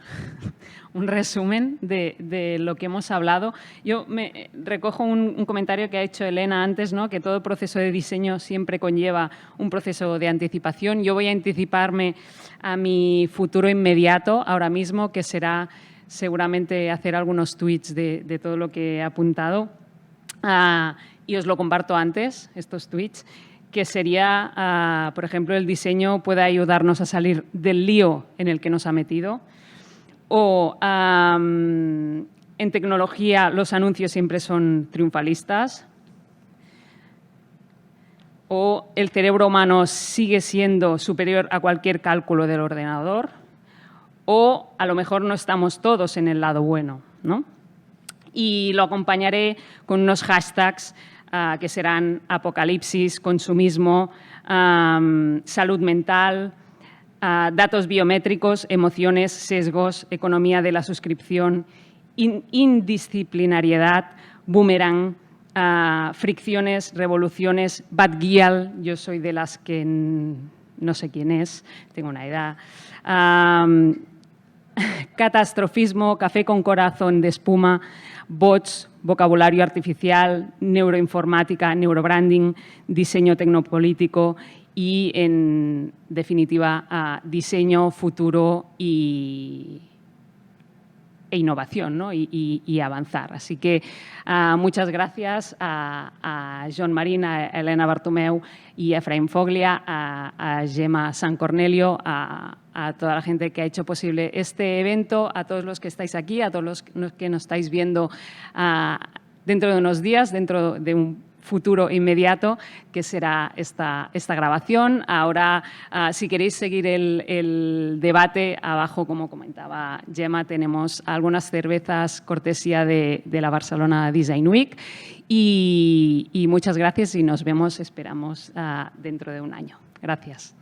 resumen de lo que hemos hablado. Yo me recojo un comentario que ha hecho Elena antes, ¿no?, que todo proceso de diseño siempre conlleva un proceso de anticipación. Yo voy a anticiparme a mi futuro inmediato ahora mismo, que será seguramente hacer algunos tweets de todo lo que he apuntado. Y os lo comparto antes, estos tweets, que sería, por ejemplo, el diseño puede ayudarnos a salir del lío en el que nos ha metido, o en tecnología los anuncios siempre son triunfalistas, o el cerebro humano sigue siendo superior a cualquier cálculo del ordenador, o a lo mejor no estamos todos en el lado bueno, ¿no? Y lo acompañaré con unos hashtags que serán apocalipsis, consumismo, salud mental, datos biométricos, emociones, sesgos, economía de la suscripción, indisciplinariedad, boomerang, fricciones, revoluciones, Bad Gyal, yo soy de las que no sé quién es, tengo una edad, catastrofismo, café con corazón de espuma, bots, vocabulario artificial, neuroinformática, neurobranding, diseño tecnopolítico y, en definitiva, diseño, futuro e innovación, ¿no? y avanzar. Así que muchas gracias a Joan Marín, a Elena Bartomeu y a Efraín Foglia, a Gemma San Cornelio, a toda la gente que ha hecho posible este evento, a todos los que estáis aquí, a todos los que nos estáis viendo dentro de unos días, dentro de un futuro inmediato, que será esta grabación. Ahora, si queréis seguir el debate, abajo, como comentaba Gemma, tenemos algunas cervezas cortesía de la Barcelona Design Week. Y muchas gracias y nos vemos, esperamos, dentro de un año. Gracias.